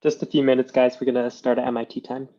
Just a few minutes, guys. We're going to start at MIT time.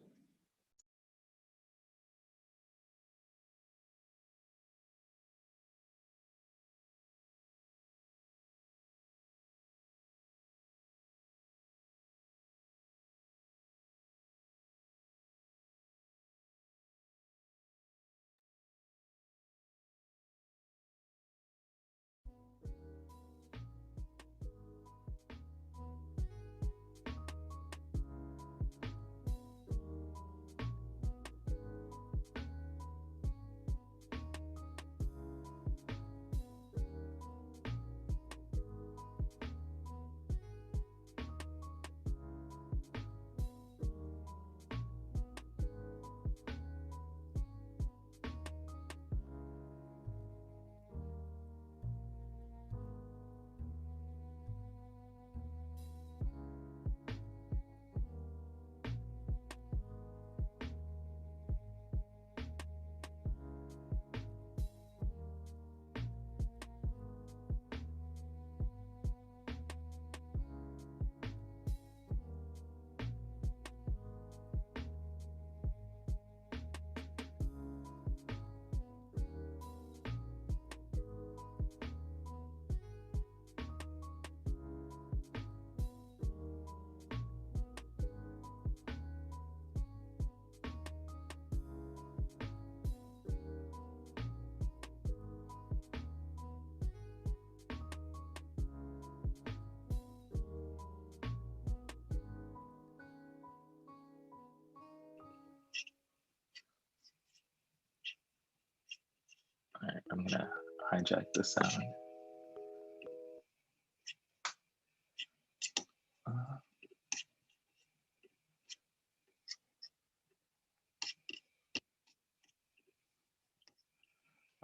All right, I'm gonna hijack the sound.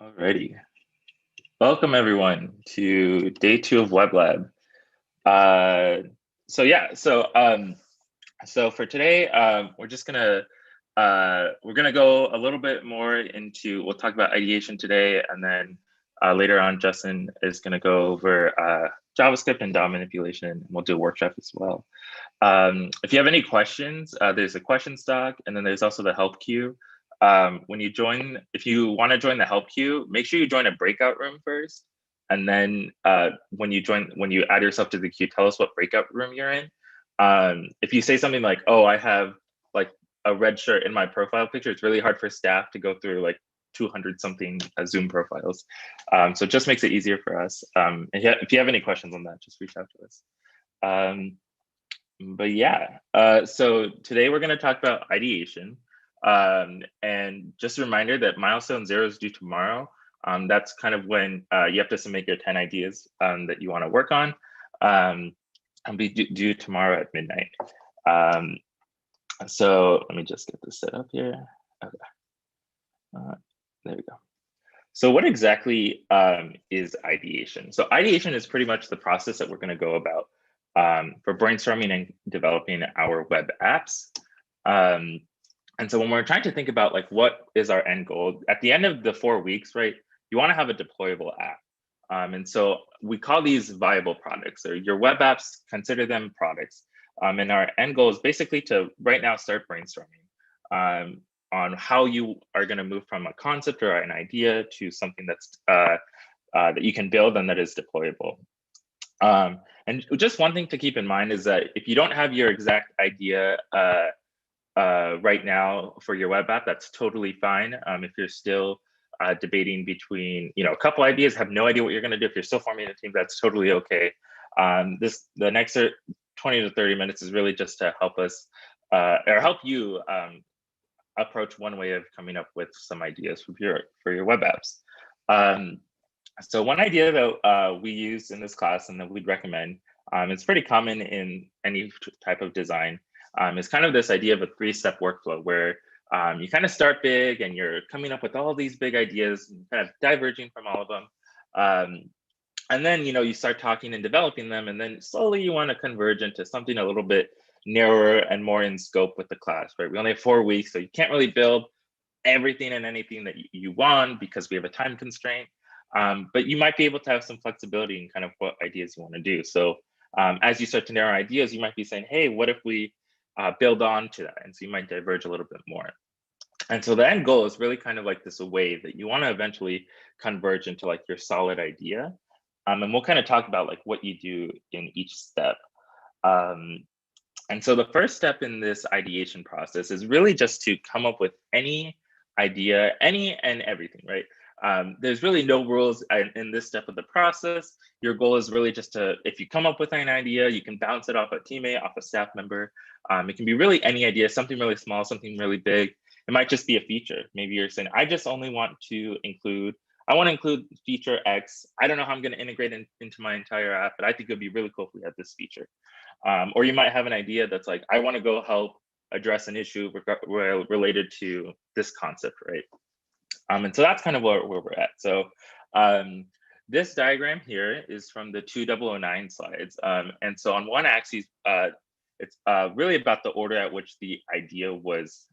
Alrighty. Welcome everyone to day 2 of web.lab. So for today, we're gonna go a little bit more into, we'll talk about ideation today, and then later on, Justin is gonna go over JavaScript and DOM manipulation, and we'll do a workshop as well. If you have any questions, there's a questions doc, and then there's also the help queue. When you join, if you want to join the help queue, make sure you join a breakout room first. And then when you add yourself to the queue, tell us what breakout room you're in. If you say something like, oh, I have like a red shirt in my profile picture, it's really hard for staff to go through like 200 something Zoom profiles. So it just makes it easier for us. If you have any questions on that, just reach out to us. But yeah, so today we're going to talk about ideation. And just a reminder that milestone 0 is due tomorrow. That's kind of when you have to submit your 10 ideas that you want to work on. And be due tomorrow at midnight. So let me just get this set up here. Okay. There we go. So what exactly is ideation? So ideation is pretty much the process that we're going to go about for brainstorming and developing our web apps. And so when we're trying to think about like what is our end goal, at the end of the 4 weeks, right, you want to have a deployable app. And so we call these viable products, or your web apps, consider them products. And our end goal is basically to right now start brainstorming on how you are going to move from a concept or an idea to something that's that you can build and that is deployable. And just one thing to keep in mind is that if you don't have your exact idea right now for your web app, that's totally fine. If you're still debating between, a couple ideas, have no idea what you're going to do, if you're still forming a team, that's totally okay. The next 20 to 30 minutes is really just to help us or help you approach one way of coming up with some ideas for your web apps. So one idea that we use in this class and that we'd recommend, it's pretty common in any type of design, is kind of this idea of a 3-step workflow where you kind of start big and you're coming up with all these big ideas and kind of diverging from all of them. And then, you start talking and developing them, and then slowly you want to converge into something a little bit narrower and more in scope with the class, right? We only have 4 weeks, so you can't really build everything and anything that you want because we have a time constraint. But you might be able to have some flexibility in kind of what ideas you want to do. So As you start to narrow ideas, you might be saying, hey, what if we build on to that? And so you might diverge a little bit more. And so the end goal is really kind of like this wave that you want to eventually converge into like your solid idea. And we'll kind of talk about like what you do in each step. And so the first step in this ideation process is really just to come up with any idea, any and everything, right? There's really no rules in this step of the process. Your goal is really just to, if you come up with an idea, you can bounce it off a teammate, off a staff member. It can be really any idea, something really small, something really big. It might just be a feature. Maybe you're saying, I just only want to include, I want to include feature X. I don't know how I'm going to integrate into my entire app, but I think it'd be really cool if we had this feature. Or you might have an idea that's like, I want to go help address an issue related to this concept, right? And so that's kind of where we're at. So this diagram here is from the 2009 slides. And so on one axis, it's really about the order at which the idea was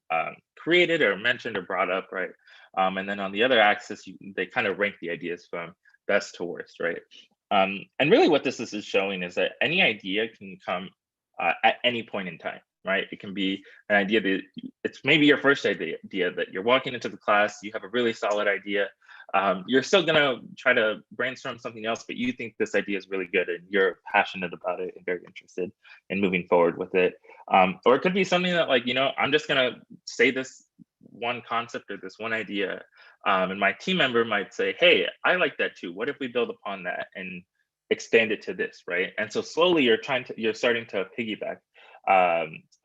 created or mentioned or brought up, right? And then on the other axis, they kind of rank the ideas from best to worst, right? And really what this is showing is that any idea can come at any point in time, right? It can be an idea that it's maybe your first idea that you're walking into the class, you have a really solid idea. You're still gonna try to brainstorm something else, but you think this idea is really good and you're passionate about it and very interested in moving forward with it. Or it could be something that like, I'm just gonna say this one concept or this one idea, and my team member might say, hey, I like that too. What if we build upon that and expand it to this, right? And so slowly you're starting to piggyback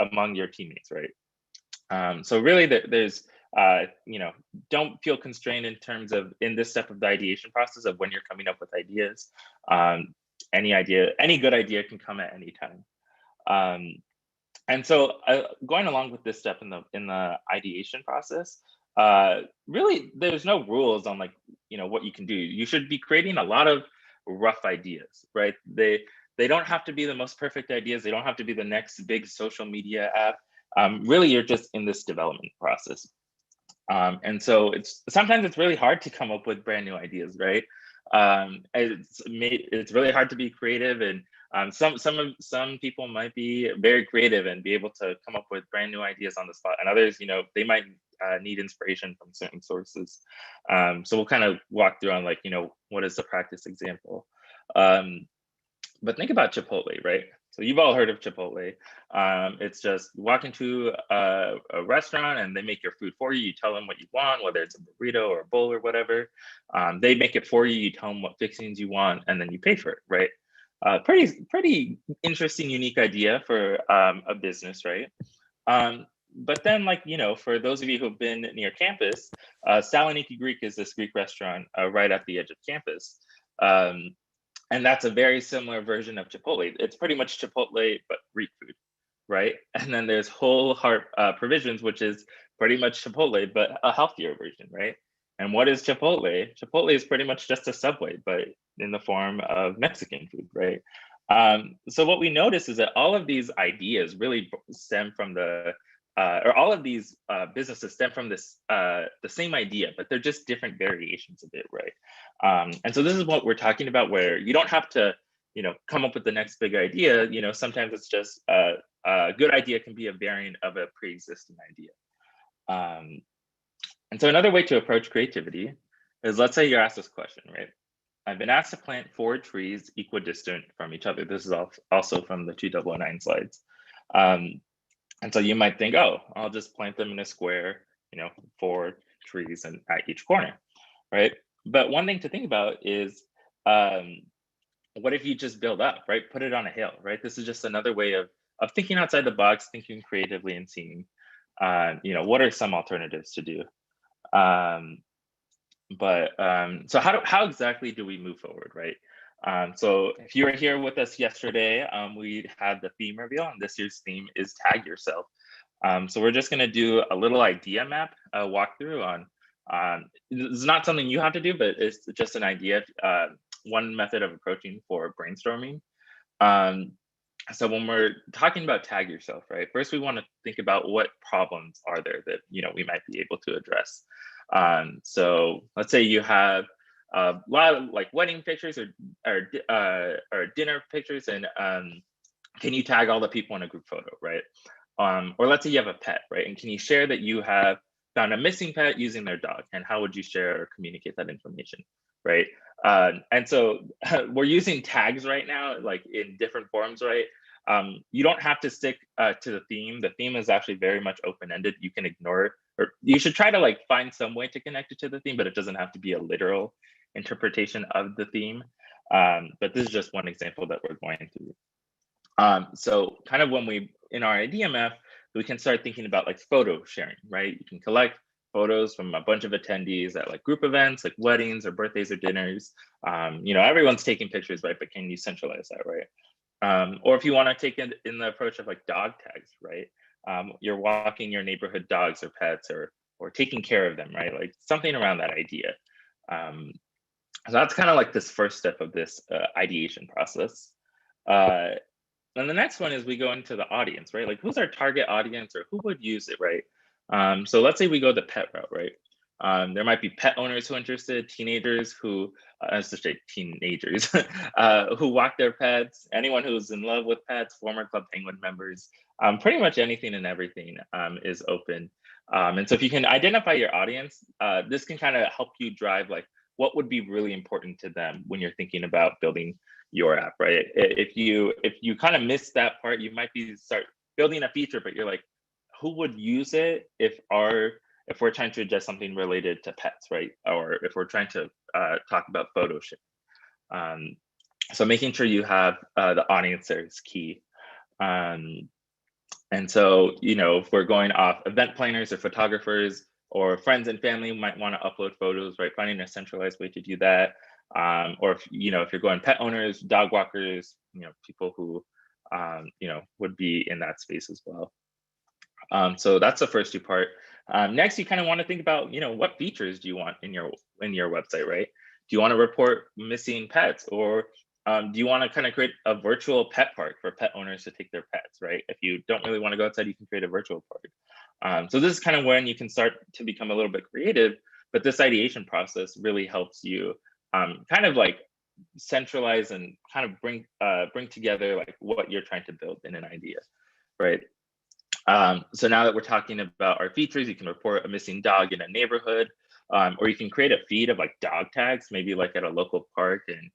among your teammates, right? So really there's, don't feel constrained in terms of in this step of the ideation process of when you're coming up with ideas. Any good idea can come at any time. And so going along with this step in the ideation process, really there's no rules on like, what you can do. You should be creating a lot of rough ideas, right? They don't have to be the most perfect ideas. They don't have to be the next big social media app. Really, you're just in this development process. And so sometimes it's really hard to come up with brand new ideas, right? It's really hard to be creative, and some people might be very creative and be able to come up with brand new ideas on the spot, and others, they might need inspiration from certain sources. So we'll kind of walk through on like, what is the practice example? But think about Chipotle, right? So you've all heard of Chipotle. It's just walk into a restaurant and they make your food for you. You tell them what you want, whether it's a burrito or a bowl or whatever. They make it for you. You tell them what fixings you want, and then you pay for it, right? Pretty interesting, unique idea for a business, right? But then, like, for those of you who've been near campus, Saloniki Greek is this Greek restaurant right at the edge of campus. And that's a very similar version of Chipotle. It's pretty much Chipotle, but Greek food, right? And then there's Whole Heart Provisions, which is pretty much Chipotle, but a healthier version, right? And what is Chipotle? Chipotle is pretty much just a Subway, but in the form of Mexican food, right? So what we notice is that all of these ideas really stem from or all of these businesses stem from this the same idea, but they're just different variations of it, right? And so this is what we're talking about, where you don't have to, come up with the next big idea. Sometimes it's just a good idea can be a variant of a pre-existing idea. And so another way to approach creativity is, let's say you're asked this question, right? I've been asked to plant 4 trees equidistant from each other. This is also from the 2009 slides. And so you might think, oh, I'll just plant them in a square, 4 trees at each corner, right? But one thing to think about is, what if you just build up, right? Put it on a hill, right? This is just another way of thinking outside the box, thinking creatively, and seeing, what are some alternatives to do. So how exactly do we move forward, right? So if you were here with us yesterday, we had the theme reveal, and this year's theme is Tag Yourself. So we're just gonna do a little idea map walkthrough on, it's not something you have to do, but it's just an idea, one method of approaching for brainstorming. So when we're talking about Tag Yourself, right, first we wanna think about what problems are there that, we might be able to address. So let's say you have a lot of like wedding pictures or dinner pictures, and can you tag all the people in a group photo, right? Or let's say you have a pet, right? And can you share that you have found a missing pet using their dog, and how would you share or communicate that information, right? And so we're using tags right now, like in different forms, right? You don't have to stick to the theme. The theme is actually very much open-ended. You can ignore it, or you should try to like find some way to connect it to the theme, but it doesn't have to be a literal interpretation of the theme. But this is just one example that we're going through. So kind of when we, in our IDMF, we can start thinking about like photo sharing, right? You can collect photos from a bunch of attendees at like group events, like weddings or birthdays or dinners. Everyone's taking pictures, right? But can you centralize that, right? Or if you want to take it in the approach of like dog tags, right? You're walking your neighborhood dogs or pets, or taking care of them, right? Like something around that idea. So that's kind of like this first step of this ideation process. And the next one is we go into the audience, right? Like who's our target audience, or who would use it, right? So let's say we go the pet route, right? There might be pet owners who are interested, teenagers who, teenagers who walk their pets, anyone who's in love with pets, former Club Penguin members, pretty much anything and everything is open. And so if you can identify your audience, this can kind of help you drive like what would be really important to them when you're thinking about building your app, right? If you kind of miss that part, you might be start building a feature, but you're like, who would use it if we're trying to adjust something related to pets, right? Or if we're trying to talk about photo sharing. So making sure you have the audience there is key. And so, if we're going off event planners or photographers or friends and family might want to upload photos, right? Finding a centralized way to do that. Or if you're going pet owners, dog walkers, people who would be in that space as well. So that's the first two part. Next, you kind of want to think about what features do you want in your website, right? Do you want to report missing pets, or do you want to kind of create a virtual pet park for pet owners to take their pets, right? If you don't really want to go outside, you can create a virtual park. So this is kind of when you can start to become a little bit creative, but this ideation process really helps you kind of like centralize and kind of bring together like what you're trying to build in an idea, right? So now that we're talking about our features, you can report a missing dog in a neighborhood, or you can create a feed of like dog tags, maybe like at a local park. And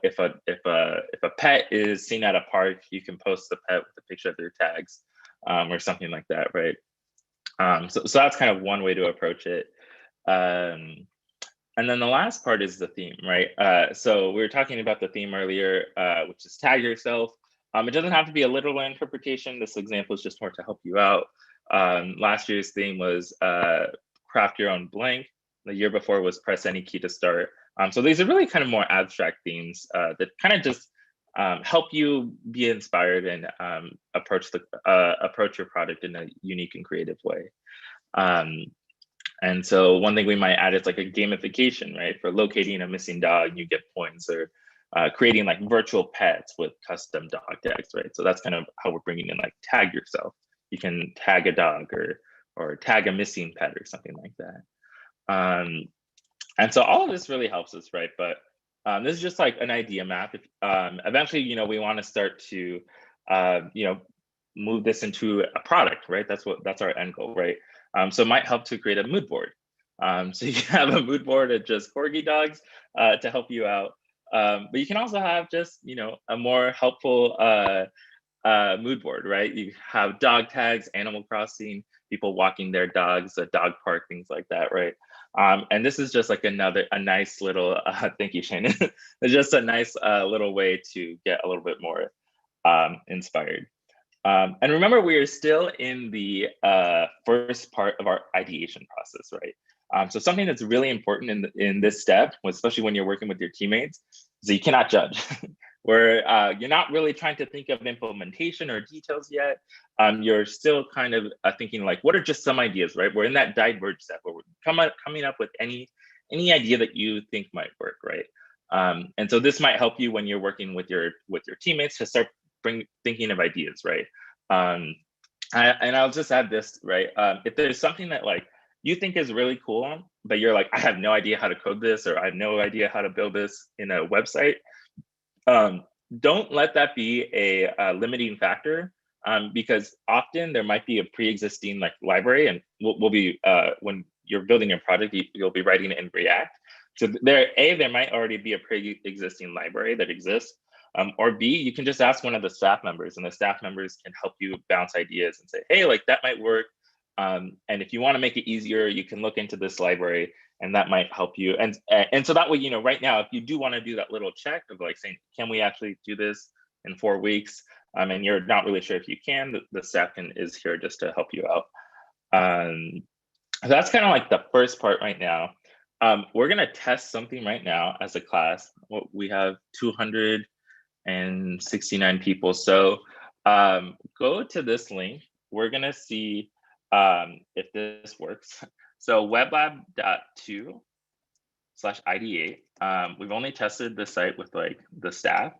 if a pet is seen at a park, you can post the pet with a picture of their tags, or something like that, right? So that's kind of one way to approach it. And then the last part is the theme, right? So we were talking about the theme earlier, which is tag yourself. It doesn't have to be a literal interpretation. This example is just more to help you out. Last year's theme was craft your own blank. The year before was press any key to start. So these are really kind of more abstract themes that kind of just help you be inspired and approach your product in a unique and creative way. And so one thing we might add is like a gamification, right? For locating a missing dog, you get points, or creating like virtual pets with custom dog tags, right? So that's kind of how we're bringing in like tag yourself. You can tag a dog or tag a missing pet or something like that. And so all of this really helps us, right? But this is just like an idea map. If, eventually, we want to start to, move this into a product, right? That's our end goal, right? So it might help to create a mood board. So you can have a mood board of just corgi dogs to help you out. But you can also have just, a more helpful mood board, right? You have dog tags, Animal Crossing, people walking their dogs, a dog park, things like that, right? And this is just like a nice little, thank you, Shannon. It's just a nice little way to get a little bit more inspired. And remember, we are still in the first part of our ideation process, right? So something that's really important in this step, especially when you're working with your teammates, is you cannot judge. Where you're not really trying to think of implementation or details yet. You're still kind of thinking like, what are just some ideas, right? We're in that diverge step where we're coming up with any idea that you think might work, right? And so this might help you when you're working with your teammates to start thinking of ideas, right? And I'll just add this, right? If there's something that like you think is really cool, but you're like, I have no idea how to code this, or I have no idea how to build this in a website. Don't let that be a limiting factor, because often there might be a pre-existing like library, and we'll be when you're building your project, you'll be writing it in React. So there might already be a pre-existing library that exists, or B, you can just ask one of the staff members, and the staff members can help you bounce ideas and say, hey, like that might work. And if you want to make it easier, you can look into this library, and that might help you. And so that way, you know, right now, if you do want to do that little check of like saying, can we actually do this in 4 weeks? And you're not really sure if you can, the staff is here just to help you out. That's kind of like the first part right now. We're going to test something right now as a class. We have 269 people. So go to this link. We're going to see if this works. So weblab.2/ideate. We've only tested the site with like the staff.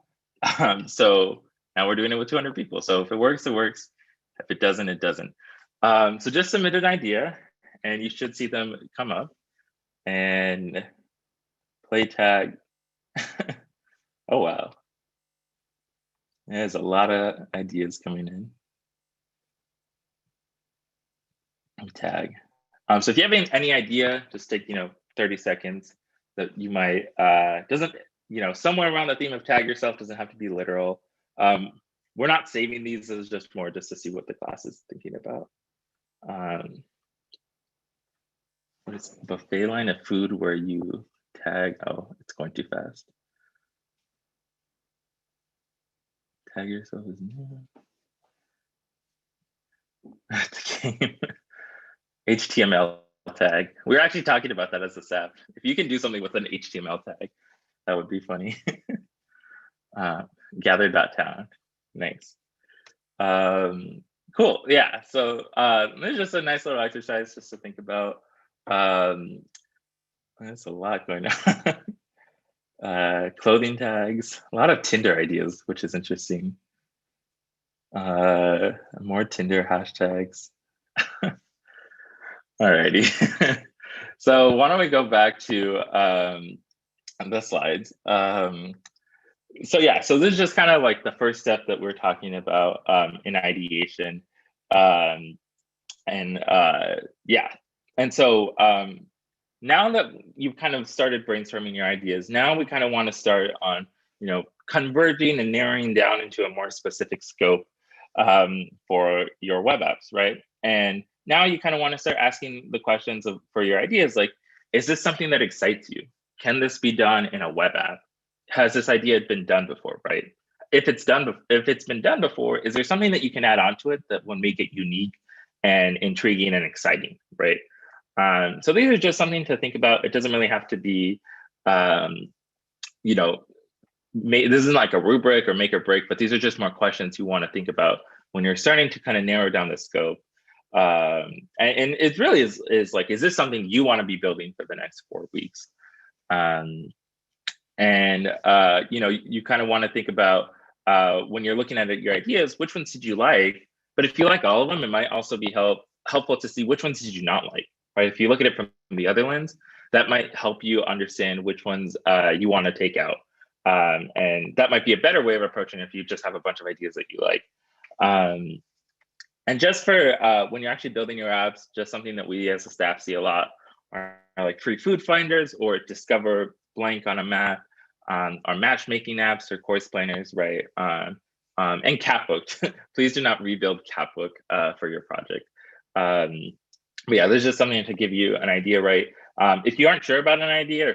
So now we're doing it with 200 people. So if it works, it works. If it doesn't, it doesn't. So just submit an idea, and you should see them come up. And play tag. Oh, wow. There's a lot of ideas coming in. Tag. So if you have any idea, just take 30 seconds that you might doesn't somewhere around the theme of tag yourself, doesn't have to be literal. We're not saving these. This is just more just to see what the class is thinking about. What is buffet line of food where you tag? Oh, it's going too fast. Tag yourself as new. The game. HTML tag. We were actually talking about that as a staff. If you can do something with an HTML tag, that would be funny. Gather.town. Nice. Cool. Yeah. So it's just a nice little exercise just to think about. There's a lot going on. Clothing tags, a lot of Tinder ideas, which is interesting. More Tinder hashtags. Alrighty. So why don't we go back to the slides. So yeah, so this is just kind of like the first step that we're talking about in ideation. Yeah, and so now that you've kind of started brainstorming your ideas, now we kind of want to start on, converging and narrowing down into a more specific scope for your web apps, right? And now you kind of want to start asking the questions for your ideas, like, is this something that excites you? Can this be done in a web app? Has this idea been done before, right? If it's been done before, is there something that you can add onto it that will make it unique and intriguing and exciting, right? So these are just something to think about. It doesn't really have to be, this isn't like a rubric or make or break, but these are just more questions you want to think about when you're starting to kind of narrow down the scope. And it really is like, is this something you want to be building for the next 4 weeks? You kind of want to think about when you're looking at your ideas, which ones did you like? But if you like all of them, it might also be helpful to see which ones did you not like, right? If you look at it from the other lens, that might help you understand which ones you want to take out. And that might be a better way of approaching it if you just have a bunch of ideas that you like. And just for when you're actually building your apps, just something that we as a staff see a lot are like free food finders or discover blank on a map, or matchmaking apps or course planners, right? And Capbook. Please do not rebuild Capbook for your project. But yeah, there's just something to give you an idea, right? If you aren't sure about an idea,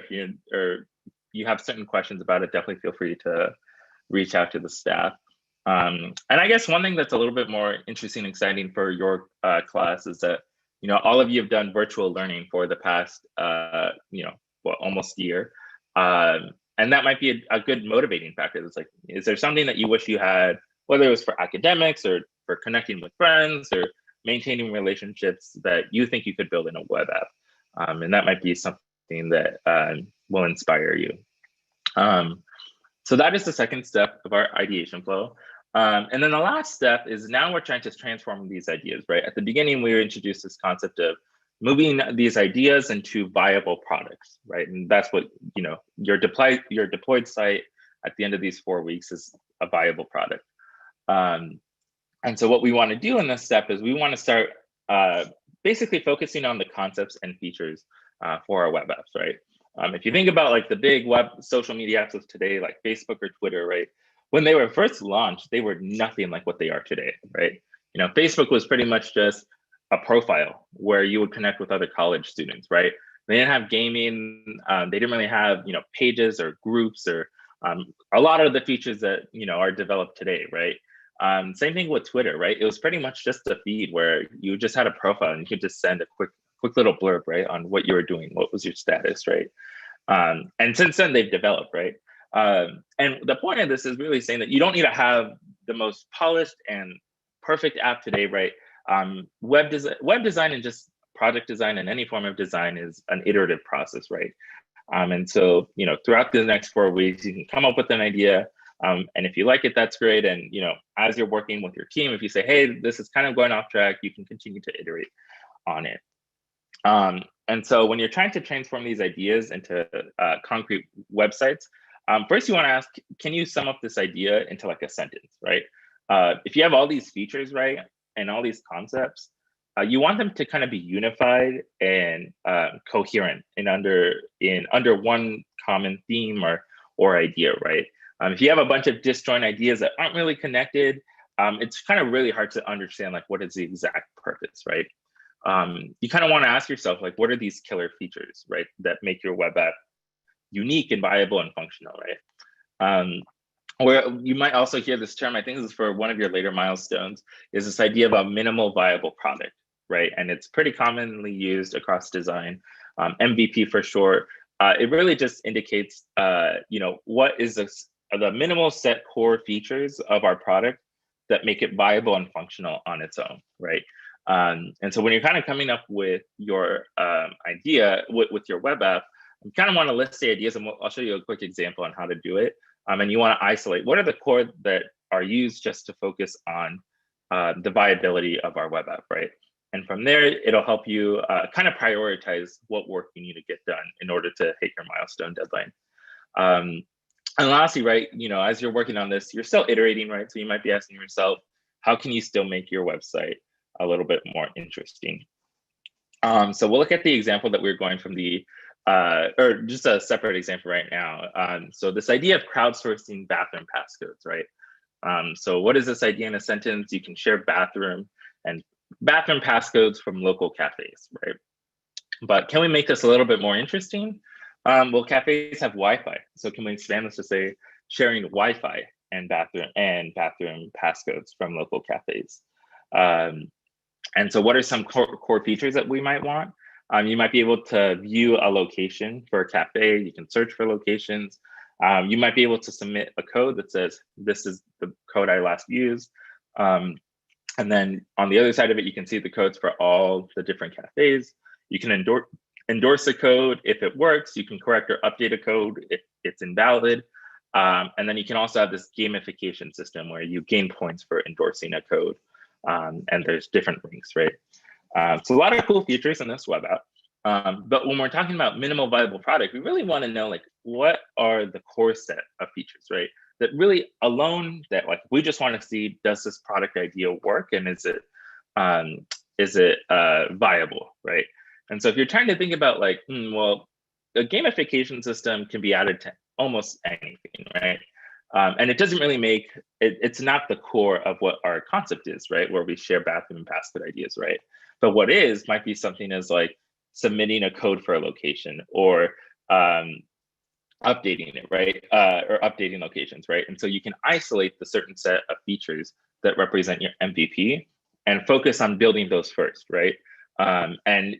or you have certain questions about it, definitely feel free to reach out to the staff. And I guess one thing that's a little bit more interesting and exciting for your class is that, all of you have done virtual learning for the past, almost year. And that might be a good motivating factor. It's like, is there something that you wish you had, whether it was for academics or for connecting with friends or maintaining relationships, that you think you could build in a web app? And that might be something that will inspire you. So that is the second step of our ideation flow. And then the last step is now we're trying to transform these ideas, right? At the beginning, we introduced this concept of moving these ideas into viable products, right? And that's what, your deployed site at the end of these 4 weeks is a viable product. And so what we want to do in this step is we want to start basically focusing on the concepts and features for our web apps, right? If you think about like the big web social media apps of today, like Facebook or Twitter, right? When they were first launched, they were nothing like what they are today, right? Facebook was pretty much just a profile where you would connect with other college students, right? They didn't have gaming. They didn't really have, pages or groups or a lot of the features that, are developed today, right? Same thing with Twitter, right? It was pretty much just a feed where you just had a profile and you could just send a quick little blurb, right, on what you were doing, what was your status, right? And since then they've developed, right? And the point of this is really saying that you don't need to have the most polished and perfect app today, right? Web design and just product design and any form of design is an iterative process, right? And so, throughout the next 4 weeks, you can come up with an idea. And if you like it, that's great. And, as you're working with your team, if you say, hey, this is kind of going off track, you can continue to iterate on it. And so when you're trying to transform these ideas into concrete websites, first you want to ask, can you sum up this idea into like a sentence, right? If you have all these features, right, and all these concepts, you want them to kind of be unified and coherent and under one common theme or idea, right? If you have a bunch of disjoint ideas that aren't really connected, it's kind of really hard to understand like what is the exact purpose, right? You kind of want to ask yourself, like, what are these killer features, right, that make your web app unique and viable and functional, right? Or you might also hear this term, I think this is for one of your later milestones, is this idea of a minimal viable product, right? And it's pretty commonly used across design, MVP for short. It really just indicates, what is the minimal set core features of our product that make it viable and functional on its own, right? And so when you're kind of coming up with your idea with your web app, you kind of want to list the ideas, and I'll show you a quick example on how to do it. And you want to isolate what are the core that are used just to focus on the viability of our web app, right? And from there, it'll help you kind of prioritize what work you need to get done in order to hit your milestone deadline. And lastly, right, as you're working on this, you're still iterating, right? So you might be asking yourself, how can you still make your website a little bit more interesting? So we'll look at the example that we're going from the, or just a separate example right now. So this idea of crowdsourcing bathroom passcodes, right? So what is this idea in a sentence? You can share bathroom passcodes from local cafes, right? But can we make this a little bit more interesting? Well, cafes have Wi-Fi. So can we expand this to say sharing Wi-Fi and bathroom passcodes from local cafes? And so what are some core features that we might want? You might be able to view a location for a cafe. You can search for locations. You might be able to submit a code that says, this is the code I last used. And then on the other side of it, you can see the codes for all the different cafes. You can endorse a code if it works. You can correct or update a code if it's invalid. And then you can also have this gamification system where you gain points for endorsing a code. And there's different links, right? So a lot of cool features in this web app. But when we're talking about minimal viable product, we really want to know, like, what are the core set of features, right? That really alone, that like we just want to see, does this product idea work, and is it viable, right? And so if you're trying to think about like, well, a gamification system can be added to almost anything, right? And it doesn't really make it's not the core of what our concept is, right? Where we share bathroom and passcode ideas, right? But what is might be something as like submitting a code for a location, or updating it, right? Or updating locations, right? And so you can isolate the certain set of features that represent your MVP and focus on building those first, right? And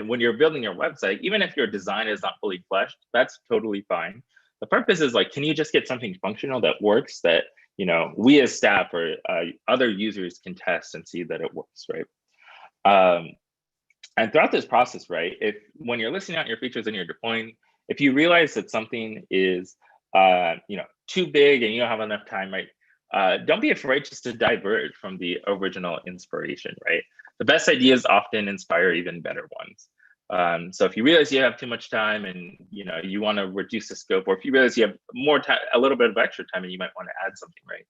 when you're building your website, even if your design is not fully fleshed, that's totally fine. The purpose is like, can you just get something functional that works, that we as staff or other users can test and see that it works, right? And throughout this process, right, when you're listing out your features and you're deploying, if you realize that something is too big and you don't have enough time, right, don't be afraid just to diverge from the original inspiration, right? the best ideas often inspire even better ones. So if you realize you have too much time and you want to reduce the scope, or if you realize you have more time, a little bit of extra time, and you might want to add something, right?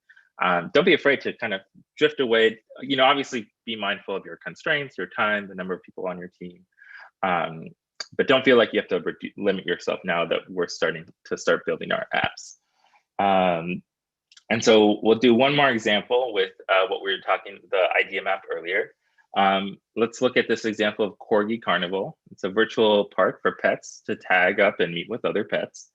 Don't be afraid to kind of drift away. Obviously be mindful of your constraints, your time, the number of people on your team. But don't feel like you have to limit yourself now that we're starting to building our apps. And so we'll do one more example with what we were talking, the idea map earlier. Let's look at this example of Corgi Carnival. It's a virtual park for pets to tag up and meet with other pets.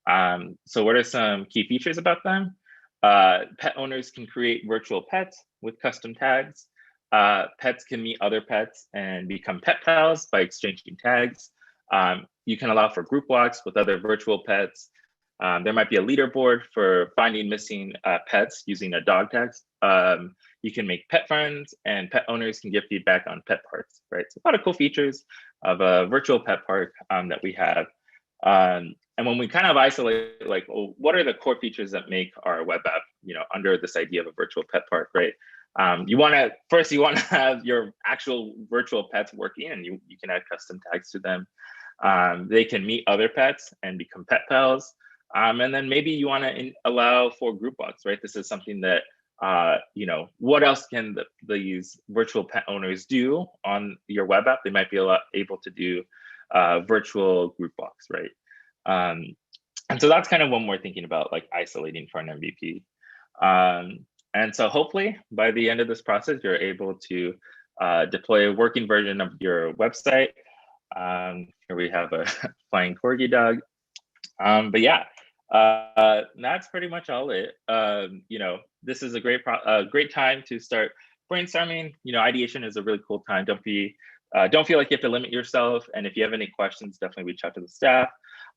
So what are some key features about them? Pet owners can create virtual pets with custom tags. Pets can meet other pets and become pet pals by exchanging tags. You can allow for group walks with other virtual pets. There might be a leaderboard for finding missing pets using a dog tag. You can make pet friends, and pet owners can give feedback on pet parks, right? So a lot of cool features of a virtual pet park that we have. And when we kind of isolate, like, well, what are the core features that make our web app, under this idea of a virtual pet park, right? You want to have your actual virtual pets working, and you can add custom tags to them. They can meet other pets and become pet pals. And then maybe you want to allow for group walks, right? This is something that, what else can these virtual pet owners do on your web app? They might be able to do virtual group walks, right? And so that's kind of when we're thinking about like isolating for an MVP. And so hopefully by the end of this process, you're able to deploy a working version of your website. Here we have a flying corgi dog. But yeah, that's pretty much all it. This is a great time to start brainstorming. Ideation is a really cool time. Don't feel like you have to limit yourself. And if you have any questions, definitely reach out to the staff.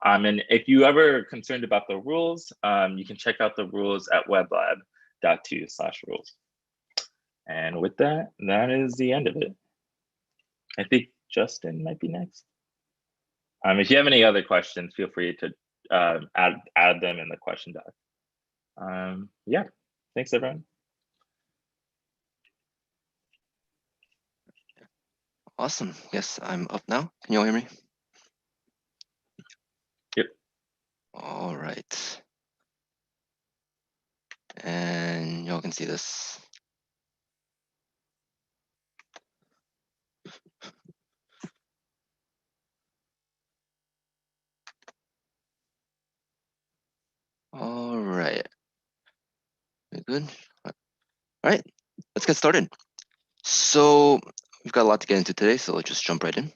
And if you ever concerned about the rules, you can check out the rules at web.lab.2/rules. And with that, that is the end of it. I think Justin might be next. If you have any other questions, feel free to add them in the question doc. Yeah, thanks everyone. Awesome. Yes, I'm up now. Can you all hear me? Yep. All right. And y'all can see this. All right. Good. All right, let's get started. So we've got a lot to get into today, so let's just jump right in.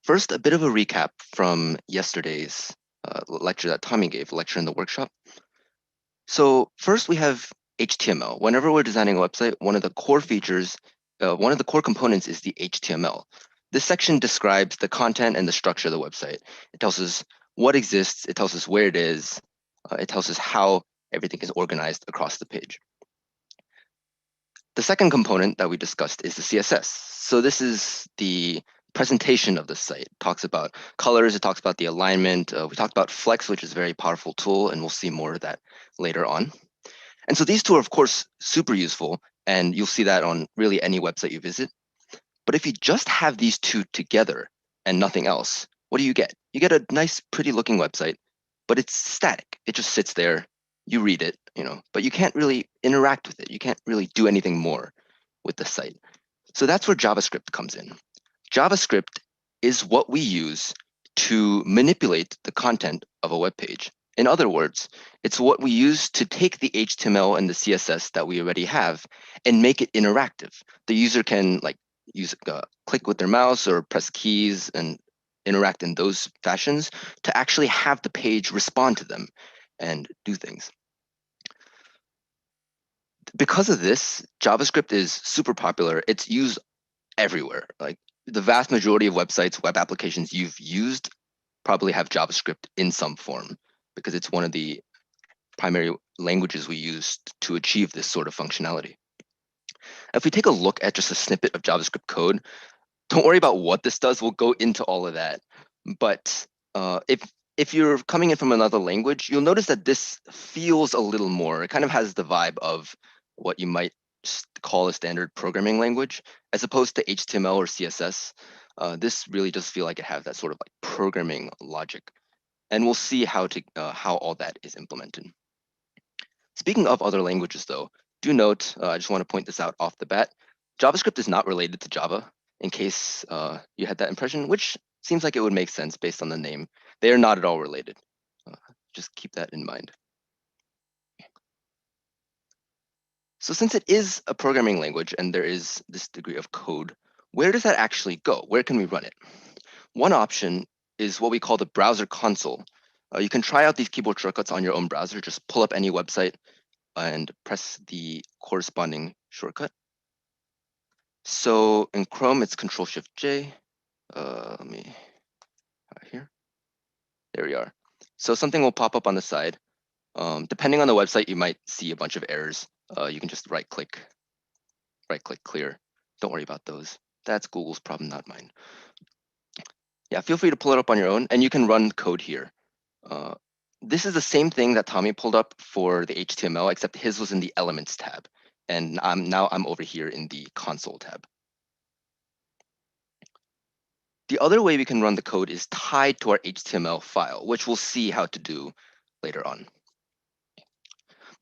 First, a bit of a recap from yesterday's lecture that Tommy gave, lecture in the workshop. So first we have HTML. Whenever we're designing a website, one of the core features, one of the core components is the HTML. This section describes the content and the structure of the website. It tells us what exists, it tells us where it is, it tells us how everything is organized across the page. The second component that we discussed is the CSS. So this is the presentation of the site. It talks about colors, it talks about the alignment. We talked about Flex, which is a very powerful tool, and we'll see more of that later on. And so these two are, of course, super useful, and you'll see that on really any website you visit. But if you just have these two together and nothing else, what do you get? You get a nice, pretty looking website, but it's static. It just sits there. You read it, but you can't really interact with it. You can't really do anything more with the site. So that's where JavaScript comes in. JavaScript is what we use to manipulate the content of a web page. In other words, it's what we use to take the HTML and the CSS that we already have and make it interactive. The user can click with their mouse or press keys and interact in those fashions to actually have the page respond to them and do things. Because of this, JavaScript is super popular. It's used everywhere. Like the vast majority of websites, web applications you've used probably have JavaScript in some form because it's one of the primary languages we use to achieve this sort of functionality. If we take a look at just a snippet of JavaScript code, don't worry about what this does. We'll go into all of that. But if you're coming in from another language, you'll notice that this feels a little more. It kind of has the vibe of what you might just call a standard programming language, as opposed to HTML or CSS. This really does feel like it has that sort of like programming logic, and we'll see how all that is implemented. Speaking of other languages, though, do note, I just want to point this out off the bat, JavaScript is not related to Java, in case you had that impression, which seems like it would make sense based on the name. They are not at all related. Just keep that in mind. So since it is a programming language and there is this degree of code, where does that actually go? Where can we run it? One option is what we call the browser console. You can try out these keyboard shortcuts on your own browser. Just pull up any website and press the corresponding shortcut. So in Chrome, it's Control-Shift-J. Let me here. There we are. So something will pop up on the side. Depending on the website, you might see a bunch of errors. You can just right-click clear. Don't worry about those. That's Google's problem, not mine. Yeah, feel free to pull it up on your own, and you can run code here. This is the same thing that Tommy pulled up for the HTML, except his was in the Elements tab, and now I'm over here in the Console tab. The other way we can run the code is tied to our HTML file, which we'll see how to do later on.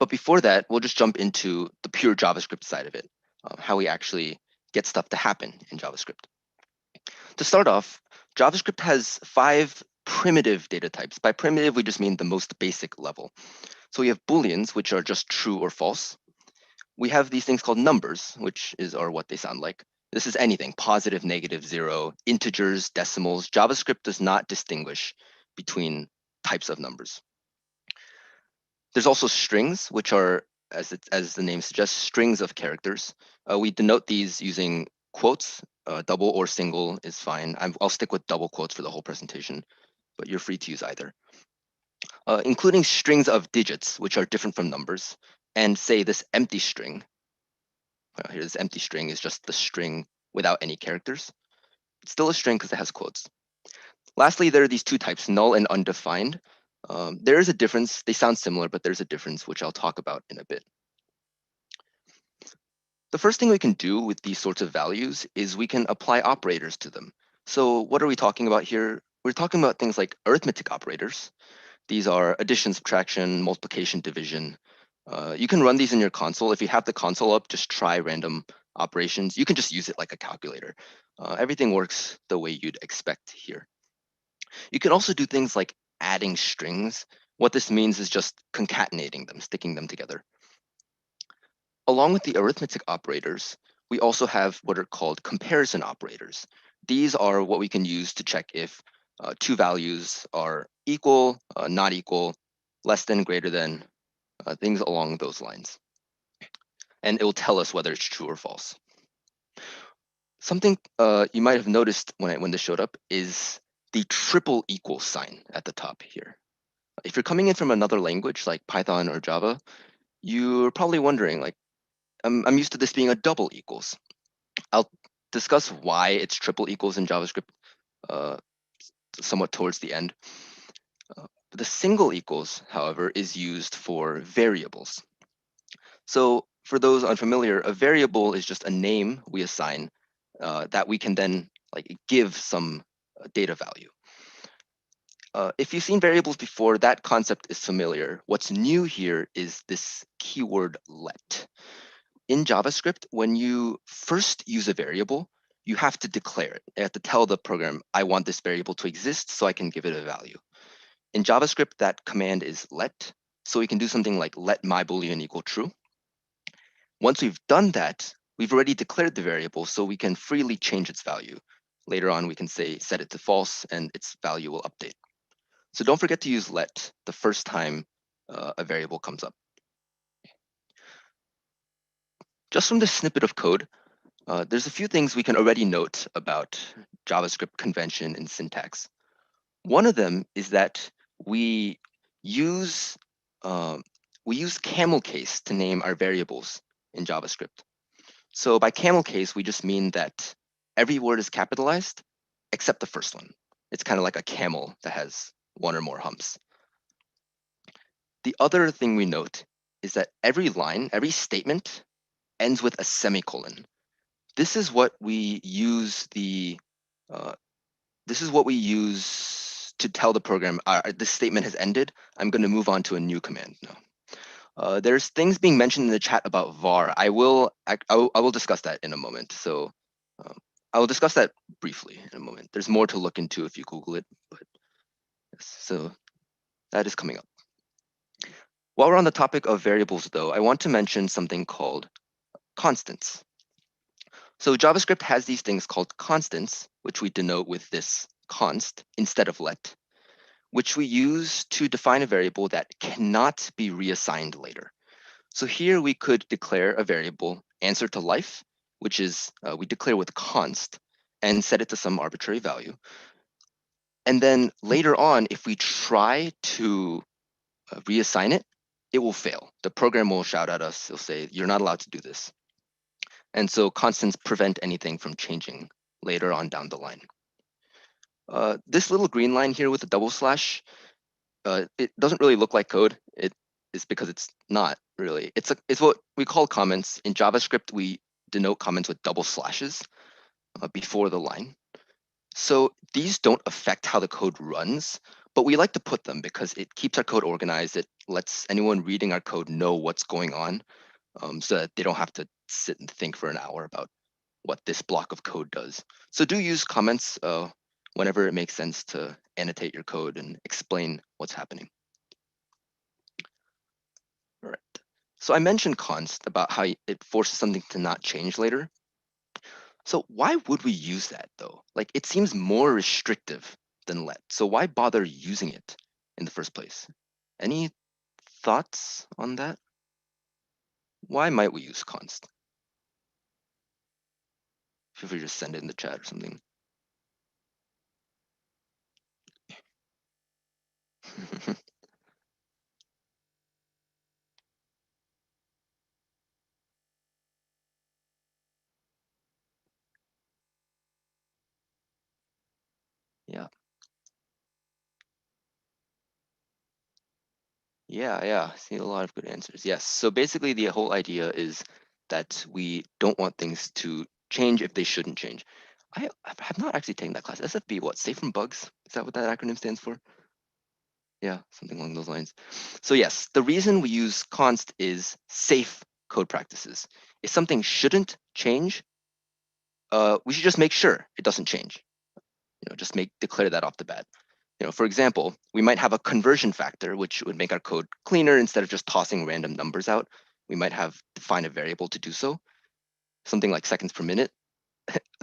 But before that, we'll just jump into the pure JavaScript side of it, how we actually get stuff to happen in JavaScript. To start off, JavaScript has 5 primitive data types. By primitive, we just mean the most basic level. So we have Booleans, which are just true or false. We have these things called numbers, which are what they sound like. This is anything, positive, negative, 0, integers, decimals. JavaScript does not distinguish between types of numbers. There's also strings, which are, as the name suggests, strings of characters. We denote these using quotes. Double or single is fine. I'll stick with double quotes for the whole presentation, but you're free to use either. Including strings of digits, which are different from numbers, and say this empty string. Here, this empty string is just the string without any characters. It's still a string because it has quotes. Lastly, there are these 2 types, null and undefined. There is a difference. They sound similar, but there's a difference, which I'll talk about in a bit. The first thing we can do with these sorts of values is we can apply operators to them. So what are we talking about here? We're talking about things like arithmetic operators. These are addition, subtraction, multiplication, division. You can run these in your console. If you have the console up, just try random operations. You can just use it like a calculator. Everything works the way you'd expect here. You can also do things like adding strings. What this means is just concatenating them, sticking them together. Along with the arithmetic operators, we also have what are called comparison operators. These are what we can use to check if 2 values are equal, not equal, less than, greater than, things along those lines. And it will tell us whether it's true or false. Something you might have noticed when this showed up is the triple equal sign at the top here. If you're coming in from another language like Python or Java, you're probably wondering, like, I'm used to this being a double equals. I'll discuss why it's triple equals in JavaScript somewhat towards the end. The single equals, however, is used for variables. So for those unfamiliar, a variable is just a name we assign that we can then give some data value. If you've seen variables before, that concept is familiar. What's new here is this keyword let. In JavaScript, when you first use a variable, you have to declare it. You have to tell the program, I want this variable to exist so I can give it a value. In JavaScript, that command is let. So we can do something like let my Boolean equal true. Once we've done that, we've already declared the variable, so we can freely change its value. Later on, we can say set it to false, and its value will update. So don't forget to use let the first time a variable comes up. Just from this snippet of code, there's a few things we can already note about JavaScript convention and syntax. One of them is that we use camel case to name our variables in JavaScript. So by camel case, we just mean that every word is capitalized except the first one. It's kind of like a camel that has 1 or more humps. The other thing we note is that every line, every statement ends with a semicolon. This is what we use to tell the program this statement has ended. I'm going to move on to a new command now. There's things being mentioned in the chat about var. I will discuss that in a moment. So I will discuss that briefly in a moment. There's more to look into if you Google it, but yes, so that is coming up. While we're on the topic of variables, though, I want to mention something called constants. So JavaScript has these things called constants, which we denote with this const instead of let, which we use to define a variable that cannot be reassigned later. So here we could declare a variable answer to life, which is we declare with const and set it to some arbitrary value. And then later on, if we try to reassign it, it will fail. The program will shout at us. It'll say, you're not allowed to do this. And so constants prevent anything from changing later on down the line. This little green line here with the double slash, it doesn't really look like code. It is because it's not really. It's what we call comments. In JavaScript, we denote comments with double slashes before the line. So these don't affect how the code runs, but we like to put them because it keeps our code organized. It lets anyone reading our code know what's going on, so that they don't have to sit and think for an hour about what this block of code does. So do use comments whenever it makes sense to annotate your code and explain what's happening. All right. So I mentioned const about how it forces something to not change later. So why would we use that though? Like it seems more restrictive than let. So why bother using it in the first place? Any thoughts on that? Why might we use const? Feel free to just send it in the chat or something. Yeah. Yeah, see a lot of good answers. Yes, so basically the whole idea is that we don't want things to change if they shouldn't change. I have not actually taken that class. SFB, what, safe from bugs? Is that what that acronym stands for? Yeah, something along those lines. So yes, the reason we use const is safe code practices. If something shouldn't change, we should just make sure it doesn't change. Just declare that off the bat. For example, we might have a conversion factor, which would make our code cleaner instead of just tossing random numbers out. We might have defined a variable to do so, something like seconds per minute.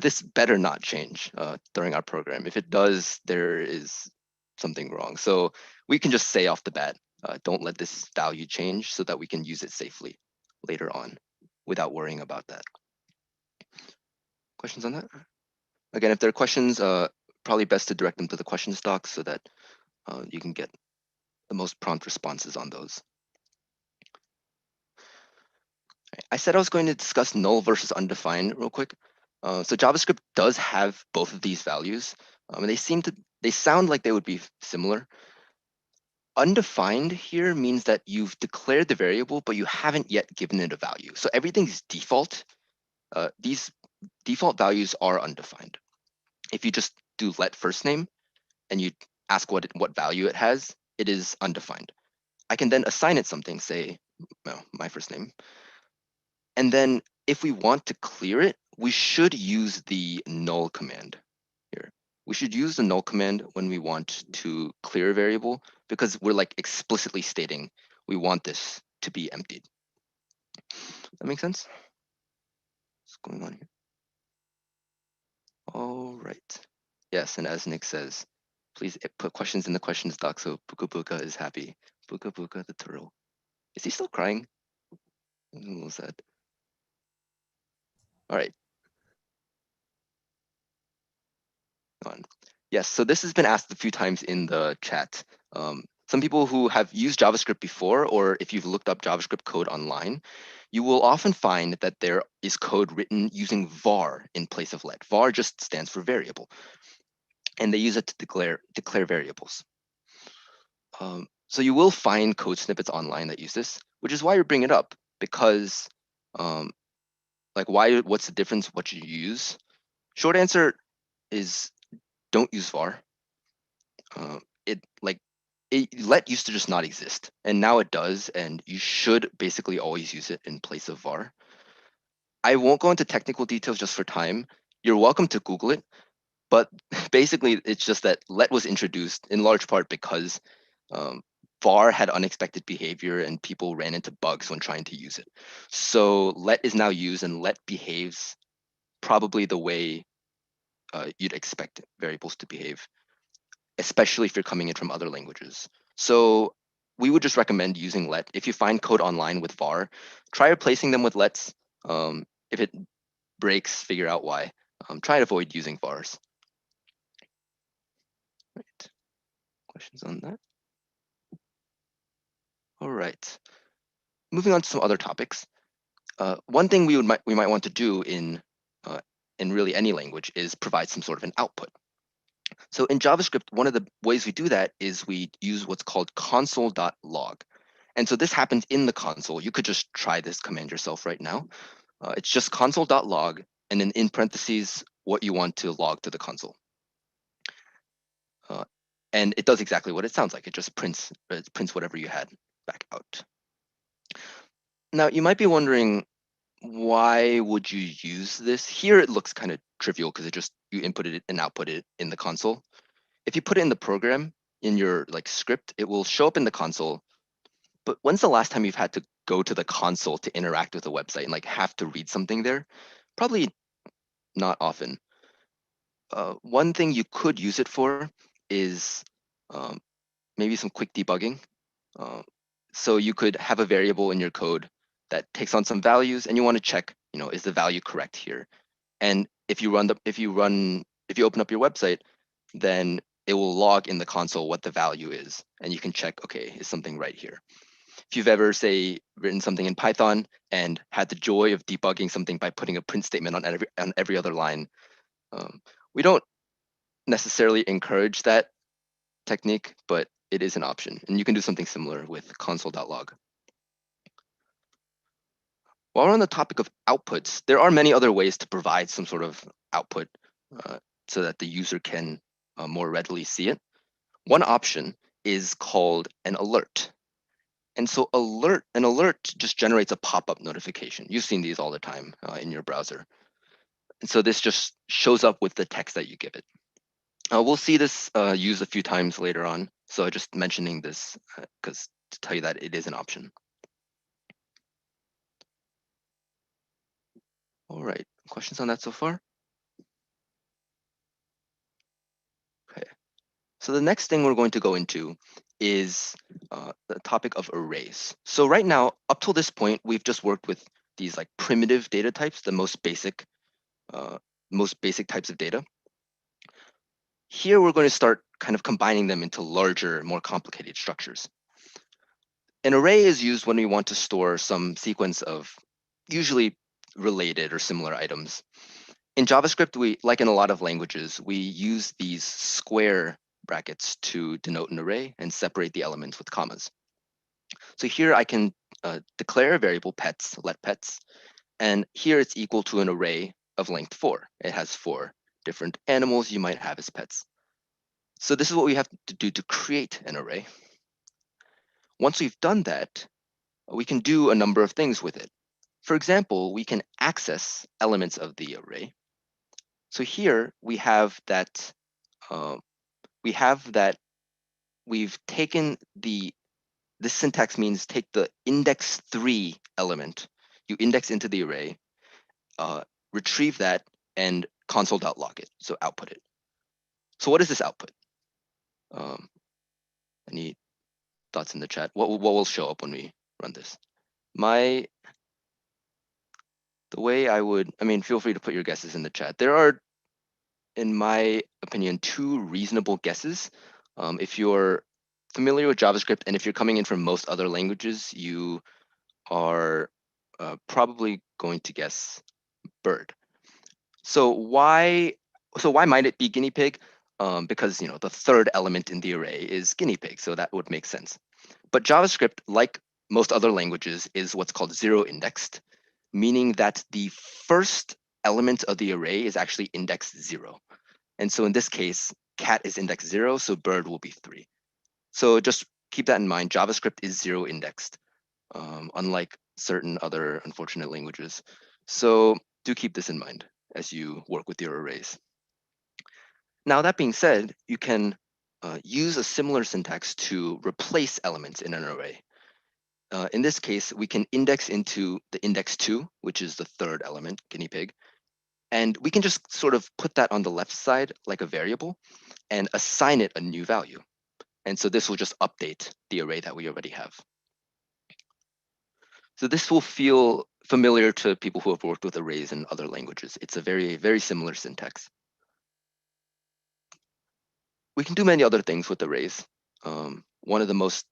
This better not change during our program. If it does, there is something wrong. So we can just say off the bat, don't let this value change so that we can use it safely later on without worrying about that. Questions on that? Again, if there are questions, probably best to direct them to the questions doc so that you can get the most prompt responses on those. I said I was going to discuss null versus undefined real quick. So JavaScript does have both of these values, and they sound like they would be similar. Undefined here means that you've declared the variable, but you haven't yet given it a value. So everything's default. These default values are undefined. If you just do let first name and you ask what value it has, it is undefined. I can then assign it something, say, well, my first name. And then if we want to clear it, we should use the null command here. We should use the null command when we want to clear a variable because we're like explicitly stating we want this to be emptied. That makes sense? What's going on here? All right. Yes, and as Nick says, please put questions in the questions doc so Buka Buka is happy. Buka Buka the turtle. Is he still crying? I'm a little sad. All right. On. Yes, so this has been asked a few times in the chat. Some people who have used JavaScript before, or if you've looked up JavaScript code online, you will often find that there is code written using var in place of let. Var just stands for variable, and they use it to declare variables. So you will find code snippets online that use this, which is why we bring it up, because like what's the difference? What should you use? Short answer is don't use var. Let used to just not exist, and now it does, and you should basically always use it in place of var. I won't go into technical details just for time. You're welcome to Google it, but basically it's just that let was introduced in large part because var had unexpected behavior and people ran into bugs when trying to use it. So let is now used, and let behaves probably the way you'd expect variables to behave, especially if you're coming in from other languages. So we would just recommend using let. If you find code online with var, try replacing them with lets. If it breaks, figure out why. Try to avoid using vars. Right. Questions on that? All right. Moving on to some other topics. One thing we might want to do in really any language is provide some sort of an output. So in JavaScript, one of the ways we do that is we use what's called console.log. And so this happens in the console. You could just try this command yourself right now. It's just console.log, and then in parentheses, what you want to log to the console. And it does exactly what it sounds like. It just prints whatever you had back out. Now, you might be wondering, why would you use this? Here it looks kind of trivial because you inputted it and output it in the console. If you put it in the program, in your script, it will show up in the console. But when's the last time you've had to go to the console to interact with a website and have to read something there? Probably not often. One thing you could use it for is maybe some quick debugging. So you could have a variable in your code that takes on some values, and you want to check, is the value correct here? And if you open up your website, then it will log in the console what the value is, and you can check, okay, is something right here? If you've ever, say, written something in Python and had the joy of debugging something by putting a print statement on every other line, we don't necessarily encourage that technique, but it is an option, and you can do something similar with console.log. While we're on the topic of outputs, there are many other ways to provide some sort of output so that the user can more readily see it. One option is called an alert. And so an alert just generates a pop-up notification. You've seen these all the time in your browser. And so this just shows up with the text that you give it. We'll see this used a few times later on. So just mentioning this because to tell you that it is an option. All right, questions on that so far? Okay, so the next thing we're going to go into is the topic of arrays. So right now, up till this point, we've just worked with these primitive data types, the most basic types of data. Here, we're going to start kind of combining them into larger, more complicated structures. An array is used when we want to store some sequence of usually related or similar items. In JavaScript, like in a lot of languages, we use these square brackets to denote an array and separate the elements with commas. So here I can declare a variable pets, let pets, and here it's equal to an array of length 4. It has 4 different animals you might have as pets. So this is what we have to do to create an array. Once we've done that, we can do a number of things with it. For example, we can access elements of the array. So here we have that we've taken this syntax means take the index 3 element, you index into the array, retrieve that, and console.log it, so output it. So what is this output? Any thoughts in the chat? What will show up when we run this? The way feel free to put your guesses in the chat. There are, in my opinion, 2 reasonable guesses. If you're familiar with JavaScript and if you're coming in from most other languages, you are probably going to guess bird. So why might it be guinea pig? Because the third element in the array is guinea pig, so that would make sense. But JavaScript, like most other languages, is what's called zero indexed, meaning that the first element of the array is actually index 0. And so in this case, cat is index 0, so bird will be 3. So just keep that in mind. JavaScript is 0 indexed, unlike certain other unfortunate languages. So do keep this in mind as you work with your arrays. Now, that being said, you can use a similar syntax to replace elements in an array. In this case, we can index into the index 2, which is the third element, guinea pig. And we can just sort of put that on the left side like a variable and assign it a new value. And so this will just update the array that we already have. So this will feel familiar to people who have worked with arrays in other languages. It's a very, very similar syntax. We can do many other things with arrays. One of the most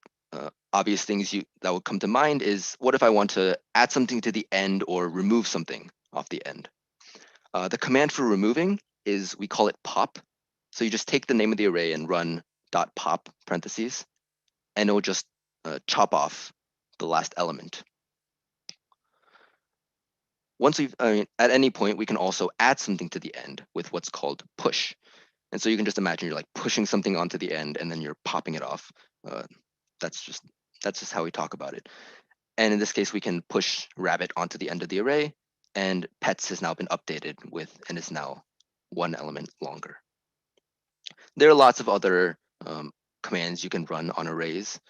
obvious things that would come to mind is, what if I want to add something to the end or remove something off the end? The command for removing is, we call it pop. So you just take the name of the array and run .pop parentheses, and it will just chop off the last element. Once at any point, we can also add something to the end with what's called push. And so you can just imagine you're like pushing something onto the end and then you're popping it off. That's just how we talk about it. And in this case, we can push rabbit onto the end of the array, and pets has now been updated with and is now 1 element longer. There are lots of other commands you can run on arrays.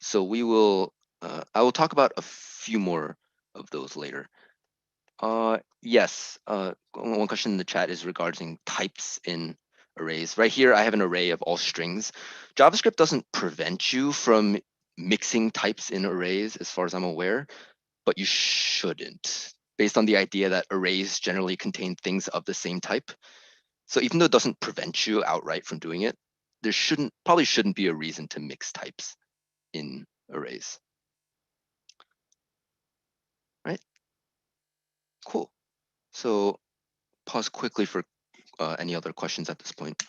So I will talk about a few more of those later. Yes, one question in the chat is regarding types in arrays. Right here, I have an array of all strings. JavaScript doesn't prevent you from mixing types in arrays, as far as I'm aware, but you shouldn't, based on the idea that arrays generally contain things of the same type. So even though it doesn't prevent you outright from doing it, there probably shouldn't be a reason to mix types in arrays. Right? Cool. So pause quickly for any other questions at this point.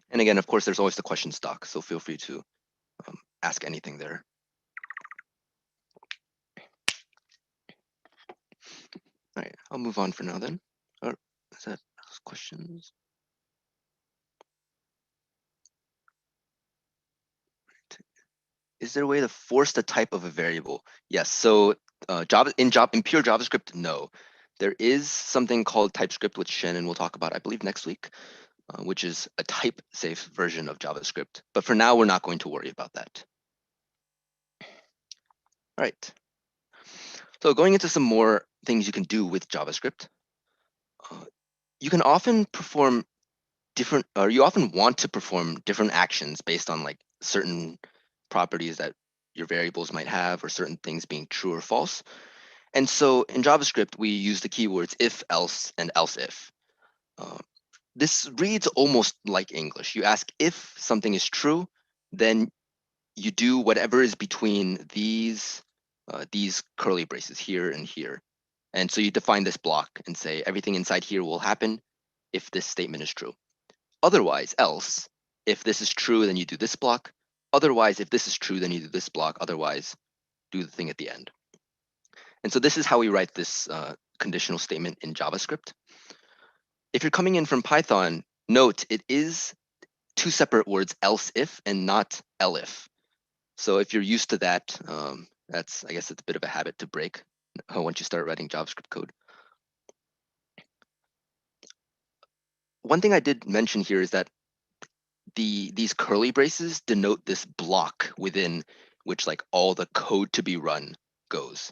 And again, of course, there's always the questions doc, so feel free to ask anything there. All right, I'll move on for now then. Or is that questions? Is there a way to force the type of a variable? Yes. So in pure JavaScript, no. There is something called TypeScript, which Shannon will talk about, I believe, next week, which is a type-safe version of JavaScript. But for now, we're not going to worry about that. All right. So going into some more things you can do with JavaScript, you can often perform you often want to perform different actions based on like certain properties that your variables might have, or certain things being true or false. And so in JavaScript, we use the keywords if, else, and else if. This reads almost like English. You ask if something is true, then you do whatever is between these curly braces here and here. And so you define this block and say everything inside here will happen if this statement is true. Otherwise, else, if this is true, then you do this block. Otherwise, if this is true, then you do this block. Otherwise, do the thing at the end. And so this is how we write this conditional statement in JavaScript. If you're coming in from Python, note it is 2 separate words, else if and not elif. So if you're used to that, I guess it's a bit of a habit to break once you start writing JavaScript code. One thing I did mention here is that these curly braces denote this block within which like all the code to be run goes.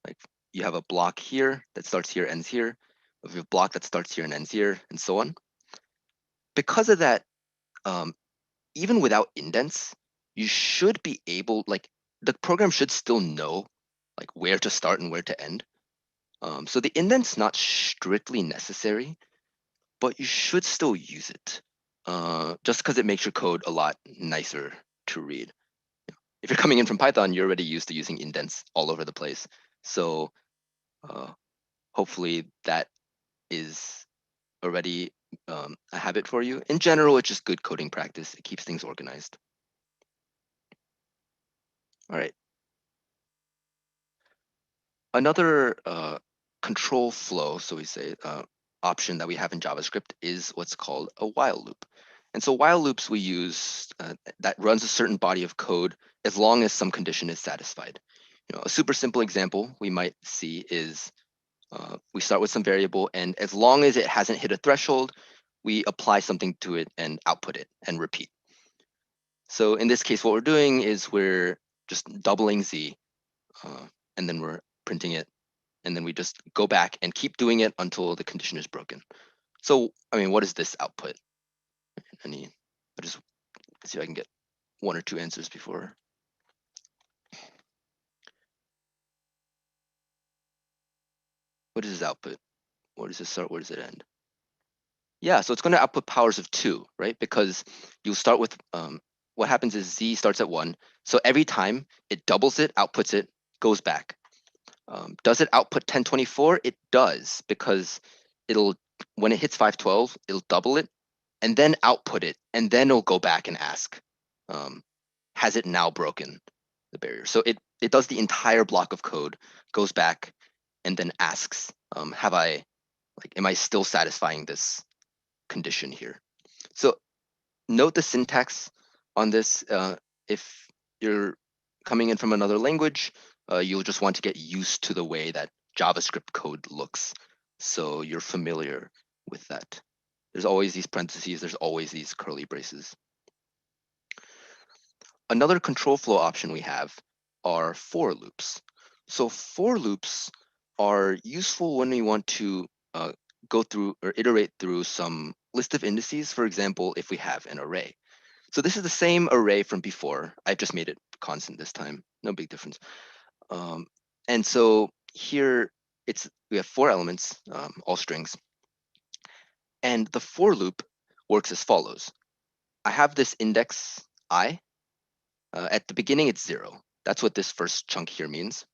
Like you have a block here that starts here, ends here. You have a block that starts here and ends here, and so on. Because of that, even without indents, you should be able, like the program should still know like where to start and where to end. So the indent's not strictly necessary, but you should still use it, just because it makes your code a lot nicer to read. If you're coming in from Python, you're already used to using indents all over the place. So hopefully that is already a habit for you. In general, it's just good coding practice. It keeps things organized. All right. Another control flow, so we say, option that we have in JavaScript is what's called a while loop. And so while loops we use that runs a certain body of code as long as some condition is satisfied. A super simple example we might see is we start with some variable, and as long as it hasn't hit a threshold, we apply something to it and output it and repeat. So in this case, what we're doing is we're just doubling z, and then we're printing it, and then we just go back and keep doing it until the condition is broken. So, I mean, what is this output? I'll just see if I can get one or two answers before. What is this output? Where does it start? Where does it end? Yeah, so it's going to output powers of 2, right? Because you start with, what happens is z starts at 1. So every time it doubles it, outputs it, goes back. Does it output 1024? It does, because when it hits 512, it'll double it and then output it, and then it'll go back and ask, has it now broken the barrier? So it does the entire block of code, goes back, and then asks, am I still satisfying this condition here? So note the syntax on this. If you're coming in from another language, you'll just want to get used to the way that JavaScript code looks, so you're familiar with that. There's always these parentheses, there's always these curly braces. Another control flow option we have are for loops. So for loops are useful when we want to go through or iterate through some list of indices. For example, if we have an array. So this is the same array from before. I've just made it constant this time. No big difference. And so here we have 4 elements, all strings. And the for loop works as follows. I have this index I. At the beginning, it's 0. That's what this first chunk here means.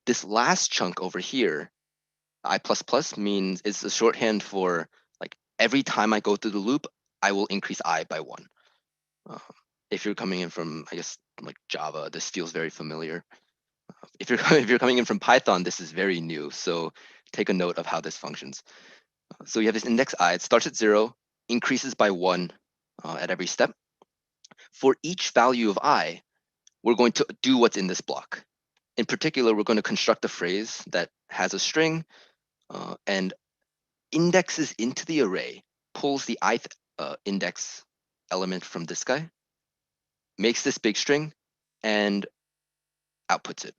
This last chunk over here, I++, means it's a shorthand for, like, every time I go through the loop, I will increase I by 1. If you're coming in from, I guess, like Java, this feels very familiar. If you're coming in from Python, this is very new. So take a note of how this functions. So you have this index I. It starts at 0, increases by 1 at every step. For each value of I, we're going to do what's in this block. In particular, we're going to construct a phrase that has a string and indexes into the array, pulls the ith index element from this guy, makes this big string, and outputs it.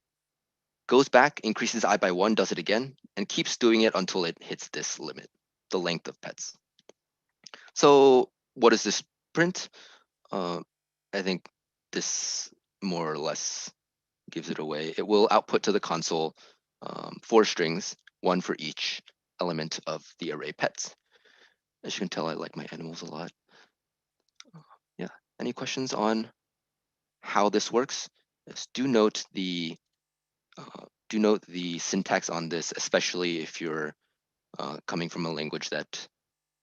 Goes back, increases I by 1, does it again, and keeps doing it until it hits this limit, the length of pets. So what does this print? I think this more or less gives it away. It will output to the console 4 strings, 1 for each element of the array pets. As you can tell, I like my animals a lot. Yeah, any questions on how this works? Yes, do note the syntax on this, especially if you're coming from a language that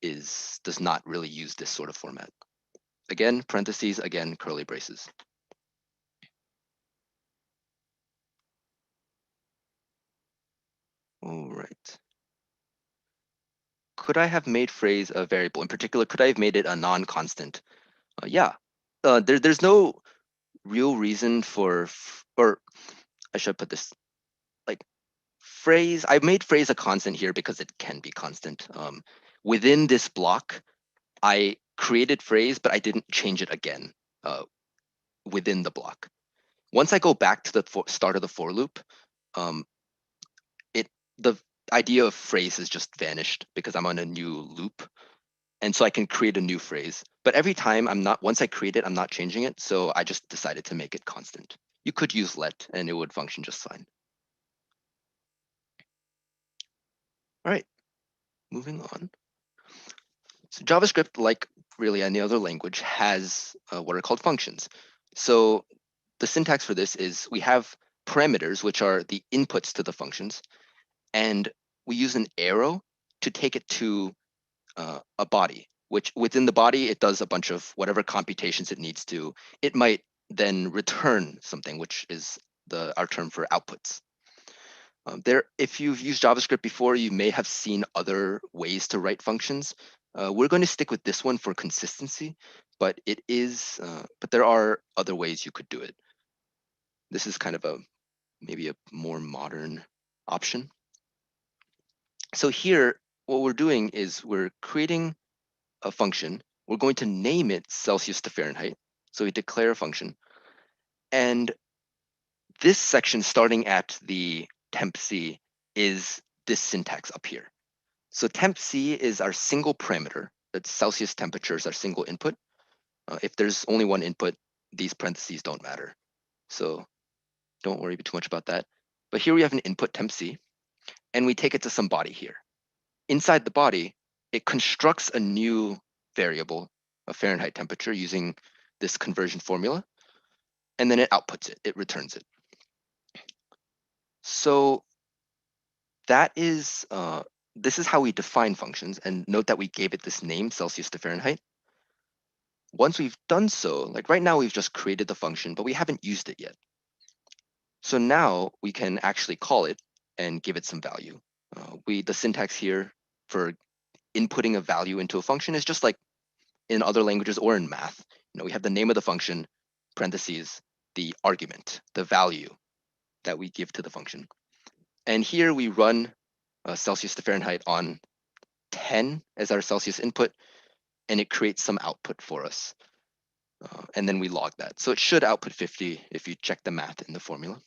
does not really use this sort of format. Again, parentheses, again, curly braces. All right. Could I have made phrase a variable? In particular, could I have made it a non-constant? Yeah. There's no real reason or I should put this, like, phrase. I made phrase a constant here because it can be constant. Within this block, I created phrase, but I didn't change it again within the block. Once I go back to the start of the for loop, the idea of phrase has just vanished because I'm on a new loop. And so I can create a new phrase. But every time once I create it, I'm not changing it. So I just decided to make it constant. You could use let and it would function just fine. All right, moving on. So JavaScript, like really any other language, has what are called functions. So the syntax for this is we have parameters, which are the inputs to the functions, and we use an arrow to take it to a body, which within the body, it does a bunch of whatever computations it needs to. It might then return something, which is our term for outputs. If you've used JavaScript before, you may have seen other ways to write functions. We're going to stick with this one for consistency, but there are other ways you could do it. This is kind of maybe a more modern option. So here, what we're doing is we're creating a function. We're going to name it Celsius to Fahrenheit. So we declare a function. And this section starting at the temp C is this syntax up here. So temp C is our single parameter. That's Celsius temperature is our single input. If there's only one input, these parentheses don't matter. So don't worry too much about that. But here we have an input temp C, and we take it to some body here. Inside the body, it constructs a new variable, a Fahrenheit temperature, using this conversion formula, and then it outputs it, it returns it. So that is, this is how we define functions, and note that we gave it this name, Celsius to Fahrenheit. Once we've done so, like right now we've just created the function, but we haven't used it yet. So now we can actually call it and give it some value. The syntax here for inputting a value into a function is just like in other languages or in math. We have the name of the function, parentheses, the argument, the value that we give to the function. And here we run Celsius to Fahrenheit on 10 as our Celsius input, and it creates some output for us. And then we log that. So it should output 50 if you check the math in the formula.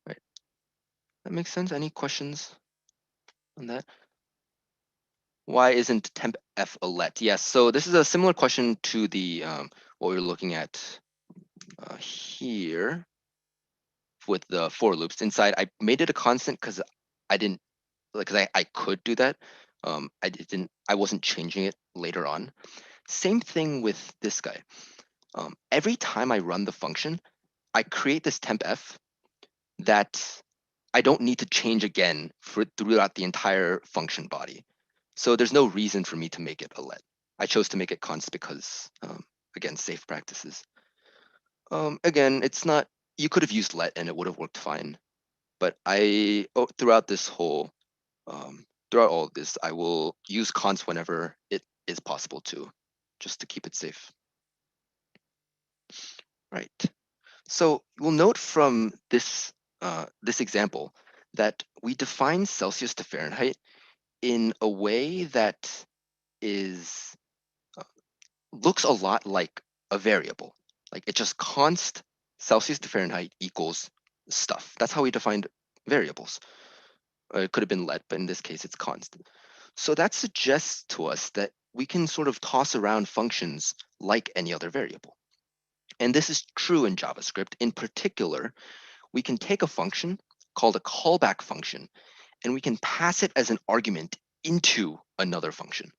Right. That makes sense. Any questions on that? Why isn't temp F a let? Yes, so this is a similar question to the what we were looking at here with the for loops. Inside, I made it a constant because I didn't, because I could do that. I wasn't changing it later on. Same thing with this guy. Every time I run the function, I create this temp F that I don't need to change again throughout the entire function body. So there's no reason for me to make it a let. I chose to make it const because, again, safe practices. Again, it's not, you could have used let and it would have worked fine. But throughout all of this, I will use const whenever it is possible to, just to keep it safe. Right. So we'll note from this example that we define Celsius to Fahrenheit in a way that is looks a lot like a variable. Like it just const Celsius to Fahrenheit equals stuff. That's how we defined variables. It could have been let, but in this case, it's const. So that suggests to us that we can sort of toss around functions like any other variable. And this is true in JavaScript. In particular, we can take a function called a callback function, and we can pass it as an argument into another function.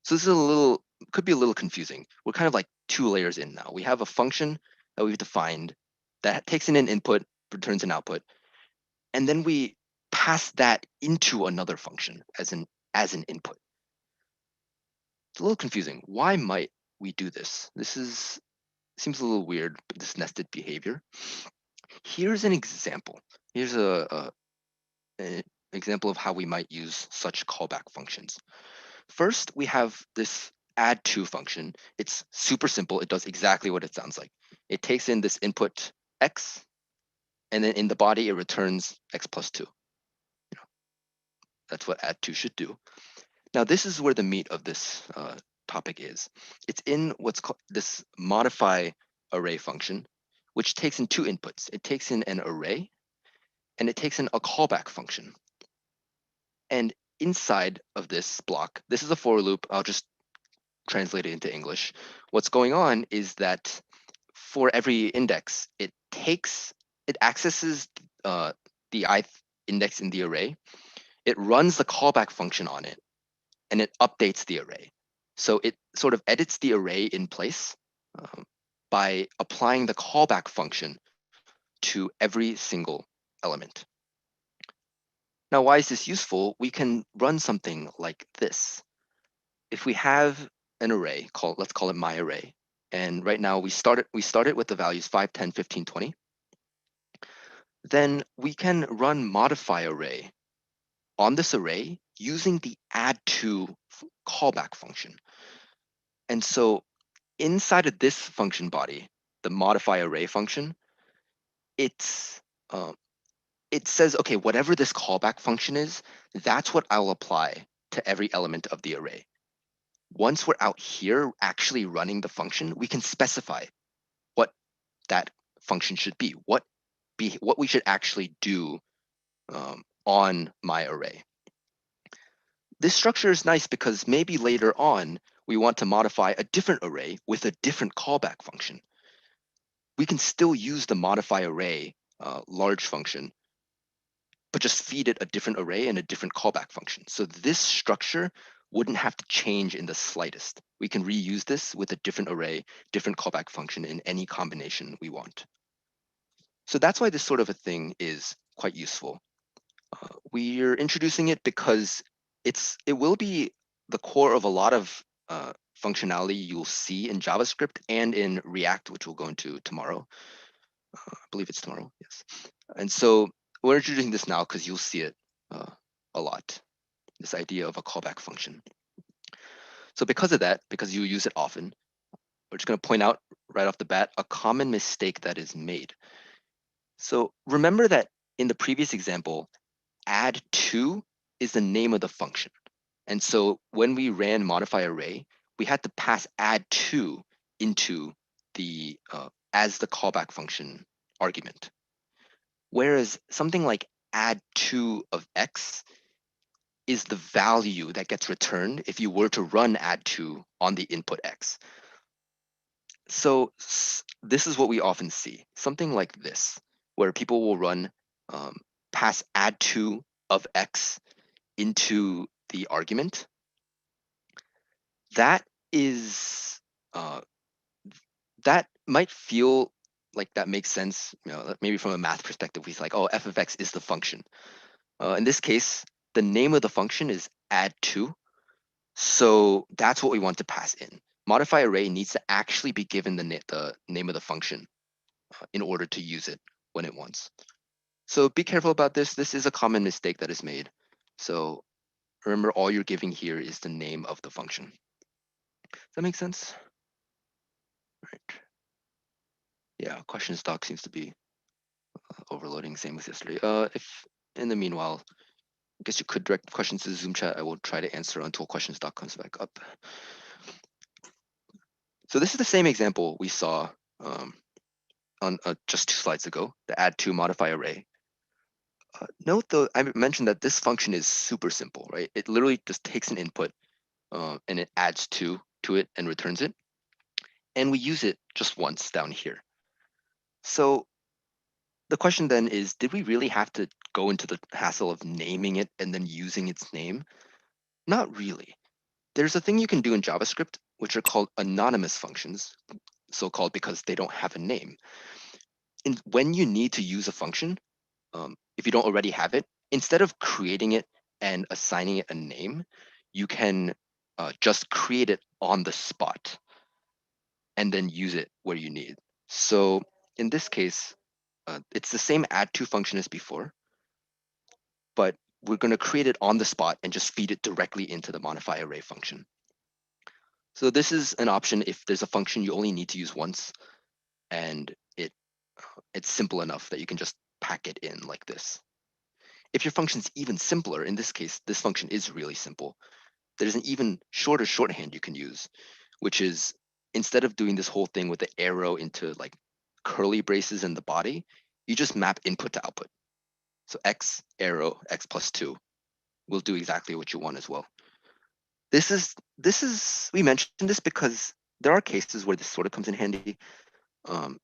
So this is could be a little confusing. We're kind of like 2 layers in now. We have a function that we've defined that takes in an input, returns an output, and then we pass that into another function as an input. It's a little confusing. Why might we do this? Seems a little weird, but this nested behavior. Here's an example. Here's an example of how we might use such callback functions. First, we have this add to function. It's super simple. It does exactly what it sounds like. It takes in this input x, and then in the body, it returns x plus 2. That's what add to should do. Now, this is where the meat of this topic is. It's in what's called this modify array function, which takes in 2 inputs. It takes in an array, and it takes in a callback function. And inside of this block, this is a for loop. I'll just translate it into English. What's going on is that for every index, it accesses the ith index in the array. It runs the callback function on it, and it updates the array. So it sort of edits the array in place by applying the callback function to every single element. Now, why is this useful? We can run something like this. If we have an array let's call it my array, And right now we started with the values 5, 10, 15, 20. Then we can run modify array on this array using the add to callback function. And so inside of this function body, the modify array function, it says, okay, whatever this callback function is, that's what I'll apply to every element of the array. Once we're out here actually running the function, we can specify what that function should be, what we should actually do on my array. This structure is nice because maybe later on we want to modify a different array with a different callback function. We can still use the modify array large function, but just feed it a different array and a different callback function. So this structure wouldn't have to change in the slightest. We can reuse this with a different array, different callback function in any combination we want. So that's why this sort of a thing is quite useful. We're introducing it because it will be the core of a lot of functionality you'll see in JavaScript and in React, which we'll go into tomorrow. I believe it's tomorrow, yes. And so we're introducing this now because you'll see it a lot, this idea of a callback function. So because of that, because you use it often, we're just going to point out right off the bat a common mistake that is made. So remember that in the previous example, add to is the name of the function. And so when we ran modify array, we had to pass add to into the as the callback function argument. Whereas something like add to of x is the value that gets returned if you were to run add to on the input x. So this is what we often see, something like this, where people will run pass add to of x into the argument. That is that might feel like that makes sense, maybe from a math perspective. We like, oh, f of x is the function. In this case, the name of the function is add to, so that's what we want to pass in. Modify array needs to actually be given the name of the function in order to use it when it wants. So be careful about this. This is a common mistake that is made. So remember, all you're giving here is the name of the function. Does that make sense? Right. Yeah, questions doc seems to be overloading, same with yesterday. If in the meanwhile, I guess you could direct questions to the Zoom chat. I will try to answer until questions doc comes back up. So this is the same example we saw on just 2 slides ago, the add to modify array. Note though, I mentioned that this function is super simple, right? It literally just takes an input and it adds to it and returns it. And we use it just once down here. So the question then is, did we really have to go into the hassle of naming it and then using its name? Not really. There's a thing you can do in JavaScript, which are called anonymous functions, so-called because they don't have a name. And when you need to use a function, if you don't already have it, instead of creating it and assigning it a name, you can just create it on the spot and then use it where you need. So in this case, it's the same add to function as before, but we're going to create it on the spot and just feed it directly into the modify array function. So this is an option if there's a function you only need to use once, and it's simple enough that you can just pack it in like this. If your function's even simpler, in this case, this function is really simple. There's an even shorter shorthand you can use, which is instead of doing this whole thing with the arrow into like curly braces in the body, you just map input to output. So x arrow x plus 2 will do exactly what you want as well. This is we mentioned this because there are cases where this sort of comes in handy.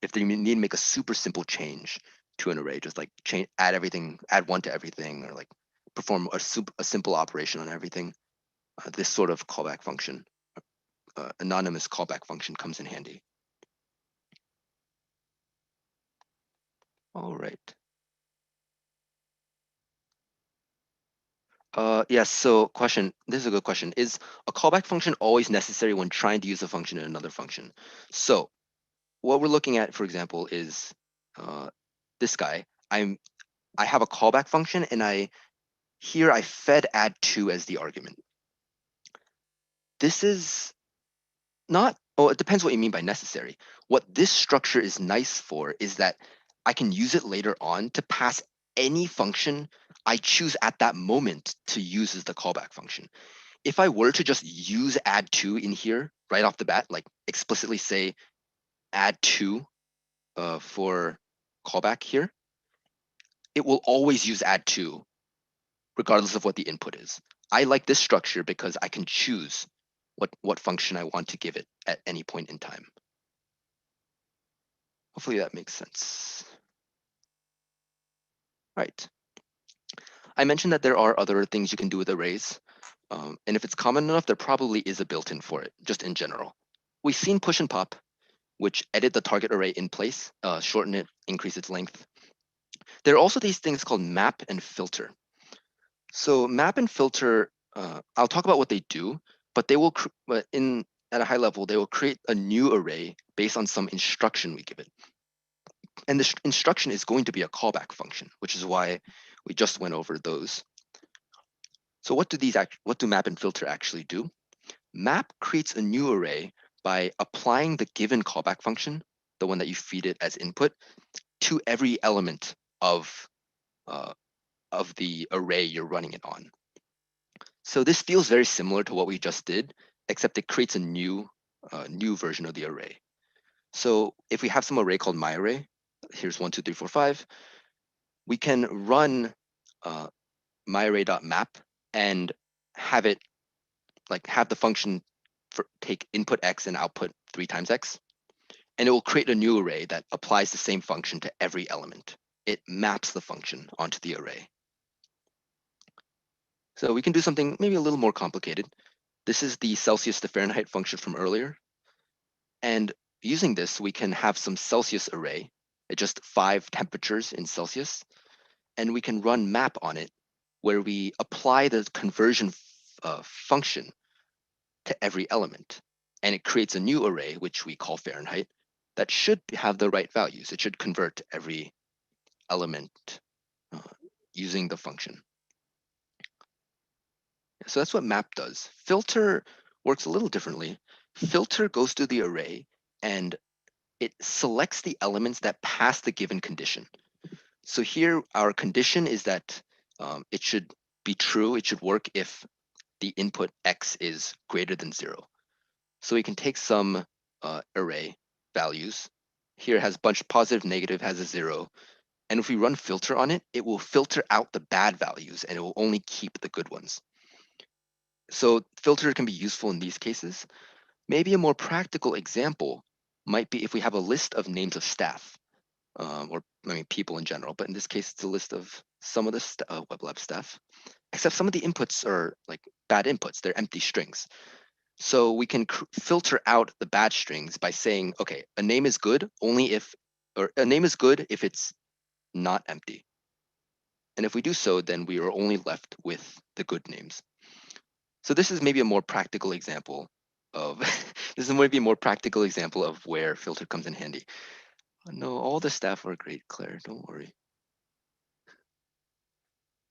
If they need to make a super simple change to an array, just like add 1 to everything, or like perform a simple operation on everything, this sort of callback function, anonymous callback function, comes in handy. All right. Yes, so question, this is a good question. Is a callback function always necessary when trying to use a function in another function? So what we're looking at, for example, is this guy. I have a callback function, and I fed add2 as the argument. This is not, oh, it depends what you mean by necessary. What this structure is nice for is that I can use it later on to pass any function I choose at that moment to use as the callback function. If I were to just use add2 in here right off the bat, like explicitly say add2 for callback here, it will always use add2 regardless of what the input is. I like this structure because I can choose what function I want to give it at any point in time. Hopefully that makes sense. Right. I mentioned that there are other things you can do with arrays. And if it's common enough, there probably is a built-in for it, just in general. We've seen push and pop, which edit the target array in place, shorten it, increase its length. There are also these things called map and filter. So map and filter, I'll talk about what they do, but they will, at a high level, they will create a new array based on some instruction we give it. And this instruction is going to be a callback function, which is why we just went over those. So what do map and filter actually do? Map creates a new array by applying the given callback function, the one that you feed it as input, to every element of the array you're running it on. So this feels very similar to what we just did, except it creates a new version of the array. So if we have some array called myArray, here's 1, 2, 3, 4, 5, we can run myArray.map and have it have the function take input x and output 3 times x, and it will create a new array that applies the same function to every element. It maps the function onto the array. So we can do something maybe a little more complicated. This is the Celsius to Fahrenheit function from earlier. And using this, we can have some Celsius array at just 5 temperatures in Celsius. And we can run map on it, where we apply the conversion function to every element. And it creates a new array, which we call Fahrenheit, that should have the right values. It should convert every element using the function. So that's what map does. Filter works a little differently. Filter goes to the array and it selects the elements that pass the given condition. So here our condition is that it should be true. It should work if the input x is greater than 0. So we can take some array values. Here it has a bunch of positive, negative, has a 0. And if we run filter on it, it will filter out the bad values and it will only keep the good ones. So filter can be useful in these cases. Maybe a more practical example might be if we have a list of names of staff, or I mean people in general, but in this case, it's a list of some of the web.lab staff, except some of the inputs are like bad inputs, they're empty strings. So we can filter out the bad strings by saying, okay, a name is good if it's not empty. And if we do so, then we are only left with the good names. So this is maybe a more practical example of where filter comes in handy. No, all the staff are great, Claire, don't worry.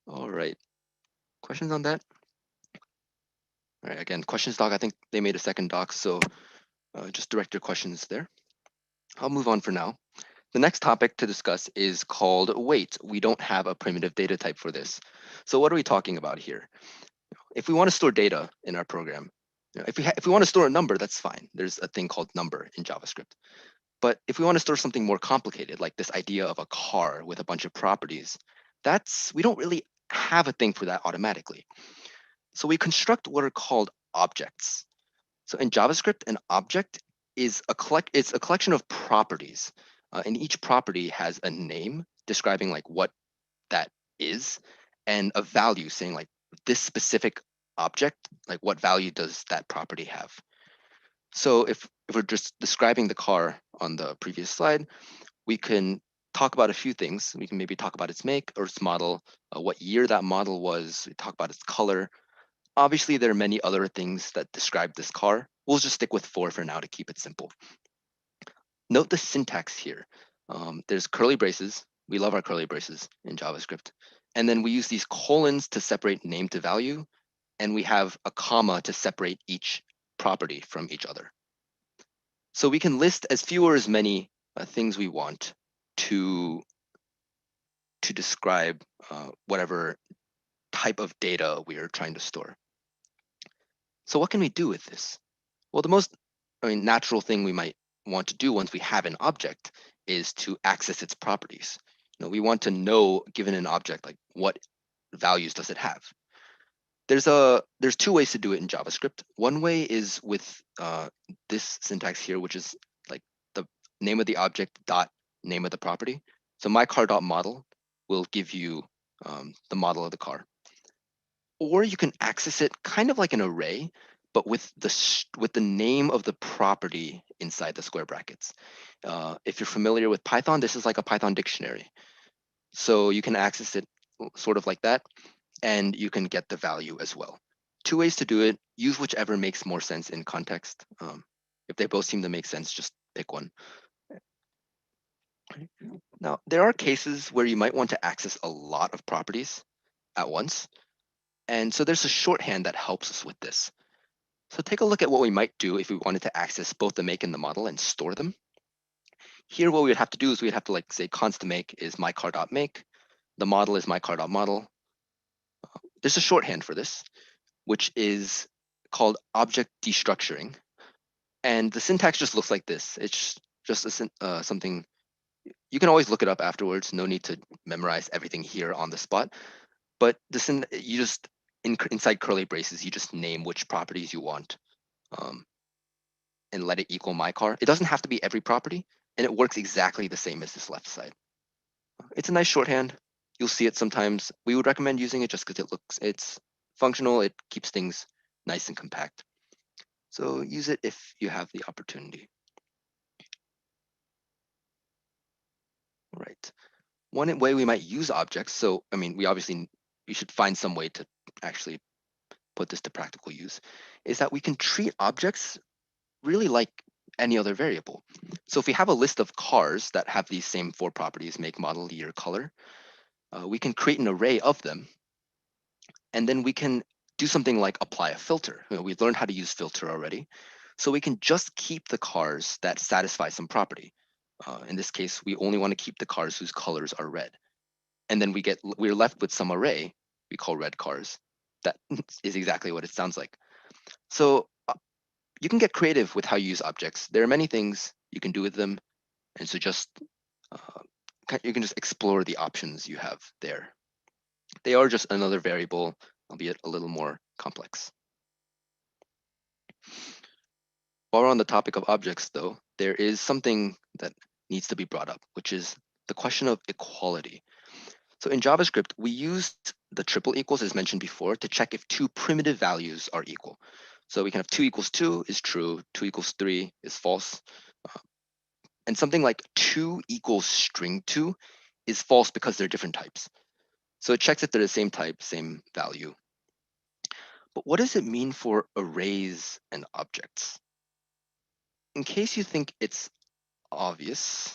All right, questions on that? All right, again, questions doc, I think they made a second doc, so just direct your questions there. I'll move on for now. The next topic to discuss is called weight. We don't have a primitive data type for this. So what are we talking about here? If we want to store data in our program, if we want to store a number, that's fine. There's a thing called number in JavaScript. But if we want to store something more complicated, like this idea of a car with a bunch of properties, we don't really have a thing for that automatically. So we construct what are called objects. So in JavaScript, an object is it's a collection of properties. And each property has a name describing like what that is, and a value saying like this specific object, like what value does that property have. So if we're just describing the car on the previous slide, we can talk about a few things. We can maybe talk about its make or its model, what year that model was. We talk about its color. Obviously, there are many other things that describe this car. We'll just stick with 4 for now to keep it simple. Note the syntax here. There's curly braces. We love our curly braces in JavaScript. And then we use these colons to separate name to value. And we have a comma to separate each property from each other. So we can list as few or as many things we want to describe whatever type of data we are trying to store. So what can we do with this? Well, the most natural thing we might want to do once we have an object is to access its properties. We want to know, given an object, like what values does it have? There's 2 ways to do it in JavaScript. One way is with this syntax here, which is like the name of the object dot name of the property. So my car dot model will give you the model of the car. Or you can access it kind of like an array, but with the name of the property inside the square brackets. If you're familiar with Python, this is like a Python dictionary. So you can access it sort of like that, and you can get the value as well. 2 ways to do it. Use whichever makes more sense in context. If they both seem to make sense, just pick one. Now, there are cases where you might want to access a lot of properties at once. And so there's a shorthand that helps us with this. So take a look at what we might do if we wanted to access both the make and the model and store them. Here, what we would have to do is we'd have to say const make is mycar.make. The model is mycar.model. There's a shorthand for this, which is called object destructuring. And the syntax just looks like this. It's just something, you can always look it up afterwards. No need to memorize everything here on the spot. But you just, inside curly braces, you just name which properties you want and let it equal mycar. It doesn't have to be every property, and it works exactly the same as this left side. It's a nice shorthand. You'll see it sometimes. We would recommend using it just because it's functional. It keeps things nice and compact. So use it if you have the opportunity. Right. One way we might use objects. So, we should find some way to actually put this to practical use, is that we can treat objects really like any other variable. So if we have a list of cars that have these same 4 properties, make, model, year, color, we can create an array of them. And then we can do something like apply a filter. We've learned how to use filter already. So we can just keep the cars that satisfy some property. In this case, we only want to keep the cars whose colors are red. And then we're left with some array we call red cars. That is exactly what it sounds like. So you can get creative with how you use objects. There are many things you can do with them. And so you can just explore the options you have there. They are just another variable, albeit a little more complex. While we're on the topic of objects, though, there is something that needs to be brought up, which is the question of equality. So in JavaScript, we used the triple equals, as mentioned before, to check if 2 primitive values are equal. So we can have 2 equals 2 is true, 2 equals 3 is false. And something like 2 equals string 2 is false because they're different types. So it checks if they're the same type, same value. But what does it mean for arrays and objects? In case you think it's obvious,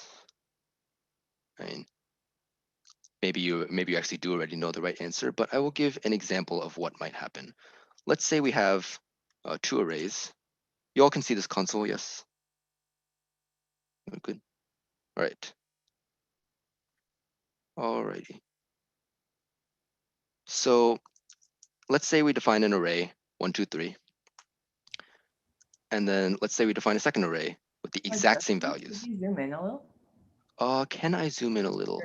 maybe you actually do already know the right answer, but I will give an example of what might happen. Let's say we have 2 arrays. You all can see this console, yes? Good. All right. Alrighty. So let's say we define an array 1, 2, 3. And then let's say we define a second array with the exact same values. Can you zoom in a little? Can I zoom in a little?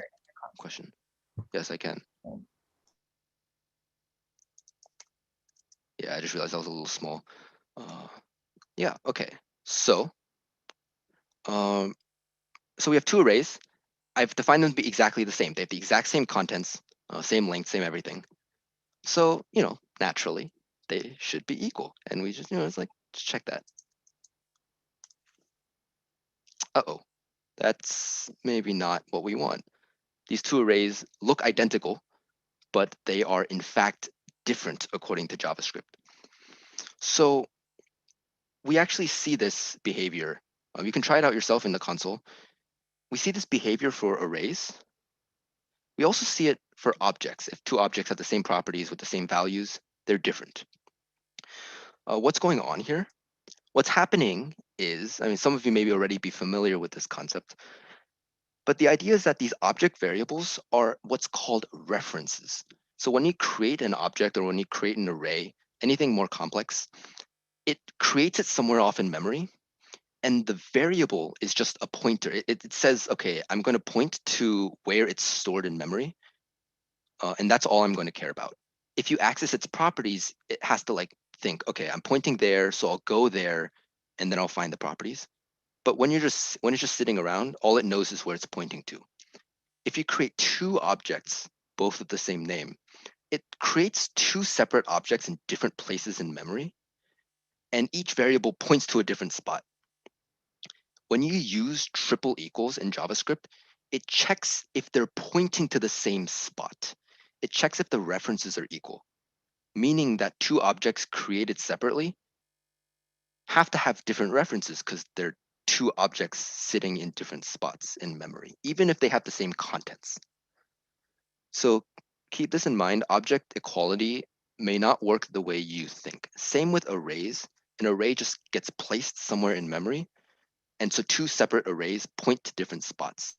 Question. Yes, I can. Yeah, I just realized that was a little small. Yeah, okay. So we have 2 arrays. I've defined them to be exactly the same. They have the exact same contents, same length, same everything. So, naturally, they should be equal. And we just, it's like, just check that. Uh-oh. That's maybe not what we want. These two arrays look identical, but they are in fact different according to JavaScript. So we actually see this behavior. You can try it out yourself in the console. We see this behavior for arrays. We also see it for objects. If two objects have the same properties with the same values, they're different. What's going on here? What's happening is, I mean, some of you maybe already be familiar with this concept, but the idea is that these object variables are what's called references. So when you create an object or when you create an array, anything more complex, it creates it somewhere off in memory. And the variable is just a pointer. It says, okay, I'm going to point to where it's stored in memory. And that's all I'm going to care about. If you access its properties, it has to like think, okay, I'm pointing there, so I'll go there, and then I'll find the properties. But when it's just sitting around, all it knows is where it's pointing to. If you create two objects, both with the same name, it creates two separate objects in different places in memory, and each variable points to a different spot. When you use triple equals in JavaScript, it checks if they're pointing to the same spot. It checks if the references are equal, meaning that two objects created separately have to have different references because they're two objects sitting in different spots in memory, even if they have the same contents. So keep this in mind, object equality may not work the way you think. Same with arrays. An array just gets placed somewhere in memory, and so two separate arrays point to different spots.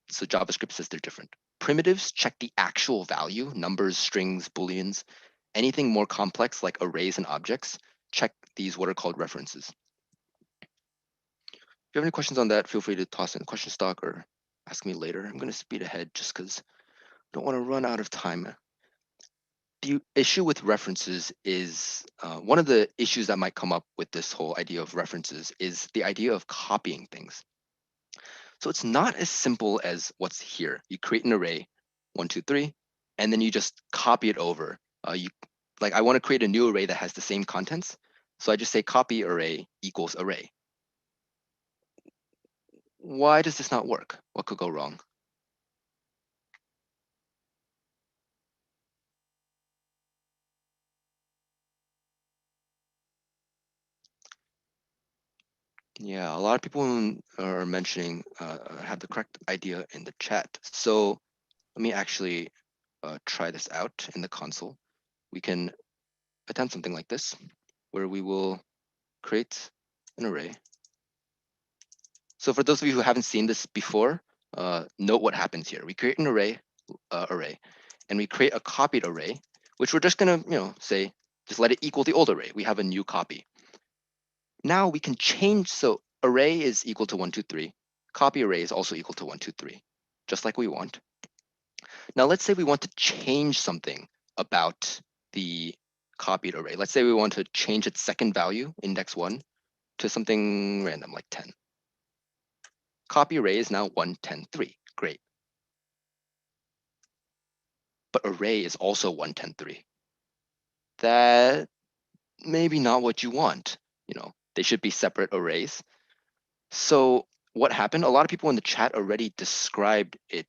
So JavaScript says they're different. Primitives check the actual value, numbers, strings, booleans. Anything more complex like arrays and objects, check these what are called references. If you have any questions on that, feel free to toss in question stock or ask me later. I'm going to speed ahead just because I don't want to run out of time. The issue with references is one of the issues that might come up with this whole idea of references is the idea of copying things. So it's not as simple as what's here. You create an array, 1, 2, 3, and then you just copy it over. I want to create a new array that has the same contents. So I just say copy array equals array. Why does this not work? What could go wrong? Yeah, a lot of people are mentioning have the correct idea in the chat. So let me actually try this out in the console. We can attempt something like this, where we will create an array. So for those of you who haven't seen this before, note what happens here. We create an array, and we create a copied array, which we're just gonna, say, just let it equal the old array. We have a new copy. Now we can change, so array is equal to 1, 2, 3. Copy array is also equal to 1, 2, 3, just like we want. Now let's say we want to change something about the copied array. Let's say we want to change its second value, index 1, to something random like 10. Copy array is now 1, 10, 3. Great. But array is also 1, 10, 3. That maybe not what you want. They should be separate arrays. So what happened? A lot of people in the chat already described it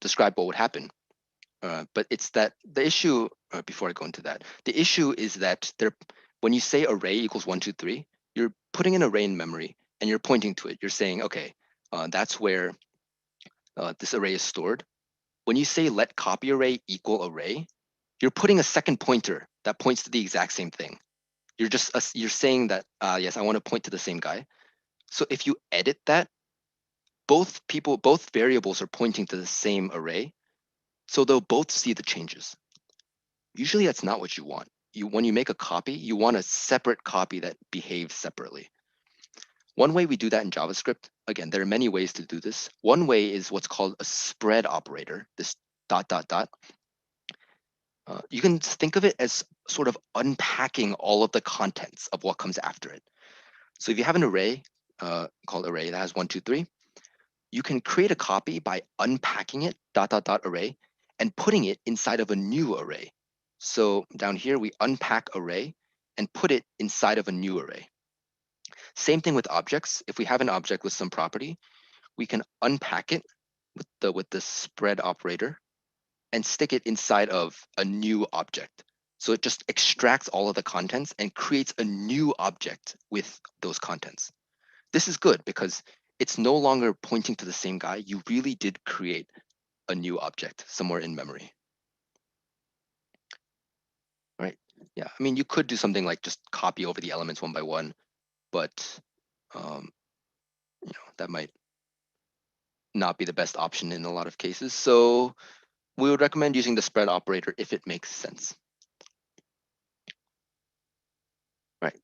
describe what would happen. But it's that the issue, before I go into that, the issue is that when you say array equals 1, 2, 3, you're putting an array in memory and you're pointing to it. You're saying, okay, that's where this array is stored. When you say let copy array equal array, you're putting a second pointer that points to the exact same thing. You're saying that, yes, I want to point to the same guy. So if you edit that, both variables are pointing to the same array. So they'll both see the changes. Usually that's not what you want. When you make a copy, you want a separate copy that behaves separately. One way we do that in JavaScript, again, there are many ways to do this. One way is what's called a spread operator, this ... You can think of it as sort of unpacking all of the contents of what comes after it. So if you have an array called array that has 1, 2, 3, you can create a copy by unpacking it, ... array, and putting it inside of a new array. So down here, we unpack array and put it inside of a new array. Same thing with objects. If we have an object with some property, we can unpack it with the spread operator and stick it inside of a new object. So it just extracts all of the contents and creates a new object with those contents. This is good because it's no longer pointing to the same guy. You really did create a new object somewhere in memory. Right? Yeah, I mean, you could do something like just copy over the elements one by one, but that might not be the best option in a lot of cases. So we would recommend using the spread operator if it makes sense. Right.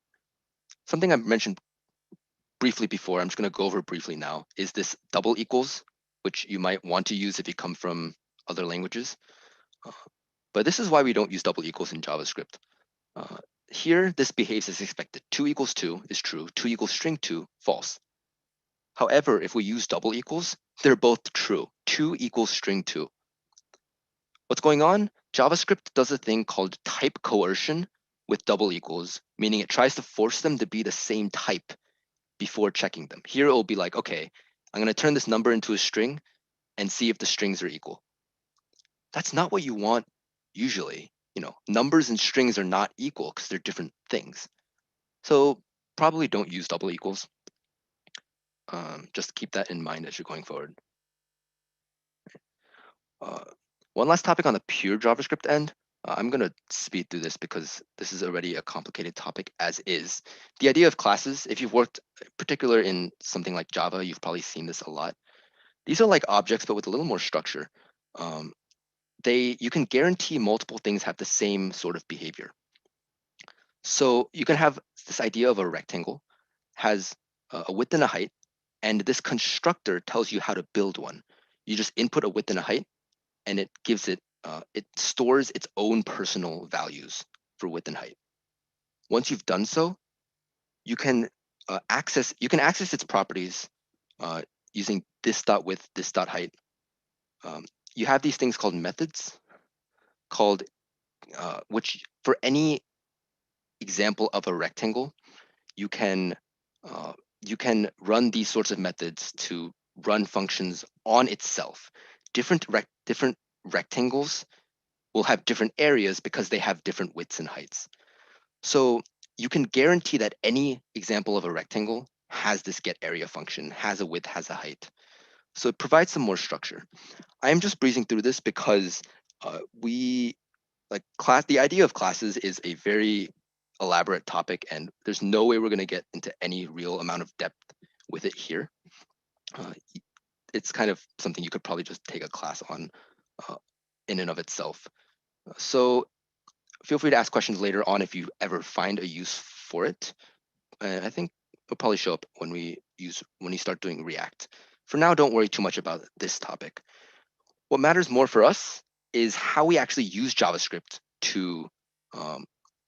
Something I mentioned briefly before, I'm just going to go over briefly now, is this double equals, which you might want to use if you come from other languages. But this is why we don't use double equals in JavaScript. Here, this behaves as expected. 2 equals 2 is true. 2 equals string 2, false. However, if we use double equals, they're both true. 2 equals string 2. What's going on? JavaScript does a thing called type coercion with double equals, meaning it tries to force them to be the same type before checking them. Here it will be like, okay, I'm going to turn this number into a string and see if the strings are equal. That's not what you want usually. Numbers and strings are not equal because they're different things. So probably don't use double equals. Just keep that in mind as you're going forward. One last topic on the pure JavaScript end. I'm going to speed through this because this is already a complicated topic as is. The idea of classes, if you've worked particular in something like Java, you've probably seen this a lot. These are like objects, but with a little more structure. You can guarantee multiple things have the same sort of behavior. So you can have this idea of a rectangle, has a width and a height, and this constructor tells you how to build one. You just input a width and a height, and it gives it, it stores its own personal values for width and height. Once you've done so, you can access its properties using this.width, this.height. You have these things called methods, which for any example of a rectangle, you can run these sorts of methods to run functions on itself. Different rectangles will have different areas because they have different widths and heights. So you can guarantee that any example of a rectangle has this get area function, has a width, has a height. So it provides some more structure. I am just breezing through this because the idea of classes is a very elaborate topic, and there's no way we're going to get into any real amount of depth with it here. It's kind of something you could probably just take a class on in and of itself. So feel free to ask questions later on if you ever find a use for it. And I think it'll probably show up when you start doing React. For now, don't worry too much about this topic. What matters more for us is how we actually use JavaScript to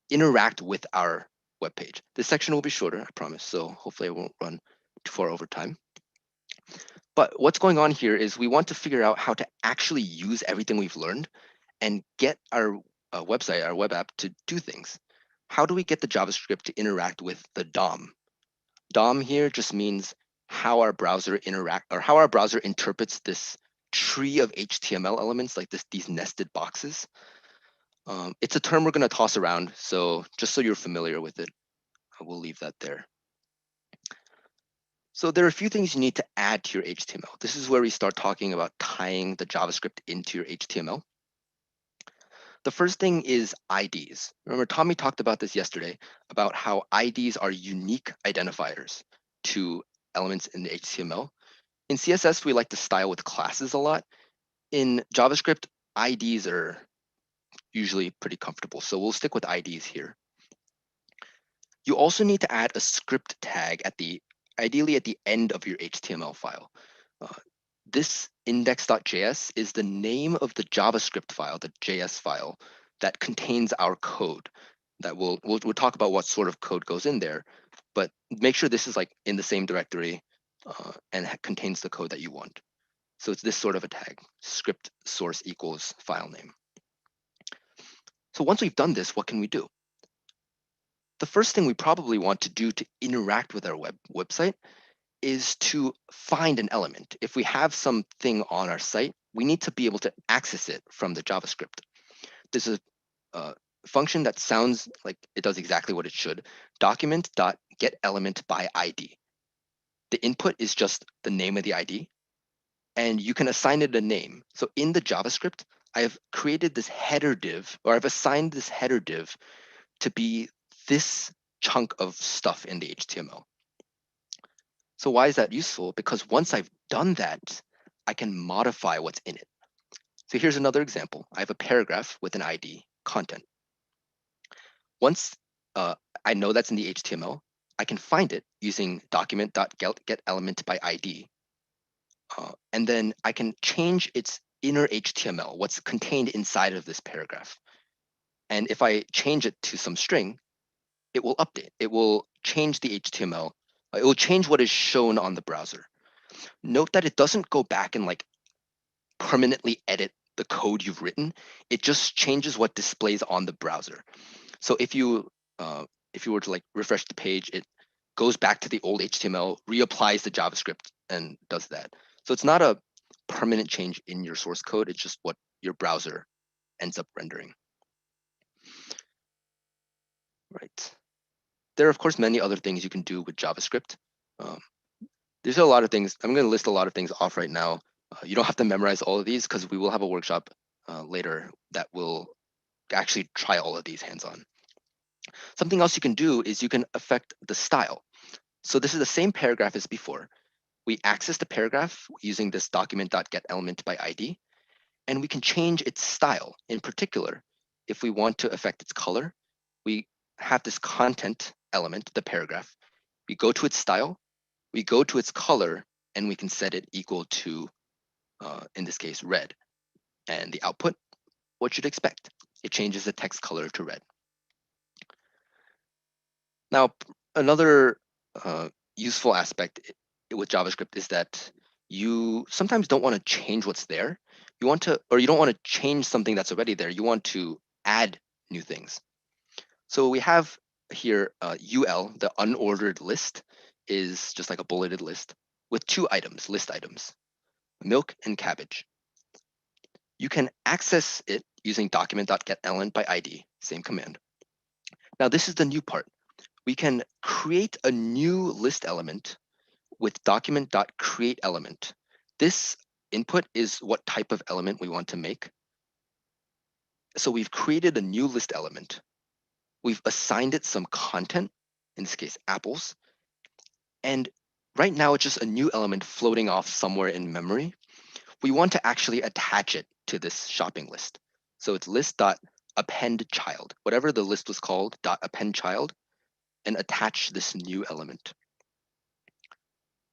interact with our web page. This section will be shorter, I promise, so hopefully I won't run too far over time. But what's going on here is we want to figure out how to actually use everything we've learned and get our website, our web app, to do things. How do we get the JavaScript to interact with the DOM? DOM here just means how our browser interprets this tree of HTML elements, like these nested boxes. It's a term we're going to toss around, so just so you're familiar with it, we'll leave that there. So there are a few things you need to add to your HTML. This is where we start talking about tying the JavaScript into your HTML. The first thing is IDs. Remember, Tommy talked about this yesterday, about how IDs are unique identifiers to elements in the HTML. In CSS, we like to style with classes a lot. In JavaScript, IDs are usually pretty comfortable, so we'll stick with IDs here. You also need to add a script tag ideally at the end of your HTML file. This index.js is the name of the JavaScript file, the JS file, that contains our code. That we'll talk about what sort of code goes in there, but make sure this is like in the same directory and contains the code that you want. So it's this sort of a tag, script source equals file name. So once we've done this, what can we do? the first thing we probably want to do to interact with our website is to find an element. If we have something on our site, we need to be able to access it from the JavaScript. This is a function that sounds like it does exactly what it should. Document.getElementById. The input is just the name of the ID, and you can assign it a name. So in the JavaScript, I have created this header div, or I've assigned this header div to be this chunk of stuff in the HTML. So why is that useful? Because once I've done that, I can modify what's in it. So here's another example. I have a paragraph with an ID, content. Once I know that's in the HTML, I can find it using document.getElementById. And then I can change its inner HTML, what's contained inside of this paragraph. And if I change it to some string, it will update. It will change the HTML. It will change what is shown on the browser. Note that it doesn't go back and like permanently edit the code you've written. It just changes what displays on the browser. So if you were to like refresh the page, it goes back to the old HTML, reapplies the JavaScript, and does that. So it's not a permanent change in your source code. It's just what your browser ends up rendering. Right. There are, of course, many other things you can do with JavaScript. There's a lot of things. I'm going to list a lot of things off right now. You don't have to memorize all of these because we will have a workshop later that will actually try all of these hands-on. Something else you can do is you can affect the style. So this is the same paragraph as before. We access the paragraph using this document.getElementById, and we can change its style. In particular, if we want to affect its color, we have this content element, the paragraph. We go to its style, we go to its color, and we can set it equal to, in this case, red. And the output, what you'd expect. It changes the text color to red. Now, another useful aspect with JavaScript is that you sometimes don't want to change what's there. You want to, or you don't want to change something that's already there. You want to add new things. So we have here UL, the unordered list, is just like a bulleted list with two items, list items, milk and cabbage. You can access it using document.getElementById, same command. Now this is the new part. We can create a new list element with document.createElement. This input is what type of element we want to make. So we've created a new list element. We've assigned it some content, in this case, apples. And right now it's just a new element floating off somewhere in memory. We want to actually attach it to this shopping list. So it's list.appendChild, whatever the list was called, .appendChild, and attach this new element.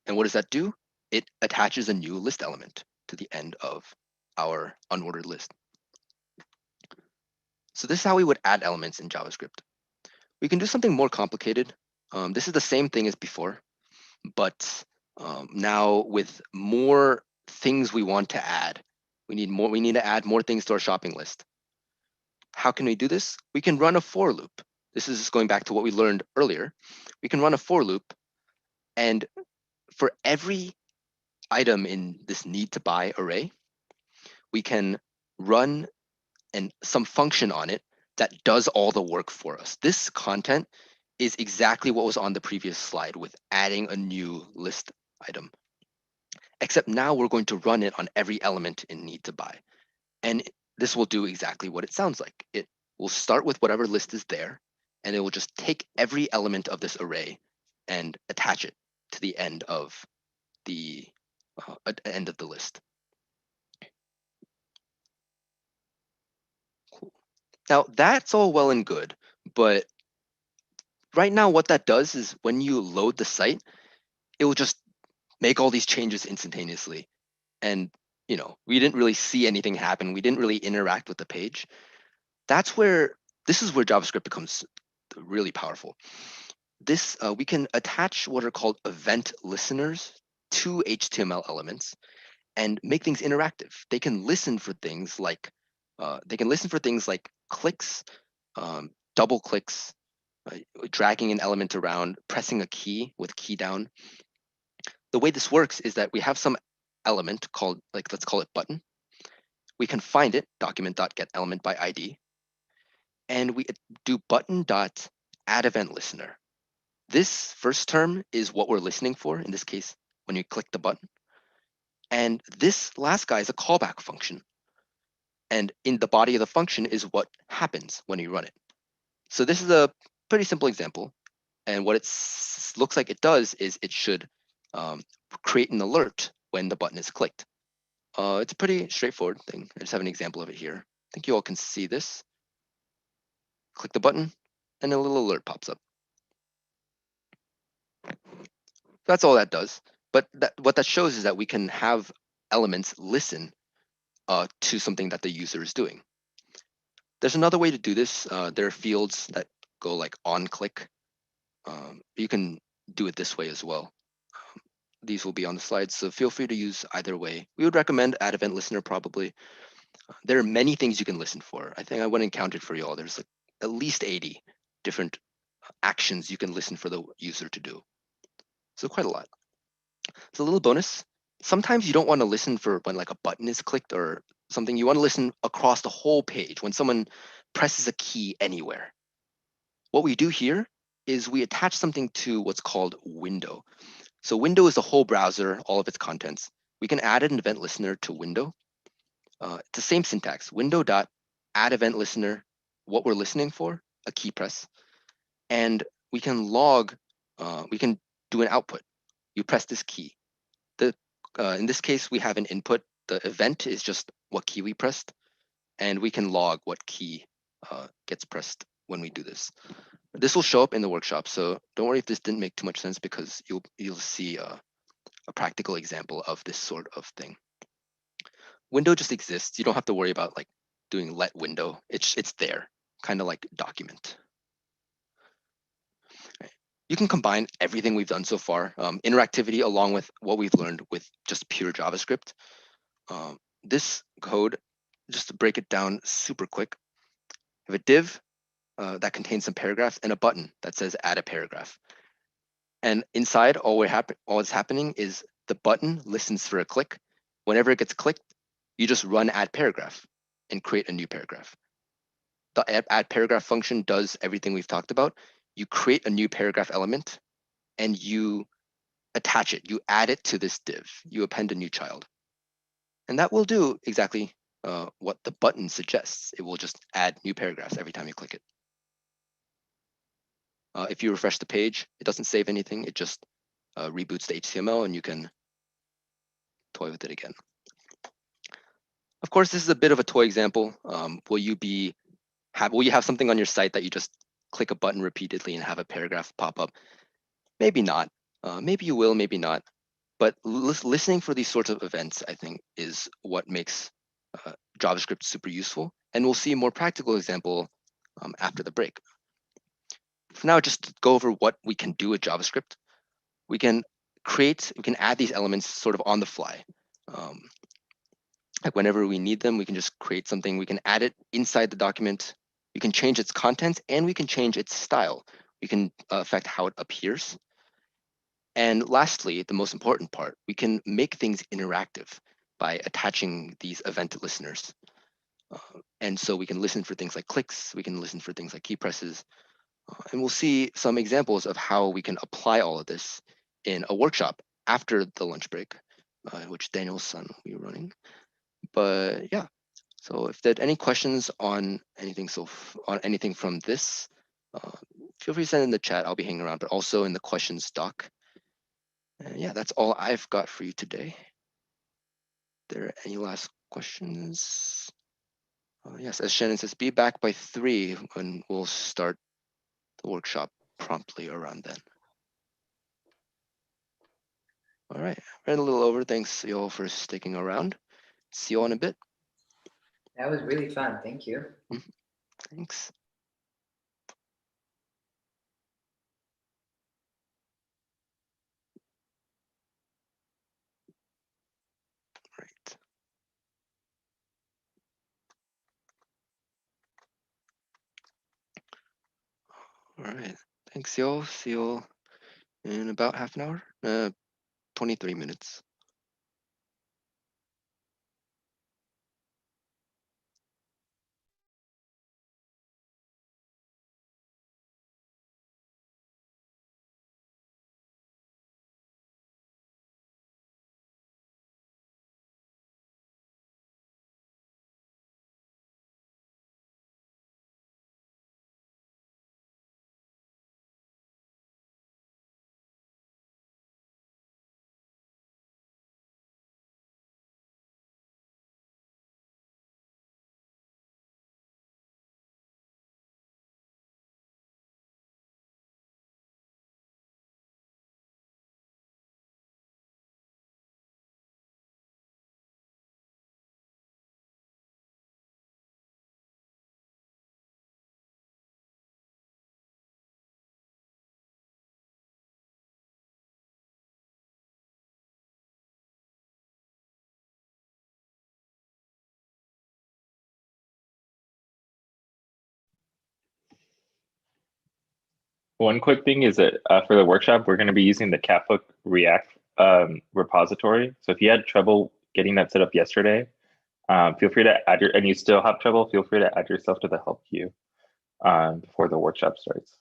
And what does that do? It attaches a new list element to the end of our unordered list. So this is how we would add elements in JavaScript. We can do something more complicated. This is the same thing as before, but now with more things we want to add. We need to add more things to our shopping list. How can we do this? We can run a for loop. This is going back to what we learned earlier. We can run a for loop, and for every item in this need to buy array, we can run some function on it that does all the work for us. This content is exactly what was on the previous slide with adding a new list item. Except now we're going to run it on every element in need to buy. And this will do exactly what it sounds like. It will start with whatever list is there, and it will just take every element of this array and attach it to the end of the list. Cool. Now that's all well and good, but right now what that does is when you load the site, it will just make all these changes instantaneously. And we didn't really see anything happen. We didn't really interact with the page. This is where JavaScript becomes really powerful. We can attach what are called event listeners to HTML elements and make things interactive. They can listen for things like clicks, double clicks, dragging an element around, pressing a key with key down. The way this works is that we have some element called, like, let's call it button. We can find it, document.getElementById, by ID, and we do button.addEventListener. This first term is what we're listening for, in this case, when you click the button. And this last guy is a callback function. And in the body of the function is what happens when you run it. So this is a pretty simple example. And what it looks like it does is it should create an alert when the button is clicked. It's a pretty straightforward thing. I just have an example of it here. I think you all can see this. Click the button, and a little alert pops up. That's all that does. But what that shows is that we can have elements listen to something that the user is doing. There's another way to do this. There are fields that go like on click. You can do it this way as well. These will be on the slides, so feel free to use either way. We would recommend addEventListener probably. There are many things you can listen for. I think I went and counted for you all. There's like at least 80 different actions you can listen for the user to do. So quite a lot. It's a little bonus. Sometimes you don't want to listen for when like a button is clicked or something. You want to listen across the whole page when someone presses a key anywhere. What we do here is we attach something to what's called window. So window is the whole browser, all of its contents. We can add an event listener to window. It's the same syntax, window.addEventListener, what we're listening for, a key press. And we can log, we can do an output. You press this key. In this case, we have an input. The event is just what key we pressed. And we can log what key gets pressed when we do this. This will show up in the workshop, so don't worry if this didn't make too much sense, because you'll see a practical example of this sort of thing. Window just exists. You don't have to worry about like doing let window. It's there, kind of like document. Right. You can combine everything we've done so far, interactivity along with what we've learned with just pure JavaScript. This code, just to break it down super quick, we have a div that contains some paragraphs and a button that says add a paragraph. And inside, all that's happening is the button listens for a click. Whenever it gets clicked, you just run add paragraph and create a new paragraph. The add paragraph function does everything we've talked about. You create a new paragraph element and you attach it. You add it to this div. You append a new child. And that will do exactly what the button suggests. It will just add new paragraphs every time you click it. If you refresh the page, it doesn't save anything. It just reboots the HTML and you can toy with it again. Of course, this is a bit of a toy example. Will you have something on your site that you just click a button repeatedly and have a paragraph pop up? Maybe not. Maybe you will, maybe not. But listening for these sorts of events, I think, is what makes JavaScript super useful. And we'll see a more practical example after the break. For now, just to go over what we can do with JavaScript. We can add these elements sort of on the fly. Like whenever we need them, we can just create something. We can add it inside the document. We can change its contents and we can change its style. We can affect how it appears. And lastly, the most important part, we can make things interactive by attaching these event listeners. And so we can listen for things like clicks. We can listen for things like key presses. And we'll see some examples of how we can apply all of this in a workshop after the lunch break, which Daniel's son will be running. But yeah, so if there are any questions on anything from this, feel free to send in the chat. I'll be hanging around, but also in the questions doc. And yeah, that's all I've got for you today. Are there any last questions? Yes, as Shannon says, be back by 3 when we'll start the workshop promptly around then. All right, ran a little over. Thanks you all for sticking around. See you all in a bit. That was really fun. Thank you. Thanks. Right. All All right. Thanks, y'all. See y'all in about half an hour, 23 minutes. One quick thing is that for the workshop, we're going to be using the Catbook React repository. So if you had trouble getting that set up yesterday, feel free to add and you still have trouble, feel free to add yourself to the help queue before the workshop starts.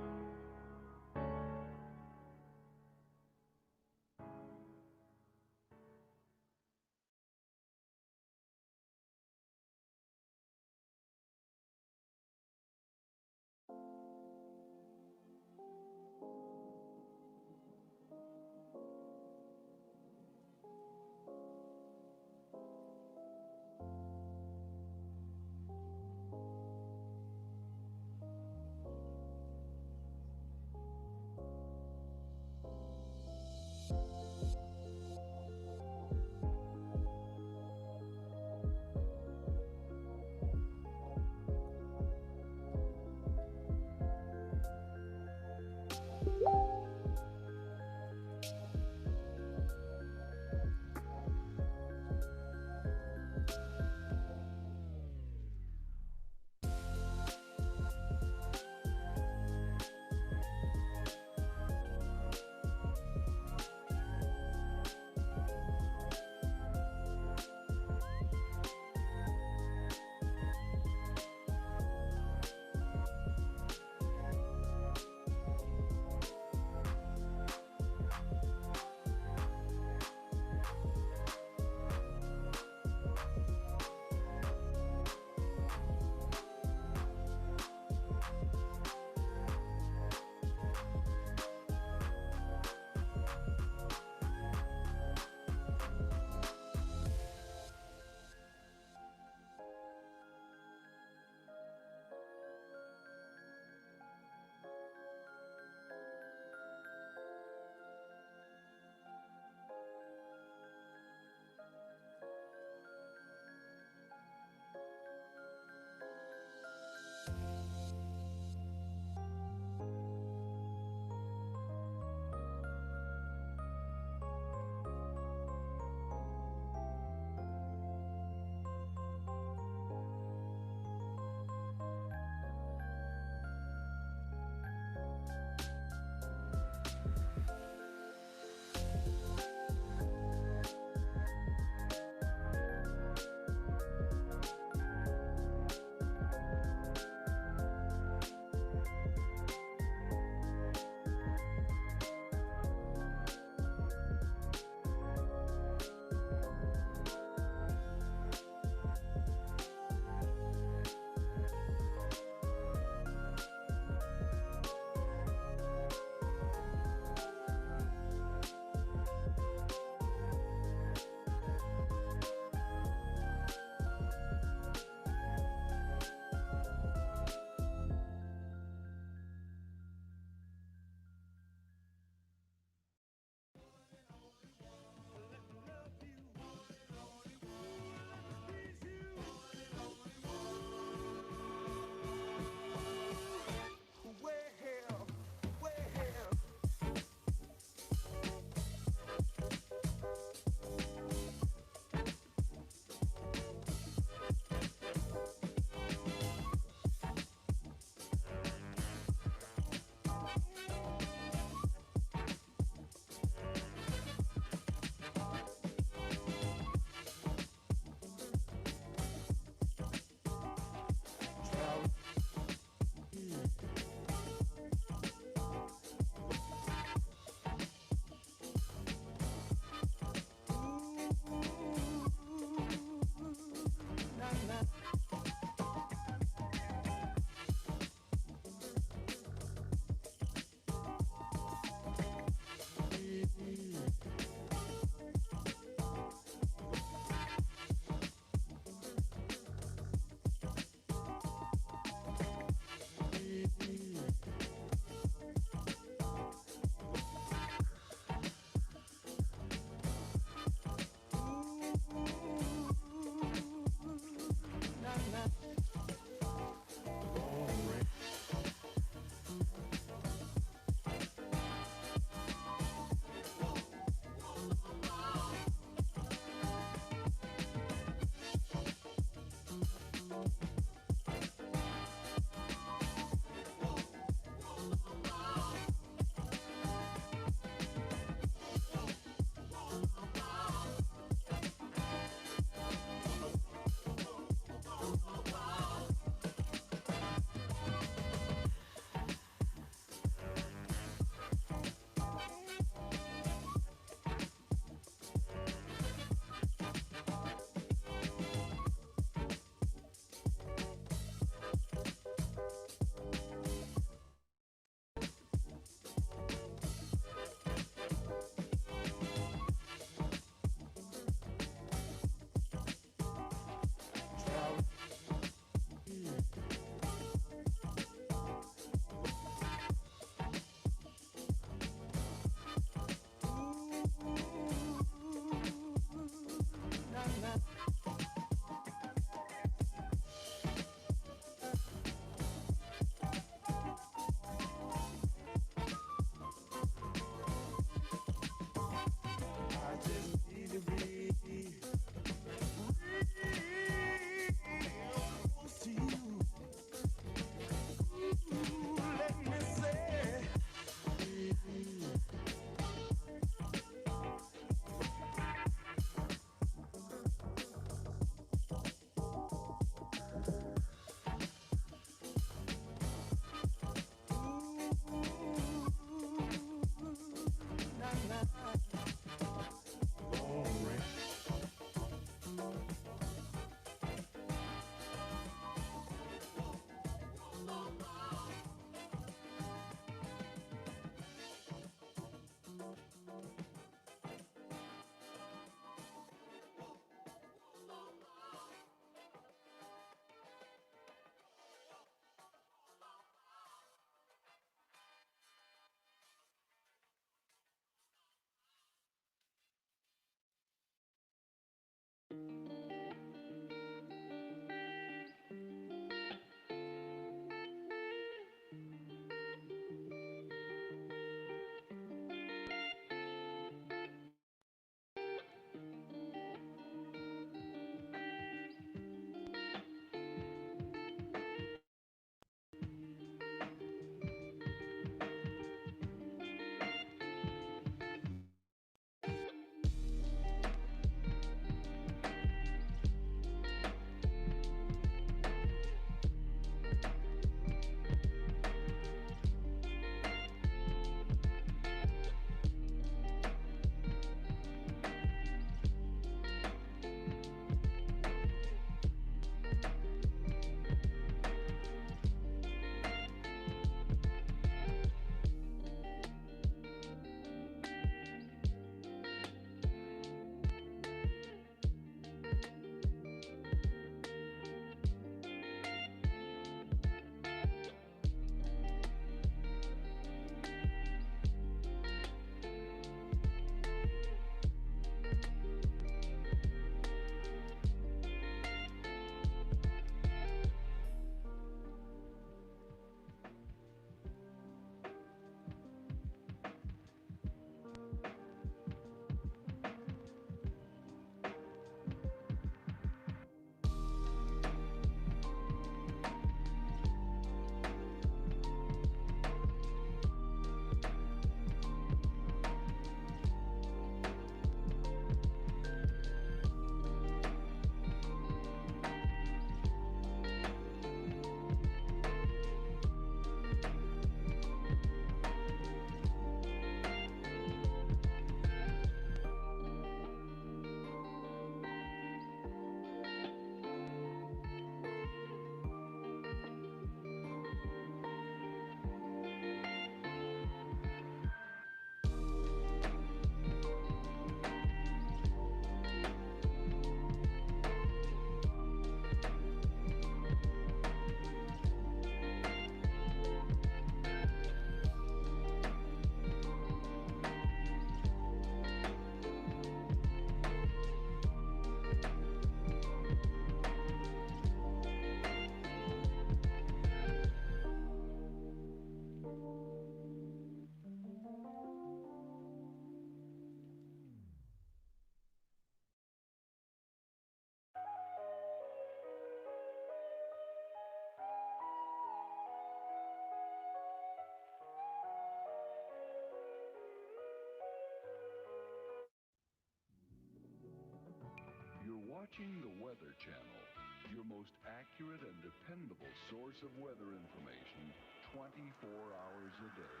watching the Weather Channel, your most accurate and dependable source of weather information 24 hours a day.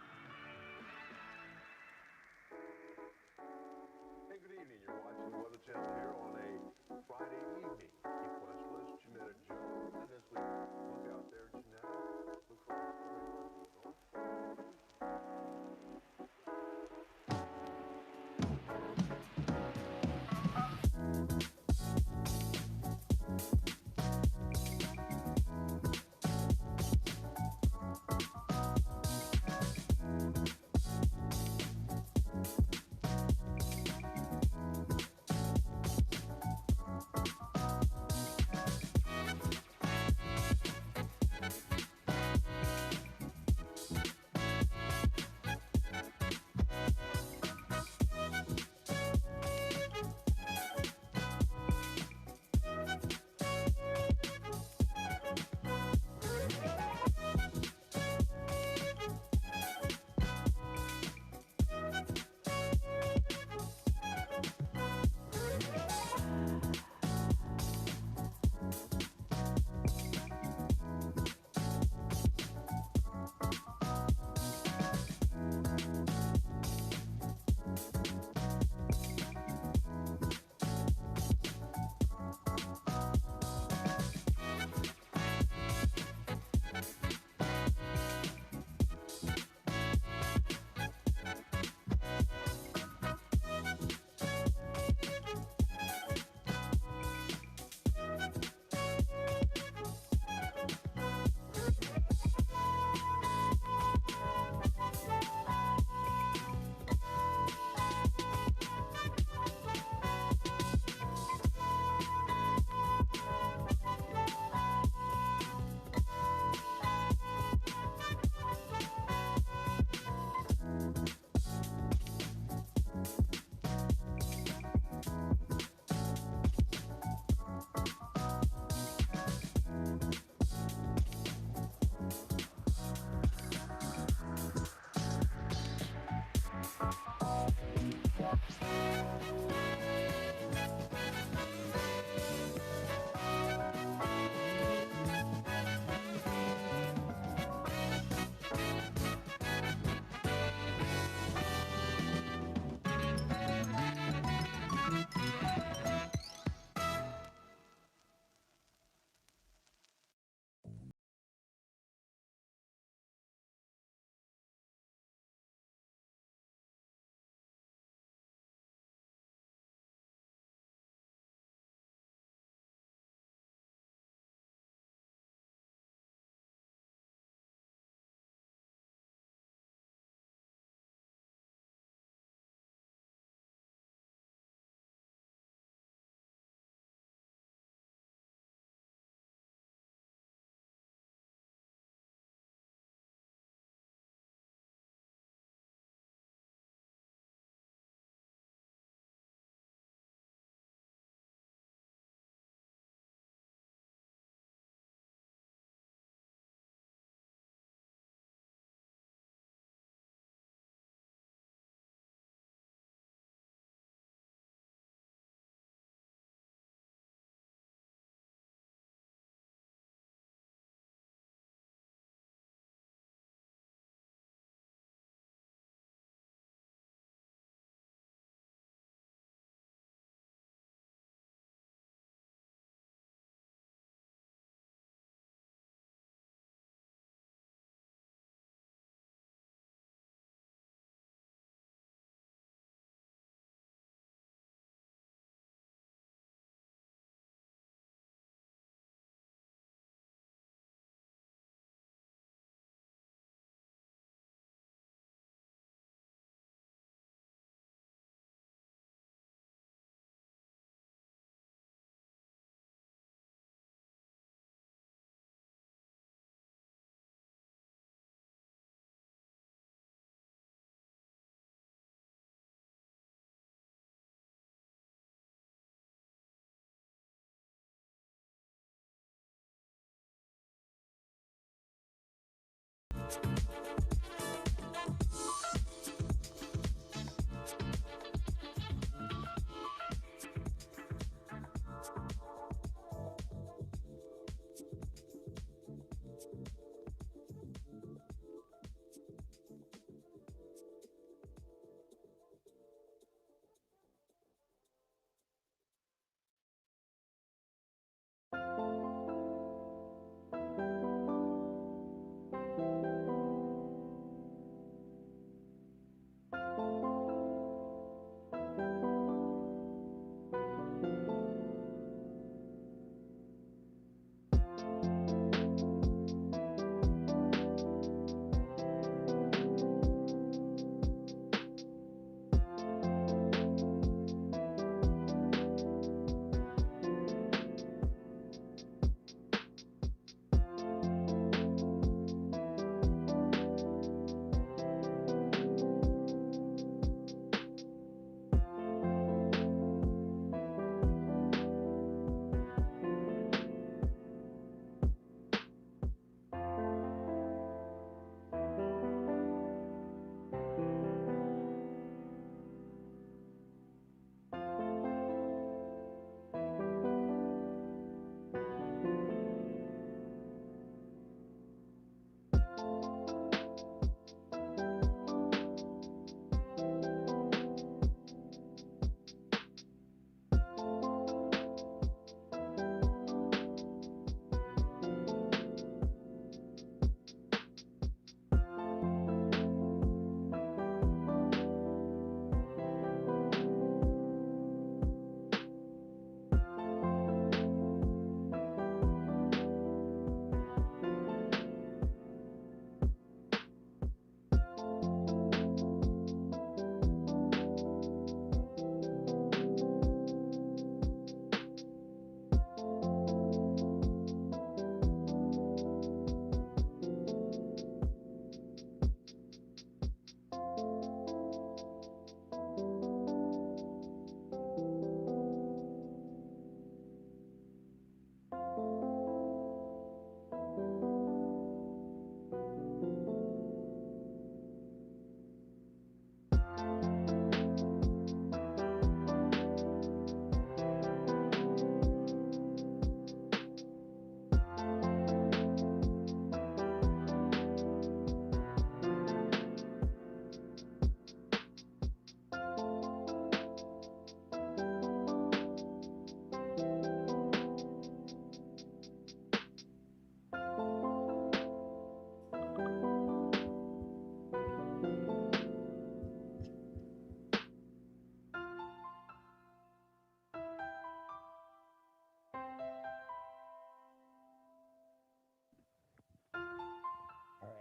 Hey, good evening. You're watching the Weather Channel here on a Friday evening. Chief Westerlist, Janetta Jones, and as we look out there, Janetta, look for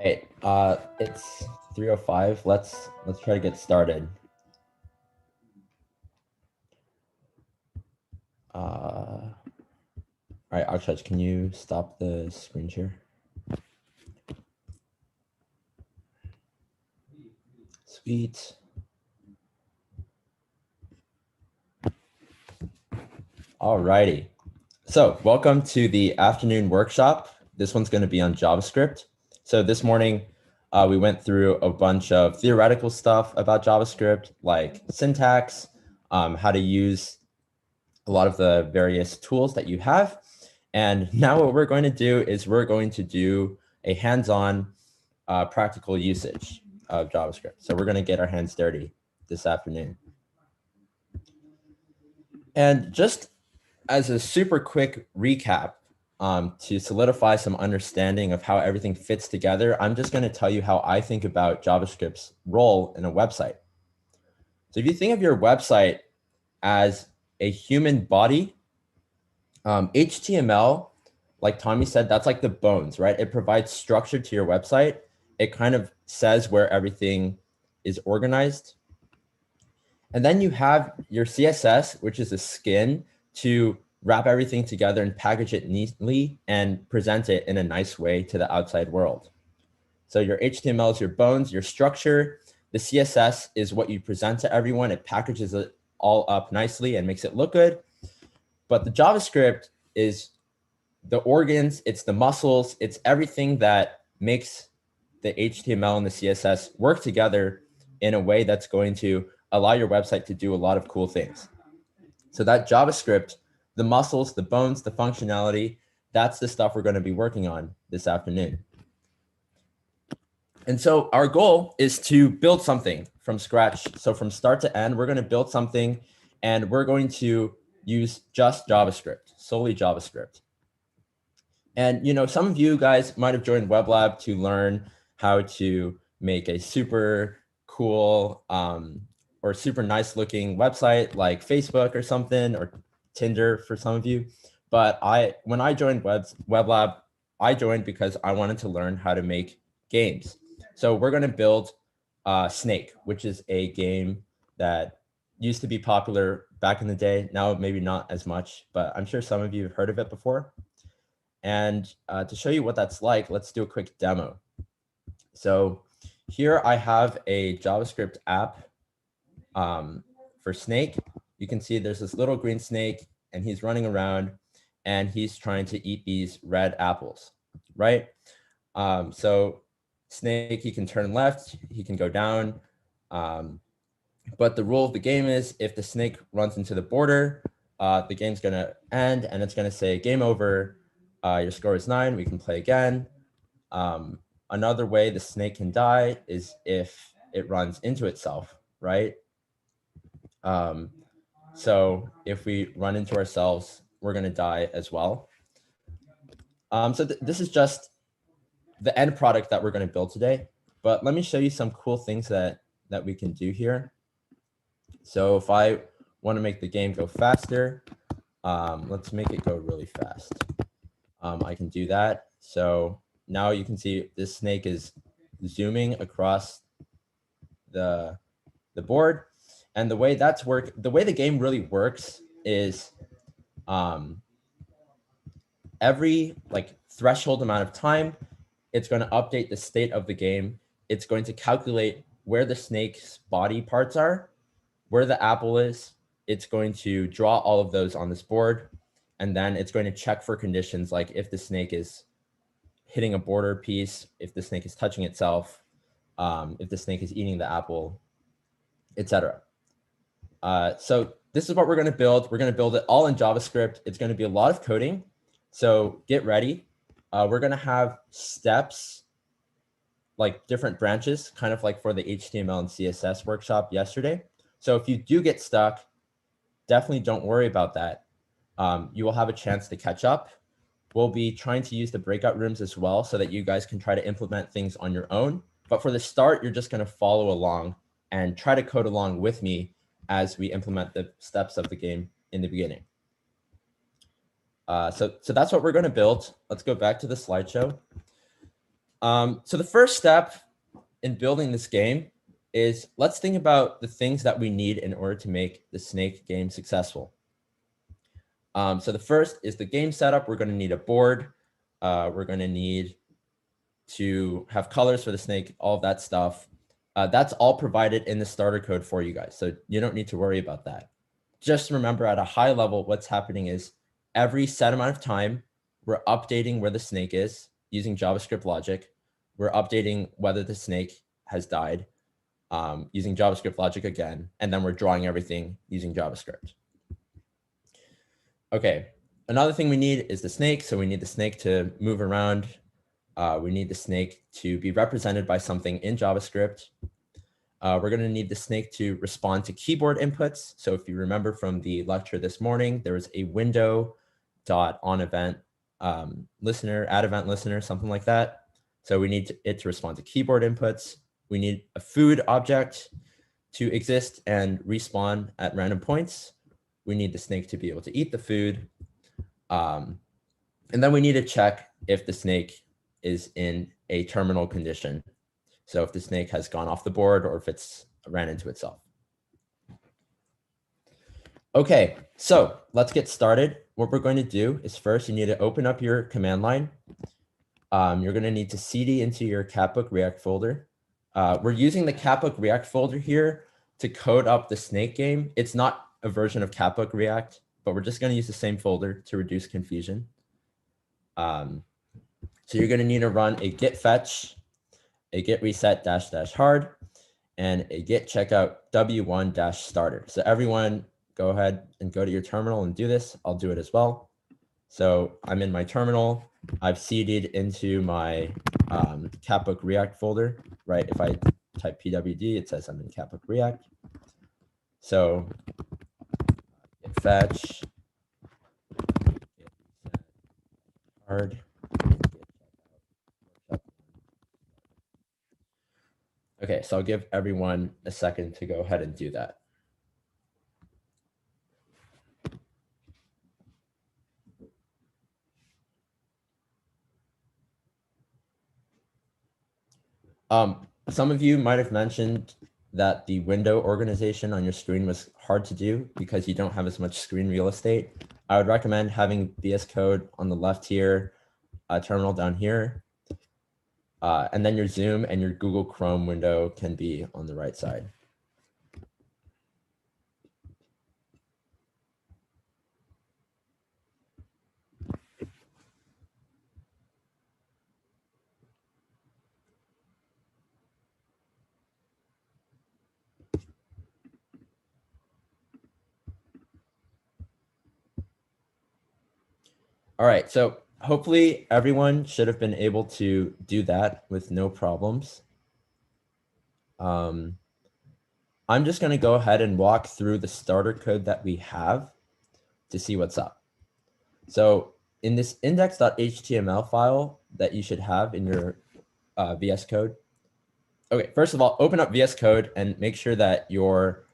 Hey, it's 3:05. Let's try to get started. All right, Akshay, can you stop the screen share? Sweet. All righty. So welcome to the afternoon workshop. This one's going to be on JavaScript. So this morning, we went through a bunch of theoretical stuff about JavaScript, like syntax, how to use a lot of the various tools that you have. And now what we're going to do is we're going to do a hands-on practical usage of JavaScript. So we're going to get our hands dirty this afternoon. And just as a super quick recap, to solidify some understanding of how everything fits together, I'm just going to tell you how I think about JavaScript's role in a website. So if you think of your website as a human body, HTML, like Tommy said, that's like the bones, right? It provides structure to your website. It kind of says where everything is organized. And then you have your CSS, which is a skin to wrap everything together and package it neatly and present it in a nice way to the outside world. So your HTML is your bones, your structure. The CSS is what you present to everyone. It packages it all up nicely and makes it look good. But the JavaScript is the organs, it's the muscles, it's everything that makes the HTML and the CSS work together in a way that's going to allow your website to do a lot of cool things. So that JavaScript, the muscles, the bones, the functionality, that's the stuff we're going to be working on this afternoon. And so our goal is to build something from scratch. So from start to end, we're going to build something and we're going to use just JavaScript, solely JavaScript. And, you know, some of you guys might have joined web.lab to learn how to make a super cool or super nice looking website like Facebook or something, or Tinder for some of you. But when I joined web.lab, I joined because I wanted to learn how to make games. So we're going to build Snake, which is a game that used to be popular back in the day. Now, maybe not as much, but I'm sure some of you have heard of it before. And to show you what that's like, let's do a quick demo. So here I have a JavaScript app for Snake. You can see there's this little green snake and he's running around and he's trying to eat these red apples, right? So Snake, he can turn left, he can go down. But the rule of the game is if the snake runs into the border, the game's gonna end and it's gonna say game over. Your score is 9, we can play again. Another way the snake can die is if it runs into itself, right? So if we run into ourselves, we're gonna die as well. So this is just the end product that we're gonna build today, but let me show you some cool things that we can do here. So if I wanna make the game go faster, let's make it go really fast. I can do that. So now you can see this snake is zooming across the board. And the way the way the game really works is every like threshold amount of time, it's going to update the state of the game. It's going to calculate where the snake's body parts are, where the apple is. It's going to draw all of those on this board. And then it's going to check for conditions like if the snake is hitting a border piece, if the snake is touching itself, if the snake is eating the apple, etc. So this is what we're going to build. We're going to build it all in JavaScript. It's going to be a lot of coding. So get ready. We're going to have steps, like different branches, kind of like for the HTML and CSS workshop yesterday. So if you do get stuck, definitely don't worry about that. You will have a chance to catch up. We'll be trying to use the breakout rooms as well so that you guys can try to implement things on your own. But for the start, you're just going to follow along and try to code along with me as we implement the steps of the game in the beginning. So that's what we're going to build. Let's go back to the slideshow. So the first step in building this game is let's think about the things that we need in order to make the snake game successful. So the first is the game setup. We're going to need a board. We're going to need to have colors for the snake, all of that stuff. That's all provided in the starter code for you guys. So you don't need to worry about that. Just remember at a high level, what's happening is every set amount of time, we're updating where the snake is using JavaScript logic. We're updating whether the snake has died using JavaScript logic again, and then we're drawing everything using JavaScript. Okay, another thing we need is the snake. So we need the snake to move around. We need the snake to be represented by something in JavaScript. We're going to need the snake to respond to keyboard inputs. So if you remember from the lecture this morning, there was a window.onEvent listener, add event listener, something like that. So we need it to respond to keyboard inputs. We need a food object to exist and respawn at random points. We need the snake to be able to eat the food. And then we need to check if the snake is in a terminal condition. So if the snake has gone off the board or if it's ran into itself. Okay, so let's get started. What we're going to do is first you need to open up your command line. You're going to need to cd into your Catbook React folder. We're using the Catbook React folder here to code up the snake game. It's not a version of Catbook React, but we're just going to use the same folder to reduce confusion. So you're going to need to run a git fetch, a git reset -- hard, and a git checkout w1 - starter. So everyone go ahead and go to your terminal and do this. I'll do it as well. So I'm in my terminal. I've cd'd into my Catbook React folder, right? If I type pwd, it says I'm in Catbook React. So git fetch, git reset hard. Okay, so I'll give everyone a second to go ahead and do that. Some of you might have mentioned that the window organization on your screen was hard to do because you don't have as much screen real estate. I would recommend having VS Code on the left here, terminal down here, and then your Zoom and your Google Chrome window can be on the right side. All right, so hopefully everyone should have been able to do that with no problems. I'm just going to go ahead and walk through the starter code that we have to see what's up. So in this index.html file that you should have in your VS Code. Okay, first of all, open up VS Code and make sure that your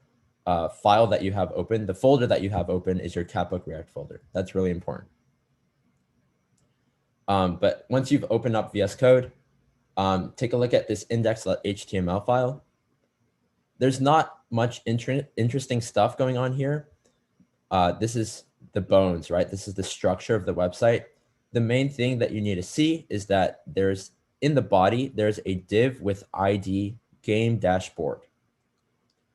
file that you have open, the folder that you have open is your Catbook React folder. That's really important. But once you've opened up VS Code, take a look at this index.html file. There's not much interesting stuff going on here. This is the bones, right? This is the structure of the website. The main thing that you need to see is that there's in the body, there's a div with ID game dashboard.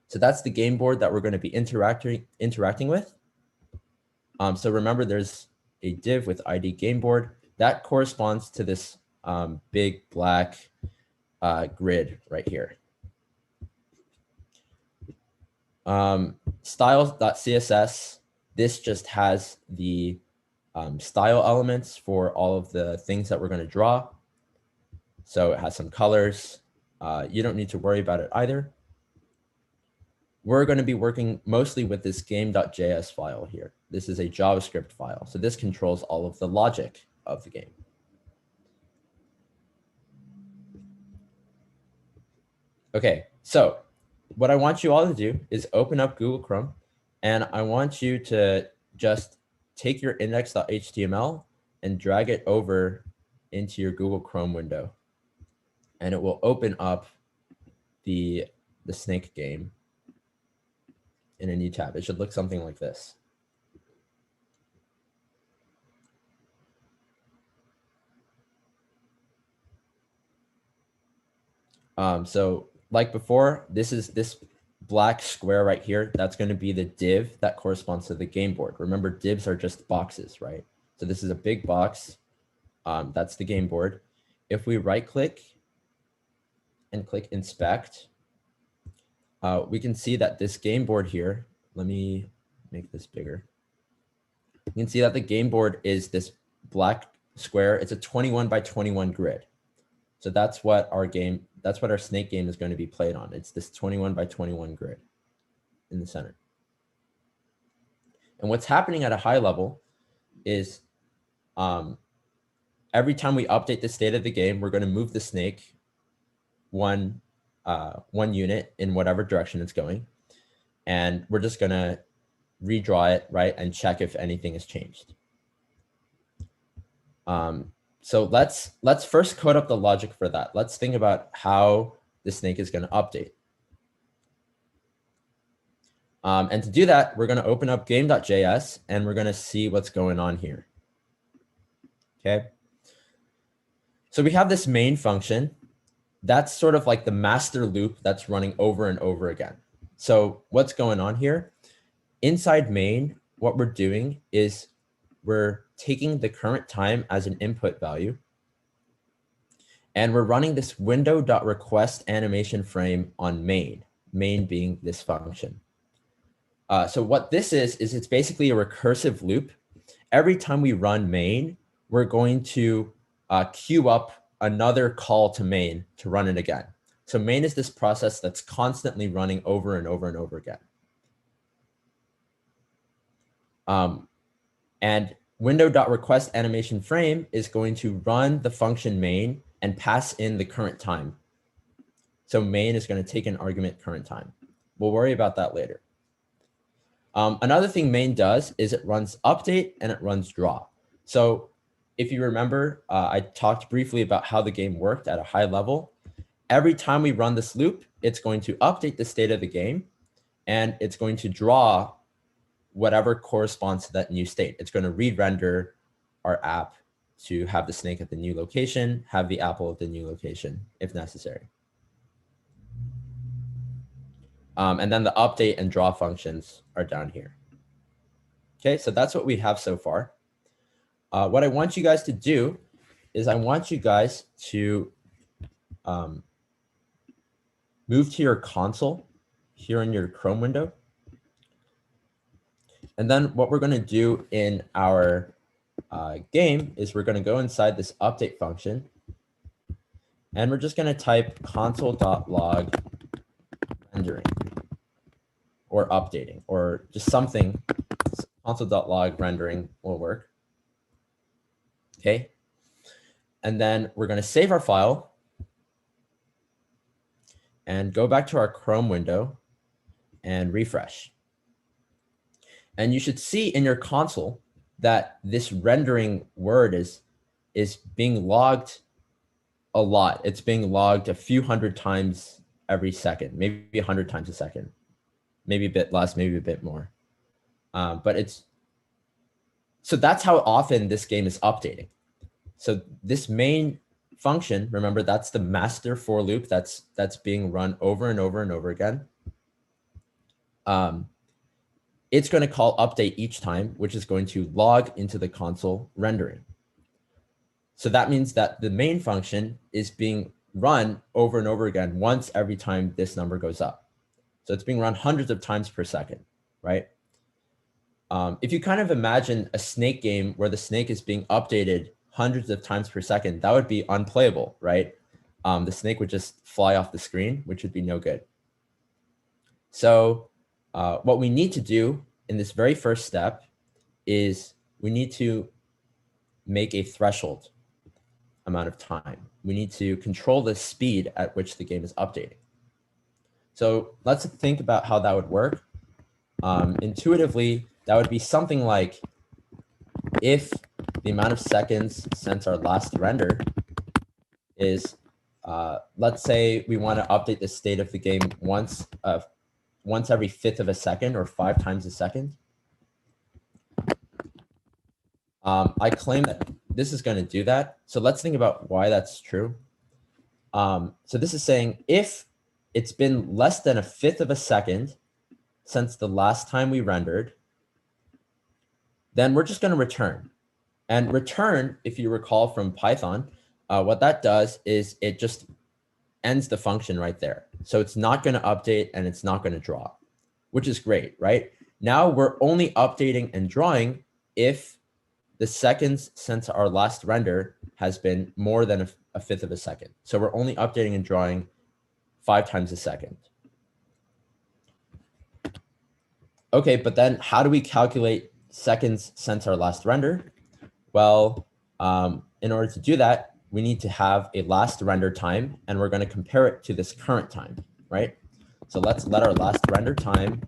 So that's the game board that we're going to be interacting with. So remember, there's a div with ID game board. That corresponds to this big black grid right here. Styles.css, this just has the style elements for all of the things that we're going to draw. So it has some colors. You don't need to worry about it either. We're going to be working mostly with this game.js file here. This is a JavaScript file. So this controls all of the logic of the game. Okay, so what I want you all to do is open up Google Chrome, and I want you to just take your index.html and drag it over into your Google Chrome window. and it will open up the snake game in a new tab. It should look something like this. So like before, this black square right here, that's going to be the div that corresponds to the game board. Remember, divs are just boxes, right? So this is a big box. That's the game board. If we right click and click inspect, we can see that this game board here, let me make this bigger. You can see that the game board is this black square. It's a 21 by 21 grid. So that's what our snake game is going to be played on. It's this 21 by 21 grid in the center. And what's happening at a high level is every time we update the state of the game, we're going to move the snake one unit in whatever direction it's going. And we're just going to redraw it, right, and check if anything has changed. So let's first code up the logic for that. Let's think about how the snake is going to update. And to do that, we're going to open up game.js and we're going to see what's going on here. Okay. So we have this main function. That's sort of like the master loop that's running over and over again. So what's going on here? Inside main, what we're doing is we're taking the current time as an input value. And we're running this window.request animation frame on main being this function. So what this is it's basically a recursive loop. Every time we run main, we're going to queue up another call to main to run it again. So main is this process that's constantly running over and over and over again. And window.request animation frame is going to run the function main and pass in the current time. So main is going to take an argument current time. We'll worry about that later. Another thing main does is it runs update and it runs draw. So if you remember, I talked briefly about how the game worked at a high level. Every time we run this loop, it's going to update the state of the game and it's going to draw whatever corresponds to that new state. It's going to re-render our app to have the snake at the new location, have the apple at the new location if necessary. And then the update and draw functions are down here. Okay, so that's what we have so far. What I want you guys to do is I want you guys to move to your console here in your Chrome window. And then what we're going to do in our game is we're going to go inside this update function. And we're just going to type console.log rendering or updating or just something. Console.log rendering will work. Okay. And then we're going to save our file and go back to our Chrome window and refresh. And you should see in your console that this rendering word is being logged a lot. It's being logged a few hundred times every second, maybe 100 times a second, maybe a bit less, maybe a bit more. So that's how often this game is updating. So this main function, remember, that's the master for loop that's being run over and over and over again. It's going to call update each time, which is going to log into the console rendering. So that means that the main function is being run over and over again once every time this number goes up. So it's being run hundreds of times per second, right? If you kind of imagine a snake game where the snake is being updated hundreds of times per second, that would be unplayable, right? The snake would just fly off the screen, which would be no good. So what we need to do in this very first step is we need to make a threshold amount of time. We need to control the speed at which the game is updating. So let's think about how that would work. Intuitively, that would be something like if the amount of seconds since our last render is let's say we want to update the state of the game once every 1/5 of a second or 5 times a second. I claim that this is going to do that. So let's think about why that's true. So this is saying if it's been less than 1/5 of a second since the last time we rendered, then we're just going to return. And return, if you recall from Python, what that does is it just ends the function right there. So it's not going to update and it's not going to draw, which is great, right? Now we're only updating and drawing if the seconds since our last render has been more than a 1/5 of a second. So we're only updating and drawing 5 times a second. Okay, but then how do we calculate seconds since our last render? Well, in order to do that, we need to have a last render time, and we're going to compare it to this current time, right? So let's let our last render time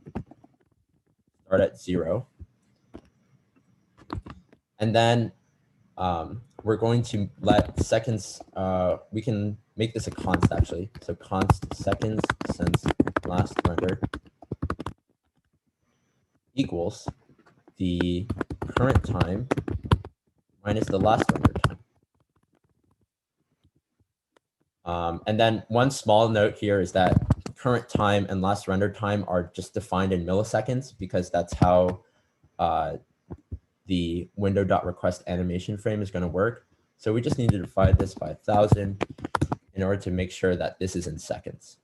start at 0. And then we're going to let seconds, we can make this a const actually. So const seconds since last render equals the current time minus the last render time. And then one small note here is that current time and last render time are just defined in milliseconds because that's how the window.request animation frame is going to work. So we just need to divide this by 1,000 in order to make sure that this is in seconds.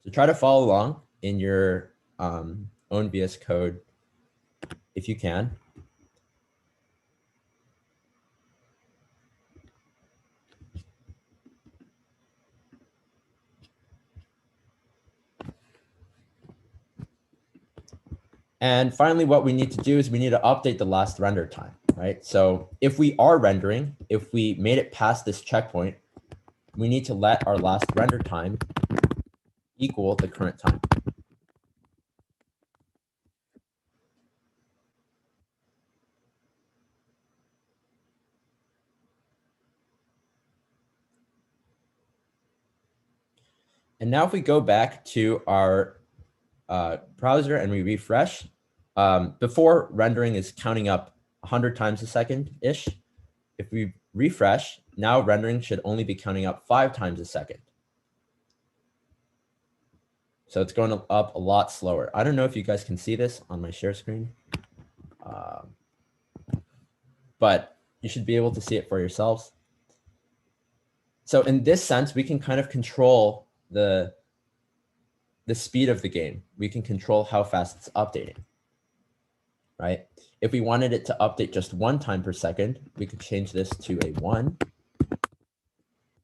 So try to follow along in your own VS Code if you can. And finally, what we need to do is we need to update the last render time, right? So if we are rendering, if we made it past this checkpoint, we need to let our last render time equal the current time. And now if we go back to our browser and we refresh, before rendering is counting up 100 times a second-ish. If we refresh, now rendering should only be counting up 5 times a second. So it's going up a lot slower. I don't know if you guys can see this on my share screen, but you should be able to see it for yourselves. So in this sense, we can kind of control the speed of the game. We can control how fast it's updating, right? If we wanted it to update just 1 time per second, we could change this to a 1.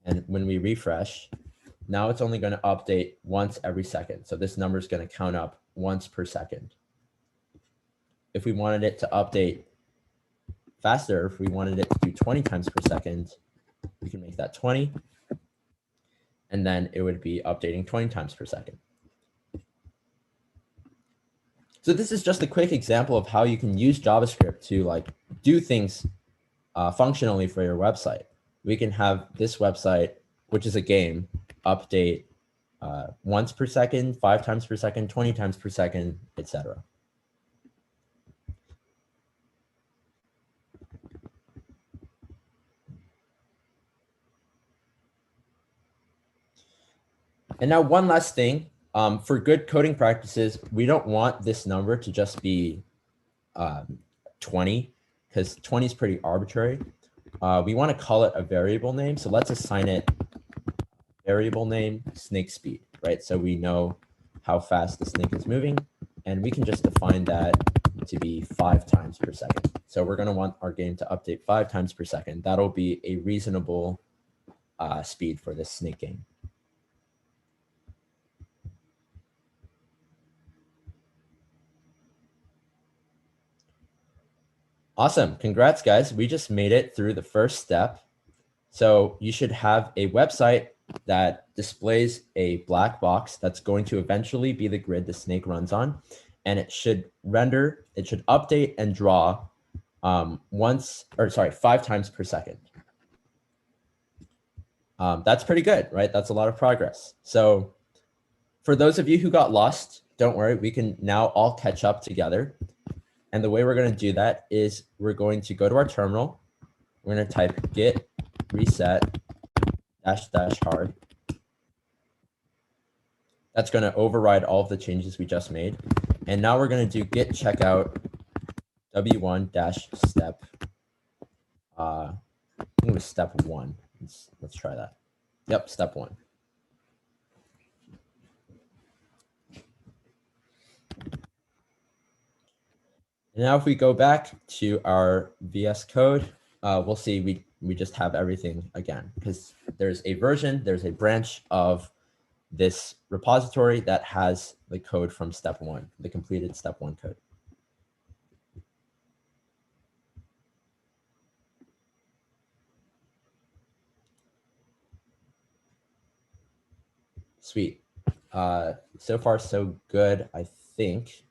And when we refresh, now it's only going to update once every second. So this number is going to count up once per second. If we wanted it to update faster, if we wanted it to do 20 times per second, we can make that 20. And then it would be updating 20 times per second. So this is just a quick example of how you can use JavaScript to like do things functionally for your website. We can have this website, which is a game, update once per second, 5 times per second, 20 times per second, etc. And now one last thing, for good coding practices, we don't want this number to just be 20, because 20 is pretty arbitrary. We want to call it a variable name. So let's assign it variable name snake speed, right? So we know how fast the snake is moving, and we can just define that to be 5 times per second. So we're going to want our game to update 5 times per second. That'll be a reasonable speed for this snake game. Awesome. Congrats, guys. We just made it through the first step. So you should have a website that displays a black box that's going to eventually be the grid the snake runs on. And it should render, it should update and draw 5 times per second. That's pretty good, right? That's a lot of progress. So for those of you who got lost, don't worry, we can now all catch up together. And the way we're going to do that is we're going to go to our terminal. We're going to type git reset --hard. That's going to override all of the changes we just made. And now we're going to do git checkout w1-step. I think it was step 1. Let's try that. Yep, step 1. And now if we go back to our VS Code, we'll see we just have everything again, because there's a version, there's a branch of this repository that has the code from step 1, the completed step 1 code. Sweet. So far, so good, I think.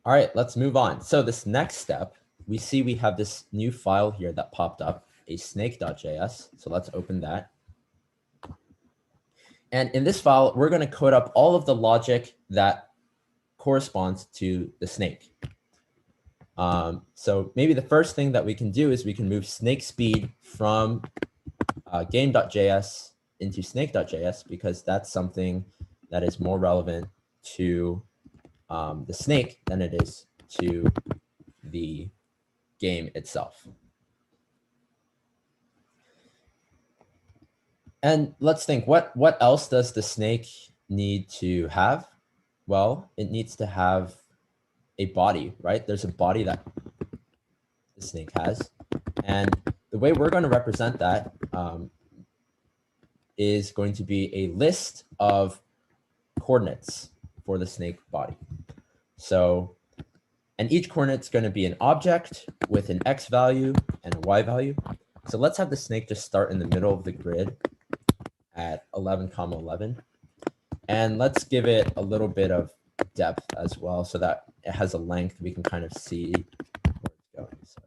All right, let's move on. So this next step, we see we have this new file here that popped up, a snake.js. So let's open that. And in this file, we're going to code up all of the logic that corresponds to the snake. So maybe the first thing that we can do is we can move snake speed from game.js into snake.js, because that's something that is more relevant to the snake than it is to the game itself. And let's think, what else does the snake need to have? Well, it needs to have a body, right? There's a body that the snake has. And the way we're going to represent that is going to be a list of coordinates for the snake body. So, and each coordinate is going to be an object with an X value and a Y value. So let's have the snake just start in the middle of the grid at 11, 11. And let's give it a little bit of depth as well, so that it has a length we can kind of see where it's going. So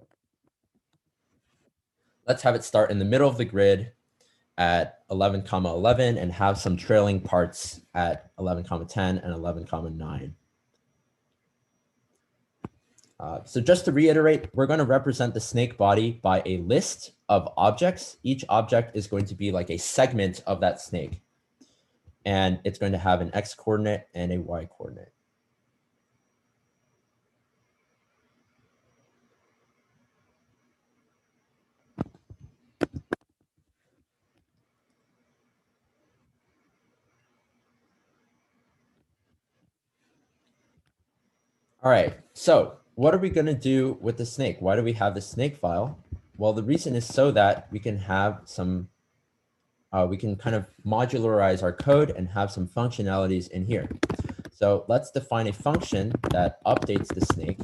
let's have it start in the middle of the grid at 11, 11 and have some trailing parts at 11, 10 and 11, 9. So just to reiterate, we're going to represent the snake body by a list of objects. Each object is going to be like a segment of that snake. And it's going to have an X coordinate and a Y coordinate. All right, so what are we going to do with the snake? Why do we have the snake file? Well, the reason is so that we can have some, we can kind of modularize our code and have some functionalities in here. So let's define a function that updates the snake.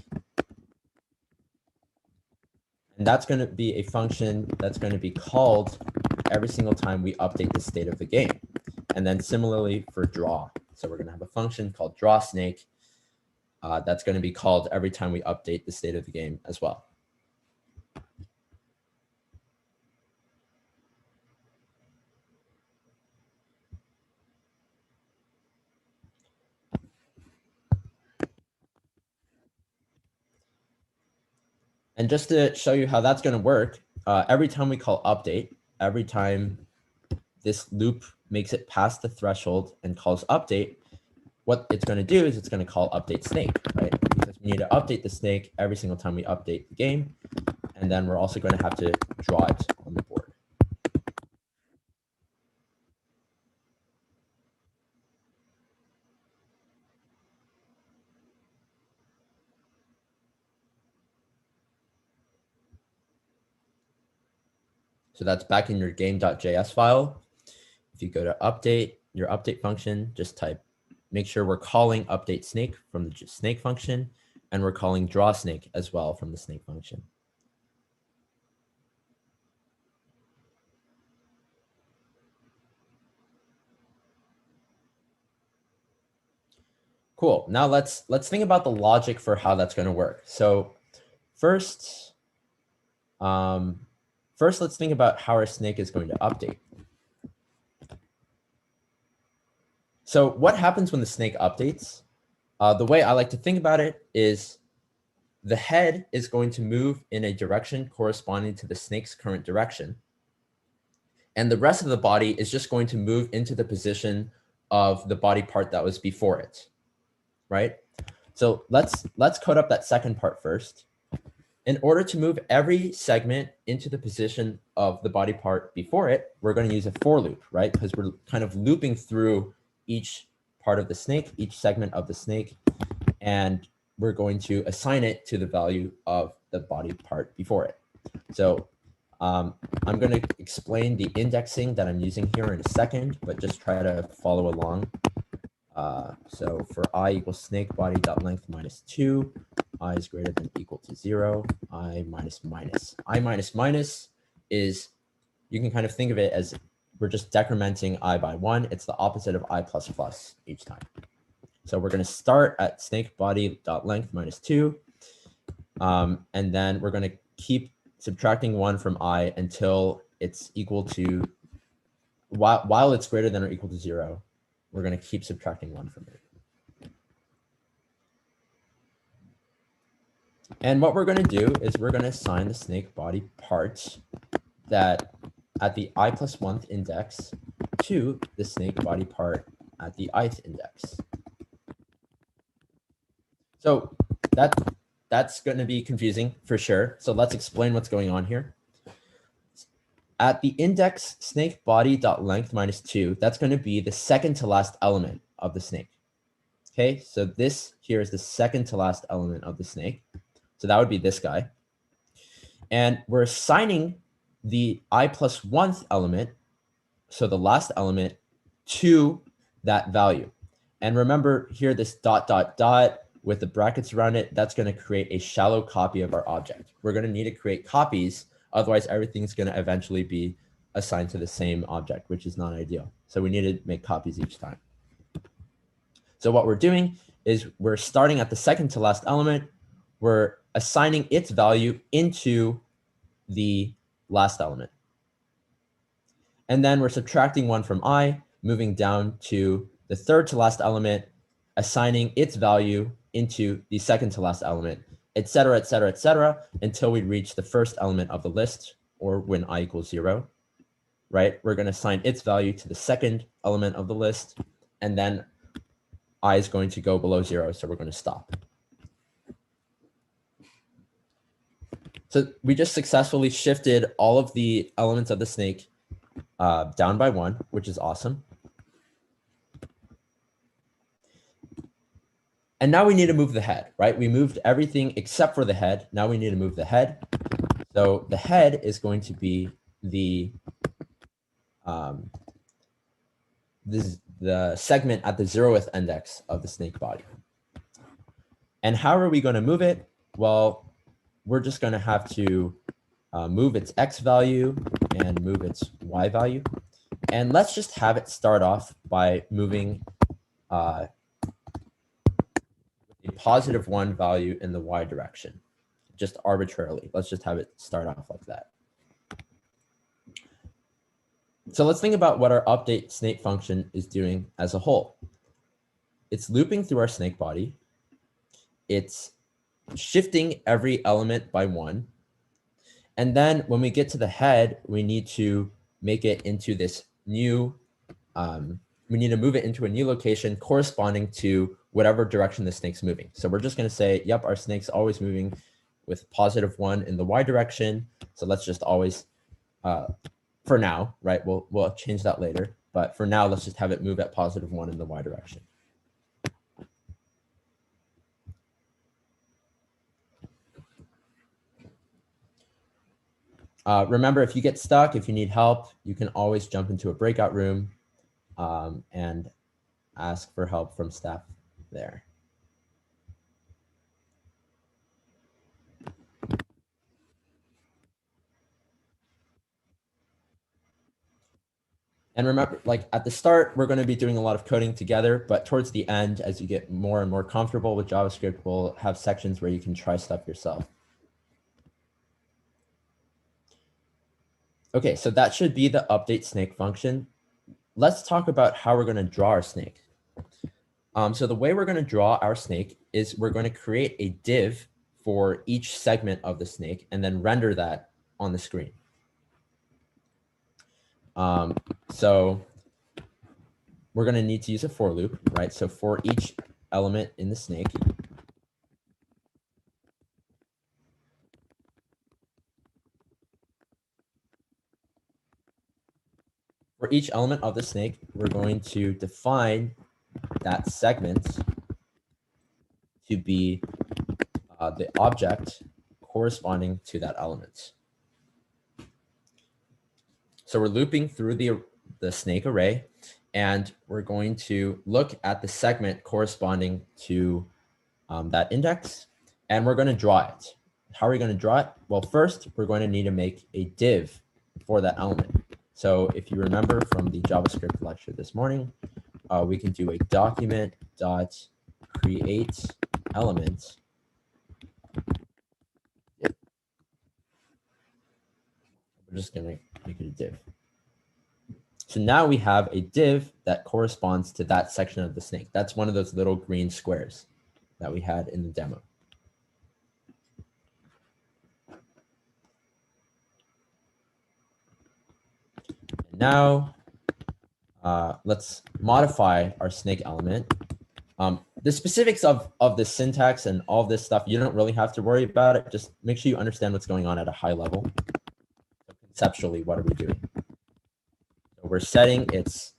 And that's going to be a function that's going to be called every single time we update the state of the game. And then similarly for draw. So we're going to have a function called draw snake. That's going to be called every time we update the state of the game as well. And just to show you how that's going to work, every time we call update, every time this loop makes it past the threshold and calls update, what it's going to do is it's going to call update snake, right? Because we need to update the snake every single time we update the game. And then we're also going to have to draw it on the board. So that's back in your game.js file. If you go to update, your update function, just type, make sure we're calling update snake from the snake function, and we're calling draw snake as well from the snake function. Cool. Now let's think about the logic for how that's going to work. So first, let's think about how our snake is going to update. So what happens when the snake updates? The way I like to think about it is the head is going to move in a direction corresponding to the snake's current direction. And the rest of the body is just going to move into the position of the body part that was before it, right? So let's code up that second part first. In order to move every segment into the position of the body part before it, we're going to use a for loop, right? Because we're kind of looping through each part of the snake, each segment of the snake, and we're going to assign it to the value of the body part before it. So I'm going to explain the indexing that I'm using here in a second, but just try to follow along. So for I equals snake body dot length minus 2, I is greater than or equal to 0, I minus minus. I minus minus is, you can kind of think of it as we're just decrementing I by 1. It's the opposite of I plus plus each time. So we're going to start at snake body dot length minus 2, and then we're going to keep subtracting 1 from I until it's equal to, while it's greater than or equal to 0, we're going to keep subtracting 1 from it. And what we're going to do is we're going to assign the snake body part that at the I plus 1th index to the snake body part at the ith index. So that's going to be confusing for sure. So let's explain what's going on here. At the index snake body dot length minus 2, that's going to be the second to last element of the snake. Okay, so this here is the second to last element of the snake. So that would be this guy. And we're assigning the I plus 1th element, so the last element, to that value. And remember here, this dot, dot, dot with the brackets around it, that's going to create a shallow copy of our object. We're going to need to create copies. Otherwise, everything's going to eventually be assigned to the same object, which is not ideal. So we need to make copies each time. So what we're doing is we're starting at the second to last element. We're assigning its value into the last element. And then we're subtracting 1 from I, moving down to the third to last element, assigning its value into the second to last element, et cetera, until we reach the first element of the list, or when I equals 0, right? We're going to assign its value to the second element of the list, and then I is going to go below 0, so we're going to stop. So we just successfully shifted all of the elements of the snake down by 1, which is awesome. And now we need to move the head, right? We moved everything except for the head. Now we need to move the head. So the head is going to be the segment at the 0th index of the snake body. And how are we going to move it? Well, we're just going to have to move its x value and move its y value. And let's just have it start off by moving a positive 1 value in the y direction, just arbitrarily. Let's just have it start off like that. So let's think about what our update snake function is doing as a whole. It's looping through our snake body. It's shifting every element by 1. And then when we get to the head, we need to make it into this new, we need to move it into a new location corresponding to whatever direction the snake's moving. So we're just going to say, yep, our snake's always moving with positive 1 in the y direction. So let's just always, for now, right, we'll change that later. But for now, let's just have it move at positive 1 in the y direction. Remember, if you get stuck, if you need help, you can always jump into a breakout room and ask for help from staff there. And remember, like at the start, we're going to be doing a lot of coding together, but towards the end, as you get more and more comfortable with JavaScript, we'll have sections where you can try stuff yourself. Okay, so that should be the update snake function. Let's talk about how we're going to draw our snake. So the way we're going to draw our snake is we're going to create a div for each segment of the snake and then render that on the screen. So we're going to need to use a for loop, right? So for each element in the snake, for each element of the snake, we're going to define that segment to be the object corresponding to that element. So we're looping through the snake array, and we're going to look at the segment corresponding to that index, and we're going to draw it. How are we going to draw it? Well, first, we're going to need to make a div for that element. So if you remember from the JavaScript lecture this morning, we can do a document.create element. We're just going to make it a div. So now we have a div that corresponds to that section of the snake. That's one of those little green squares that we had in the demo. And now let's modify our snake element. The specifics of the syntax and all this stuff, you don't really have to worry about it. Just make sure you understand what's going on at a high level. So conceptually, what are we doing? So we're setting its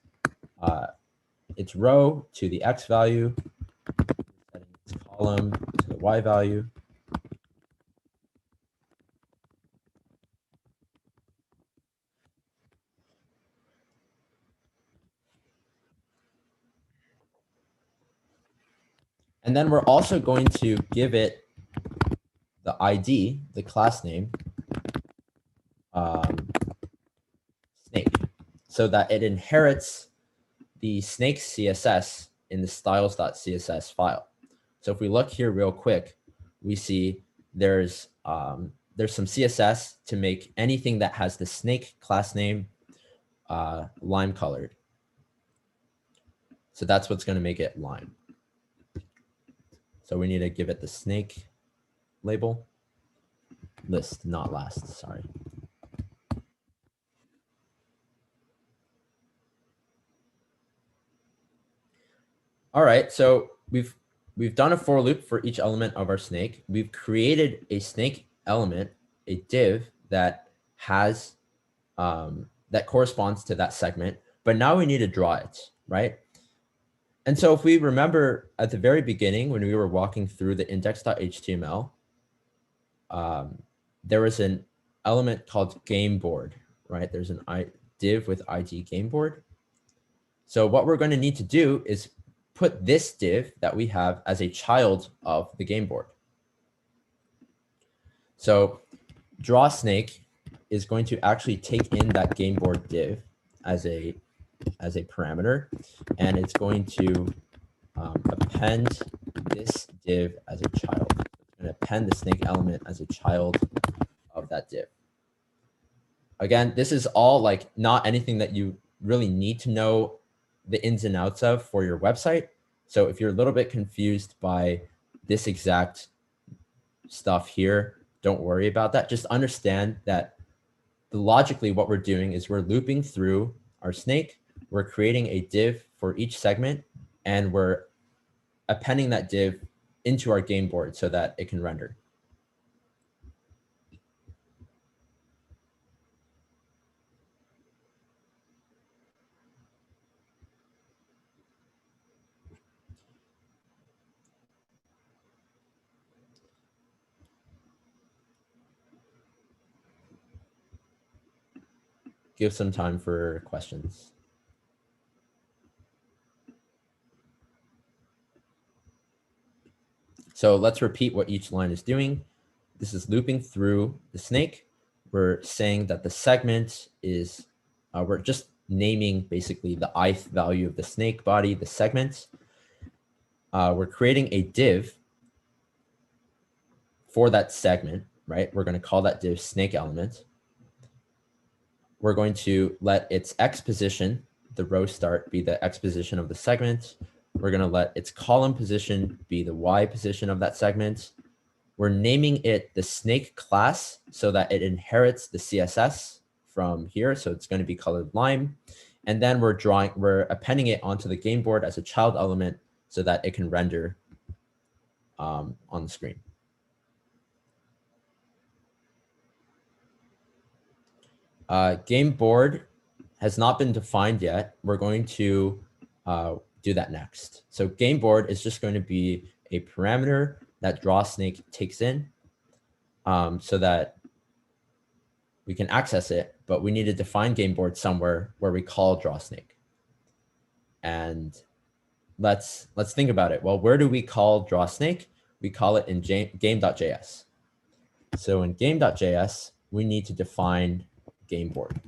row to the X value, setting its column to the Y value. And then we're also going to give it the ID, the class name, snake, so that it inherits the snake CSS in the styles.css file. So if we look here real quick, we see there's some CSS to make anything that has the snake class name lime colored. So that's what's going to make it lime. So we need to give it the snake label. List, not last, sorry. All right, so we've done a for loop for each element of our snake. We've created a snake element, a div that has that corresponds to that segment, but now we need to draw it, right? And so if we remember at the very beginning when we were walking through the index.html, there was an element called game board, right? There's an div with ID game board. So what we're going to need to do is put this div that we have as a child of the game board. So draw snake is going to actually take in that game board div as a parameter, and it's going to append this div as a child. It's going to append the snake element as a child of that div. Again, this is all like not anything that you really need to know the ins and outs of for your website. So if you're a little bit confused by this exact stuff here, don't worry about that. Just understand that logically what we're doing is we're looping through our snake. We're creating a div for each segment, and we're appending that div into our game board so that it can render. Give some time for questions. So let's repeat what each line is doing. This is looping through the snake. We're saying that the segment is, we're just naming basically the ith value of the snake body, the segment. We're creating a div for that segment, right? We're going to call that div snake element. We're going to let its x position, the row start, be the x position of the segment. We're going to let its column position be the y position of that segment. We're naming it the snake class so that it inherits the CSS from here. So it's going to be colored lime. And then we're appending it onto the game board as a child element so that it can render on the screen. Game board has not been defined yet. We're going to do that next. So game board is just going to be a parameter that drawSnake takes in so that we can access it, but we need to define game board somewhere where we call drawSnake. And let's think about it. Well, where do we call drawSnake? We call it in game.js. So in game.js, we need to define game board.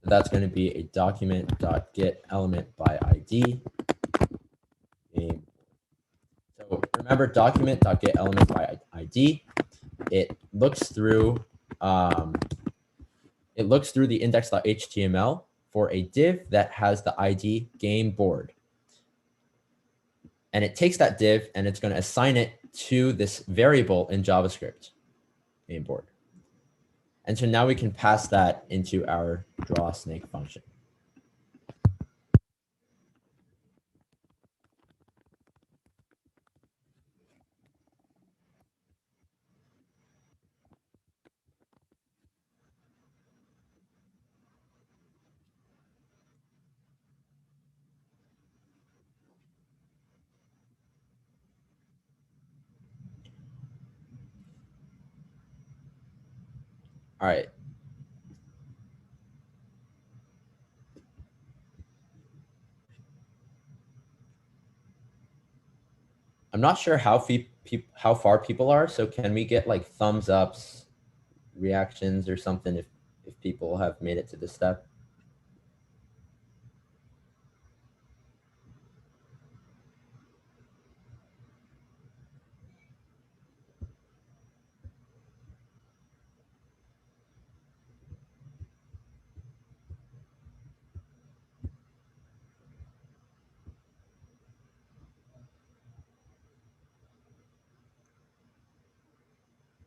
That's going to be a document.get element by ID. Game. So remember document.get element by ID. It looks through the index.html for a div that has the ID game board. And it takes that div and it's going to assign it to this variable in JavaScript, game board. And so now we can pass that into our drawSnake function. All right. I'm not sure how far people are, so can we get like thumbs ups, reactions, or something if people have made it to this step?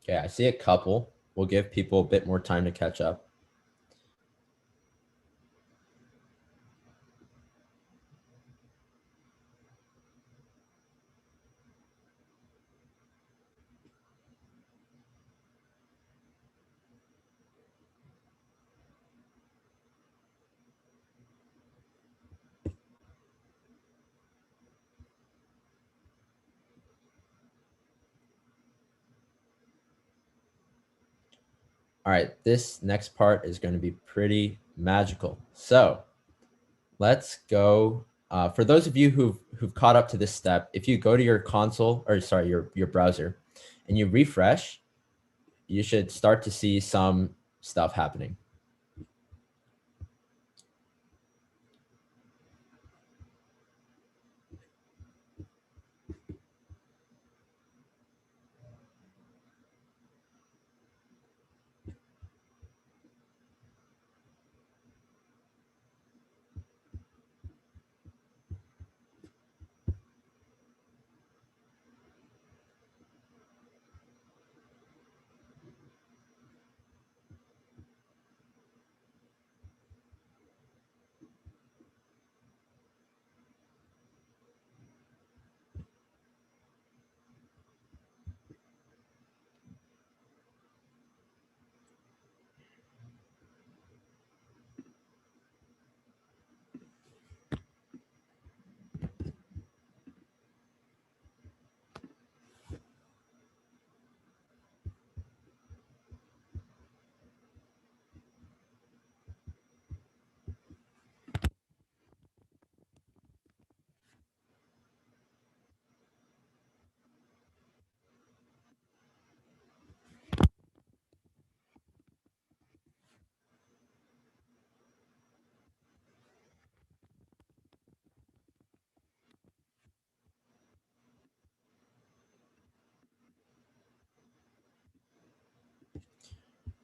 Okay, I see a couple. We'll give people a bit more time to catch up. All right, this next part is going to be pretty magical. So let's go. For those of you who've caught up to this step, if you go to your console, or sorry, your browser, and you refresh, you should start to see some stuff happening.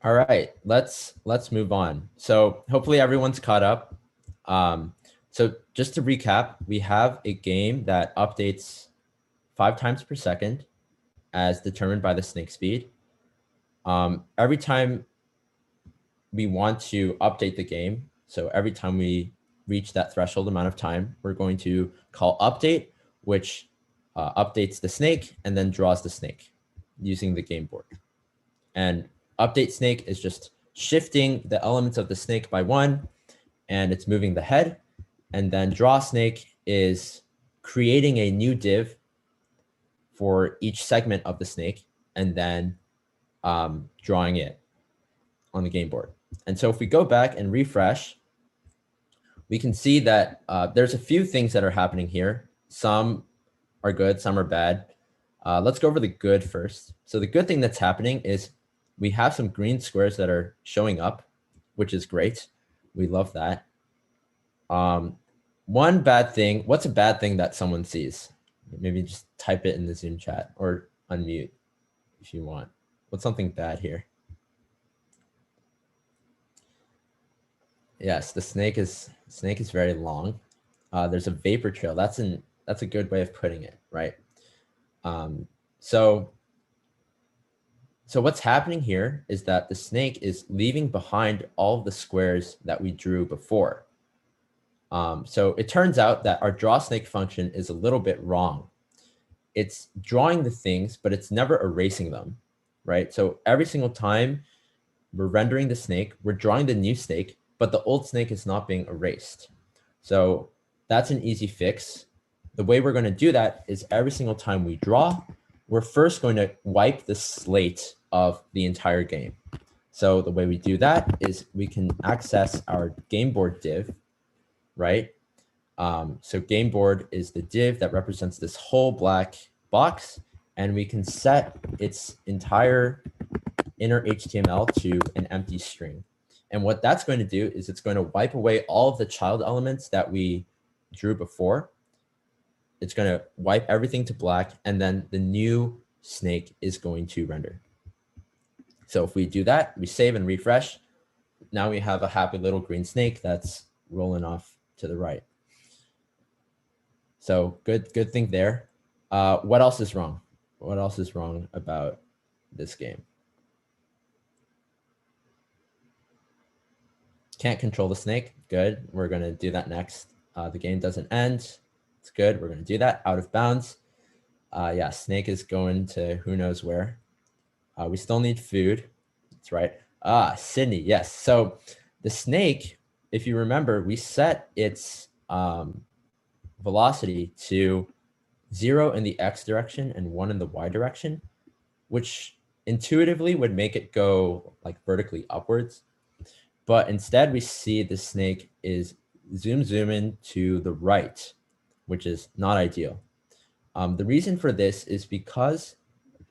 All right, let's move on. So hopefully everyone's caught up. So just to recap, we have a game that updates 5 times per second as determined by the snake speed. Every time we want to update the game, so every time we reach that threshold amount of time, we're going to call update, which updates the snake and then draws the snake using the game board. And update snake is just shifting the elements of the snake by 1, and it's moving the head. And then draw snake is creating a new div for each segment of the snake and then drawing it on the game board. And so if we go back and refresh, we can see that there's a few things that are happening here. Some are good, some are bad. Let's go over the good first. So the good thing that's happening is we have some green squares that are showing up, which is great. We love that. One bad thing, what's a bad thing that someone sees? Maybe just type it in the Zoom chat or unmute if you want. What's something bad here? Yes, the snake is very long. There's a vapor trail. That's a good way of putting it, right? So what's happening here is that the snake is leaving behind all of the squares that we drew before. So it turns out that our draw snake function is a little bit wrong. It's drawing the things, but it's never erasing them, right? So every single time we're rendering the snake, we're drawing the new snake, but the old snake is not being erased. So that's an easy fix. The way we're going to do that is every single time we draw, we're first going to wipe the slate of the entire game. So the way we do that is we can access our game board div, right? So game board is the div that represents this whole black box, and we can set its entire inner HTML to an empty string. And what that's going to do is it's going to wipe away all of the child elements that we drew before. It's going to wipe everything to black, and then the new snake is going to render. So if we do that, we save and refresh. Now we have a happy little green snake that's rolling off to the right. So good thing there. What else is wrong? What else is wrong about this game? Can't control the snake. Good. We're going to do that next. The game doesn't end. It's good. We're going to do that. Out of bounds. Yeah, snake is going to who knows where. We still need food. That's right. Sydney. Yes. So the snake, if you remember, we set its velocity to 0 in the X direction and 1 in the Y direction, which intuitively would make it go like vertically upwards. But instead we see the snake is zoom in to the right, which is not ideal. The reason for this is because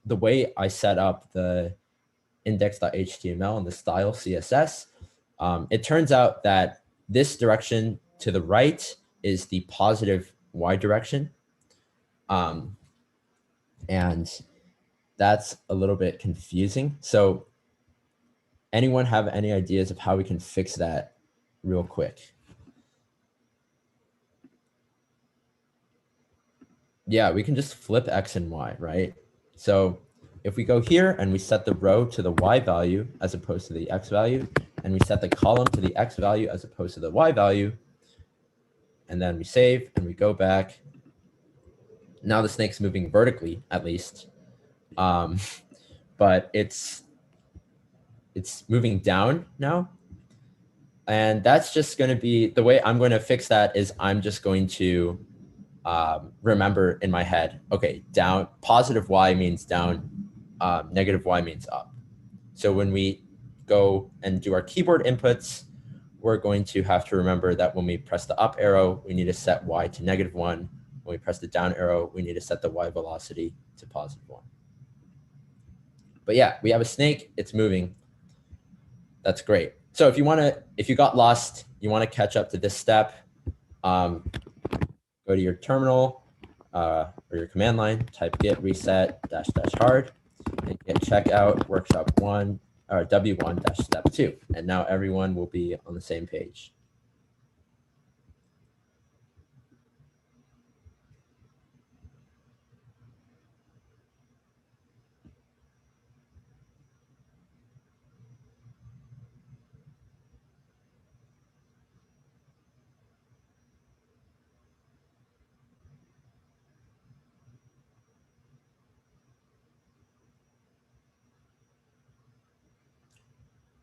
the way I set up the index.html and the style CSS, it turns out that this direction to the right is the positive Y direction. And that's a little bit confusing. So anyone have any ideas of how we can fix that real quick? Yeah, we can just flip X and Y, right? So if we go here and we set the row to the Y value as opposed to the X value, and we set the column to the X value as opposed to the Y value, and then we save and we go back. Now the snake's moving vertically, at least, but it's moving down now. And that's just going to be the way I'm going to fix that is I'm just going to remember in my head, okay, down, positive Y means down, negative Y means up. So when we go and do our keyboard inputs, we're going to have to remember that when we press the up arrow, we need to set Y to -1. When we press the down arrow, we need to set the Y velocity to +1. But yeah, we have a snake, it's moving. That's great. So if you got lost, you want to catch up to this step, go to your terminal or your command line, type git reset -- hard, and git checkout workshop 1 or W1 dash step 2. And now everyone will be on the same page.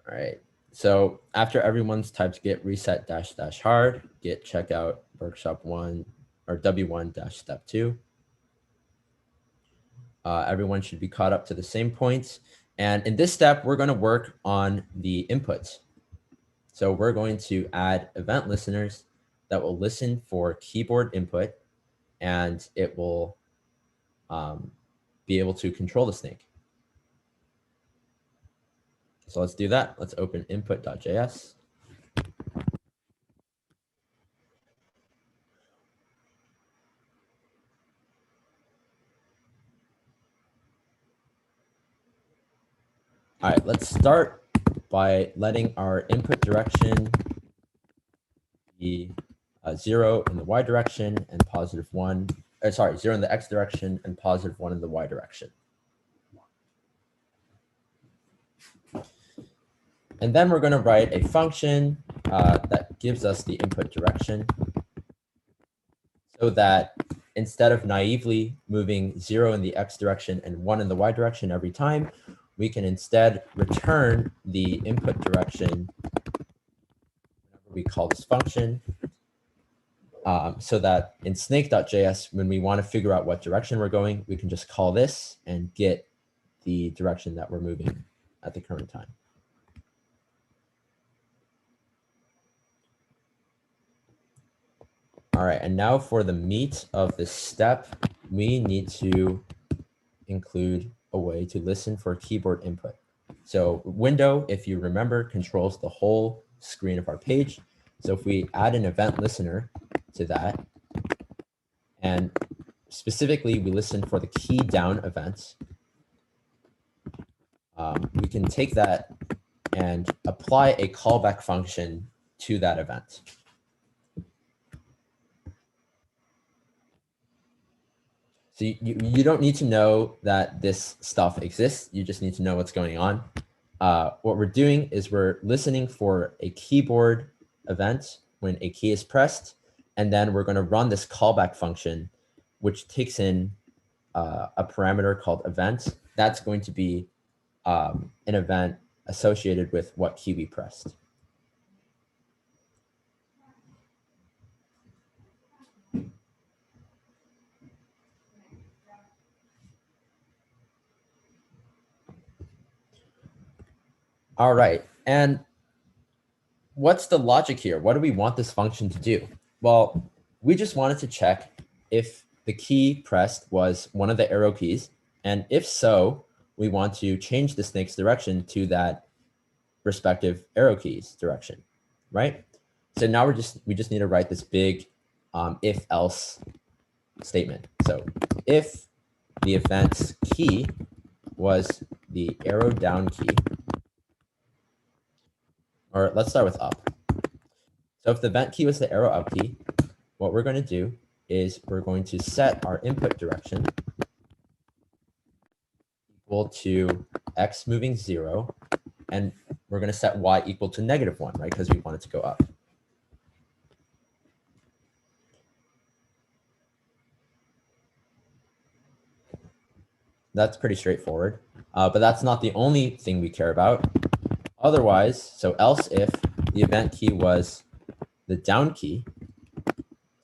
All right. So after everyone's typed git reset dash dash hard, git checkout workshop 1 or W1 dash step 2. Everyone should be caught up to the same points. And in this step, we're going to work on the inputs. So we're going to add event listeners that will listen for keyboard input, and it will be able to control the snake. So let's do that. Let's open input.js. All right, let's start by letting our input direction be 0 in the y direction and positive 1, sorry, 0 in the x direction and positive 1 in the y direction. And then we're going to write a function that gives us the input direction so that instead of naively moving 0 in the x direction and 1 in the y direction every time, we can instead return the input direction whenever we call this function, so that in snake.js, when we want to figure out what direction we're going, we can just call this and get the direction that we're moving at the current time. All right, and now for the meat of this step, we need to include a way to listen for keyboard input. So window, if you remember, controls the whole screen of our page. So if we add an event listener to that, and specifically we listen for the key down events, we can take that and apply a callback function to that event. So you don't need to know that this stuff exists. You just need to know what's going on. What we're doing is we're listening for a keyboard event when a key is pressed, and then we're going to run this callback function, which takes in a parameter called event. That's going to be an event associated with what key we pressed. All right, and what's the logic here? What do we want this function to do? Well, we just wanted to check if the key pressed was one of the arrow keys, and if so, we want to change the snake's direction to that respective arrow keys direction, right? So now we just need to write this big if-else statement. So if the event's key was the arrow down key, or let's start with up. So if the event key was the arrow up key, what we're going to do is we're going to set our input direction equal to x moving 0, and we're going to set y equal to -1, right? Because we want it to go up. That's pretty straightforward, but that's not the only thing we care about. Otherwise, so else if the event key was the down key,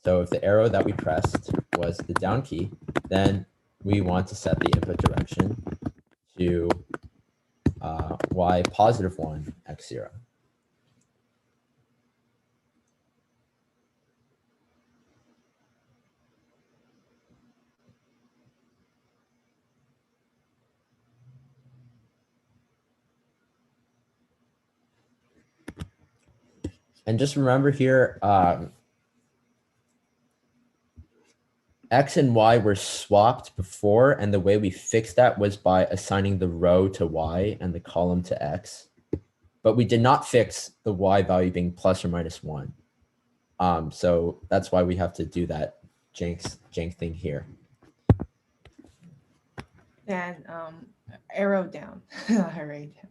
so if the arrow that we pressed was the down key, then we want to set the input direction to y +1, x 0. And just remember here, X and Y were swapped before, and the way we fixed that was by assigning the row to Y and the column to X. But we did not fix the Y value being plus or minus 1. So that's why we have to do that jank thing here. And arrow down, array down.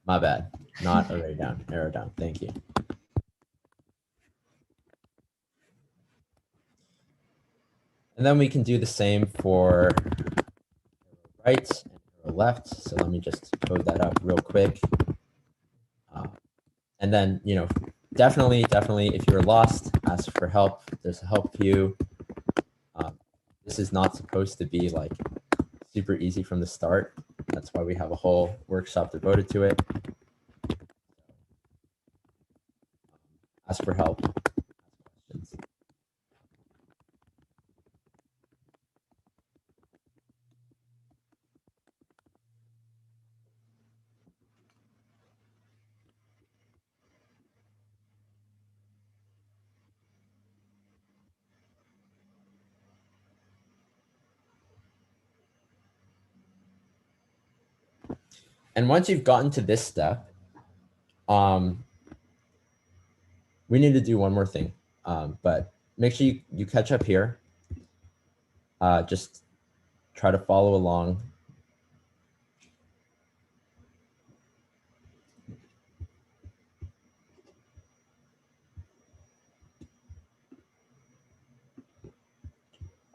My bad. Not array down, arrow down. Thank you. And then we can do the same for right and arrow left. So let me just code that up real quick. And then, you know, definitely, if you're lost, ask for help. There's a help view. This is not supposed to be like super easy from the start. That's why we have a whole workshop devoted to it. Ask for help. Ask questions. And once you've gotten to this step, we need to do one more thing, but make sure you catch up here. Just try to follow along.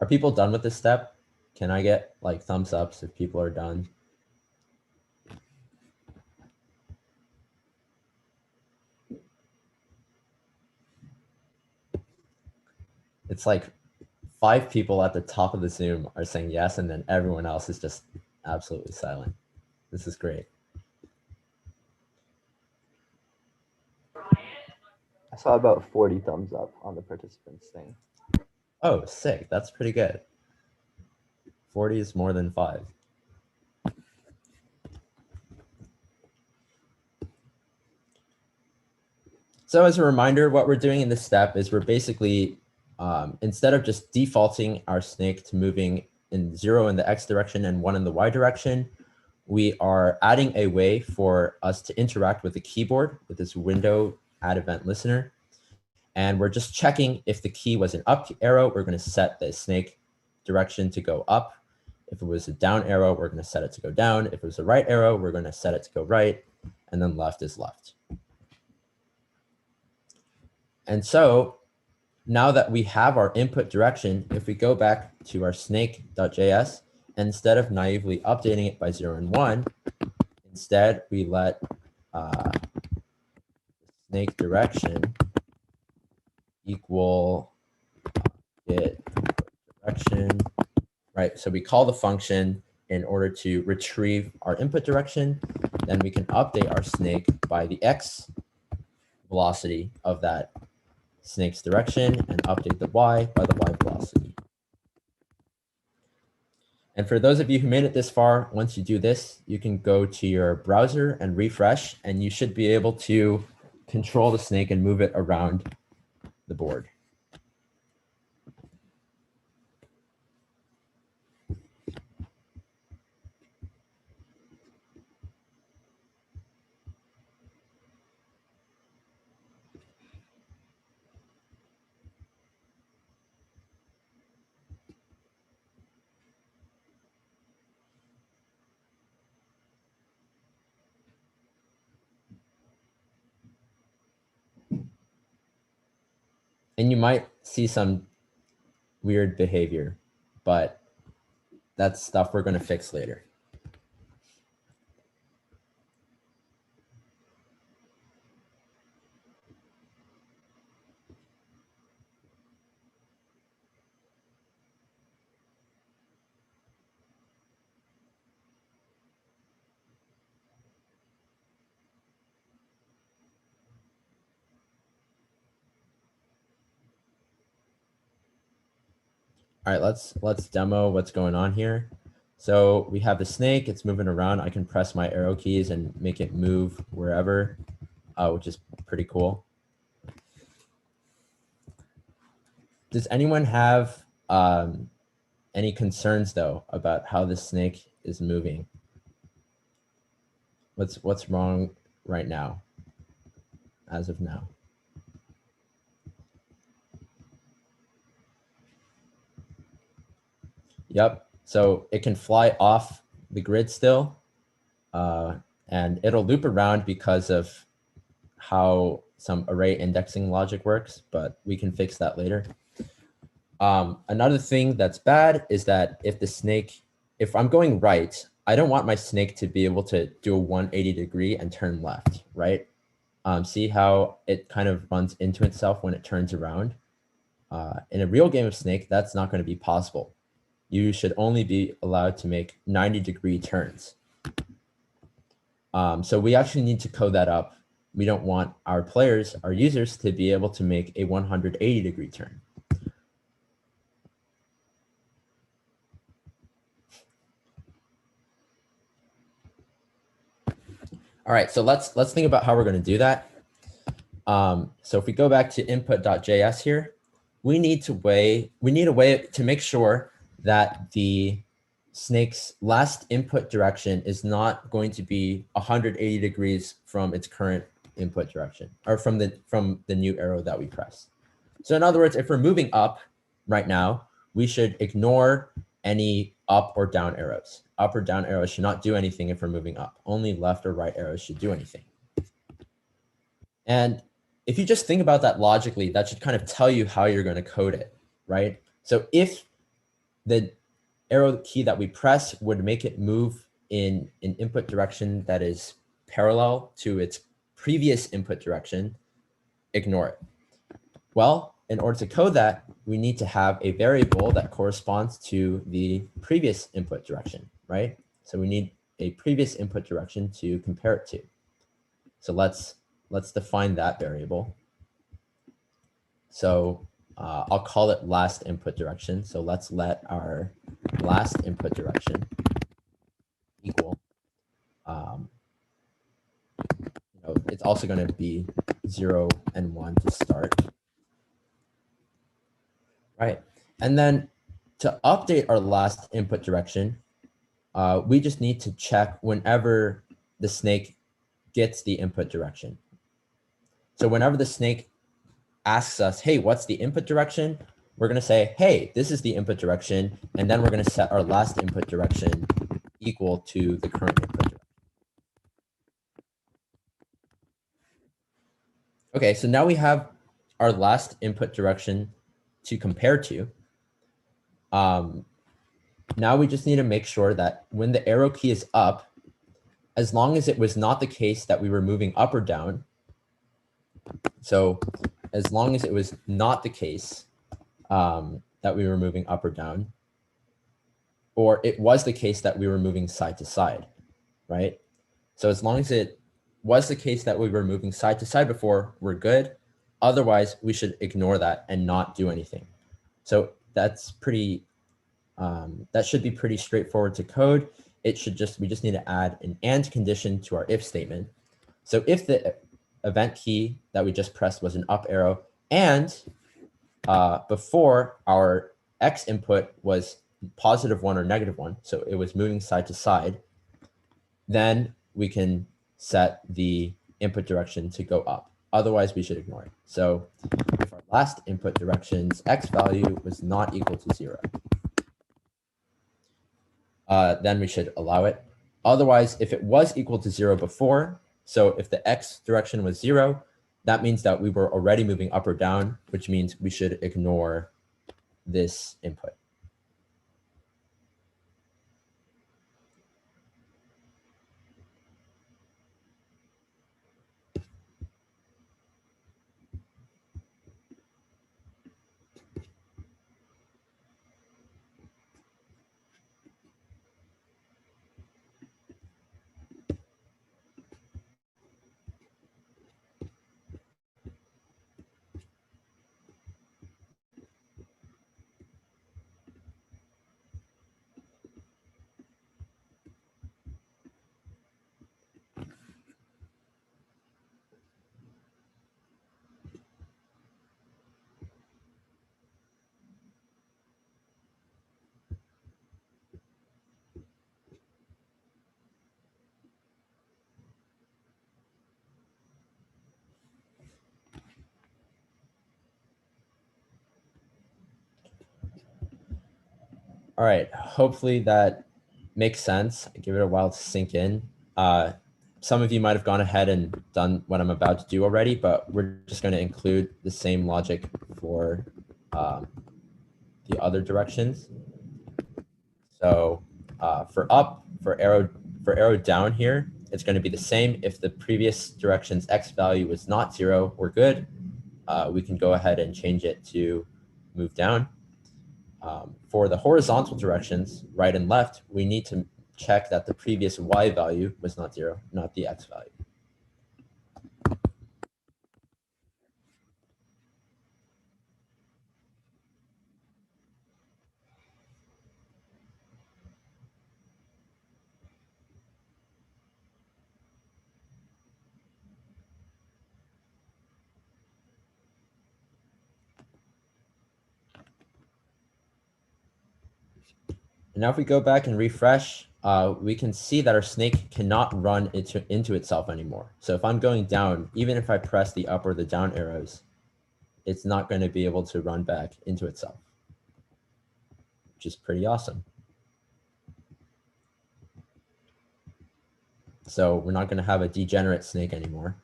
Are people done with this step? Can I get like thumbs ups if people are done? It's like 5 people at the top of the Zoom are saying yes, and then everyone else is just absolutely silent. This is great. I saw about 40 thumbs up on the participants thing. Oh, sick. That's pretty good. 40 is more than 5. So as a reminder, what we're doing in this step is we're basically, instead of just defaulting our snake to moving in 0 in the X direction and 1 in the Y direction, we are adding a way for us to interact with the keyboard with this window add event listener. And we're just checking if the key was an up arrow, we're going to set the snake direction to go up. If it was a down arrow, we're going to set it to go down. If it was a right arrow, we're going to set it to go right. And then left is left. And so now that we have our input direction, if we go back to our snake.js, instead of naively updating it by 0 and 1, instead we let snake direction equal get direction, right? So we call the function in order to retrieve our input direction. Then we can update our snake by the X velocity of that snake's direction and update the Y by the Y velocity. And for those of you who made it this far, once you do this, you can go to your browser and refresh, and you should be able to control the snake and move it around the board. And you might see some weird behavior, but that's stuff we're going to fix later. All right, let's demo what's going on here. So we have the snake, it's moving around. I can press my arrow keys and make it move wherever, which is pretty cool. Does anyone have Any concerns though about how the snake is moving? What's wrong right now, as of now? Yep, so it can fly off the grid still, and it'll loop around because of how some array indexing logic works, but we can fix that later. Another thing that's bad is that if I'm going right, I don't want my snake to be able to do a 180 degree and turn left, right? See how it kind of runs into itself when it turns around? In a real game of Snake, that's not going to be possible. You should only be allowed to make 90-degree turns. So we actually need to code that up. We don't want our players, our users, to be able to make a 180-degree turn. All right, so let's think about how we're going to do that. So if we go back to input.js here, we need a way to make sure that the snake's last input direction is not going to be 180 degrees from its current input direction, or from the new arrow that we press. So in other words, if we're moving up right now, we should ignore any up or down arrows. Up or down arrows should not do anything if we're moving up. Only left or right arrows should do anything. And if you just think about that logically, that should kind of tell you how you're going to code it, right? So if the arrow key that we press would make it move in an input direction that is parallel to its previous input direction, ignore it. Well, in order to code that, we need to have a variable that corresponds to the previous input direction, right? So we need a previous input direction to compare it to. So let's define that variable. So I'll call it last input direction. So let's let our last input direction equal. It's also going to be 0 and 1 to start. Right. And then to update our last input direction, we just need to check whenever the snake gets the input direction. So whenever the snake asks us, hey, what's the input direction? We're going to say, hey, this is the input direction. And then we're going to set our last input direction equal to the current input direction. Okay, so now we have our last input direction to compare to. Now we just need to make sure that when the arrow key is up, as long as it was not the case that we were moving up or down, so as long as it was not the case that we were moving up or down, or it was the case that we were moving side to side, right? So as long as it was the case that we were moving side to side before, we're good. Otherwise, we should ignore that and not do anything. So that's pretty, that should be pretty straightforward to code. We just need to add an and condition to our if statement. So if the event key that we just pressed was an up arrow and before our X input was +1 or -1, so it was moving side to side, then we can set the input direction to go up. Otherwise, we should ignore it. So if our last input direction's X value was not equal to 0, then we should allow it. Otherwise, if it was equal to 0 before, so if the X direction was 0, that means that we were already moving up or down, which means we should ignore this input. All right, hopefully that makes sense. Give it a while to sink in. Some of you might have gone ahead and done what I'm about to do already, but we're just going to include the same logic for the other directions. So for up, for arrow down here, it's going to be the same. If the previous direction's x value was not 0, we're good. We can go ahead and change it to move down. For the horizontal directions, right and left, we need to check that the previous y value was not 0, not the x value. And now if we go back and refresh, we can see that our snake cannot run into itself anymore. So if I'm going down, even if I press the up or the down arrows, it's not going to be able to run back into itself, which is pretty awesome. So we're not going to have a degenerate snake anymore.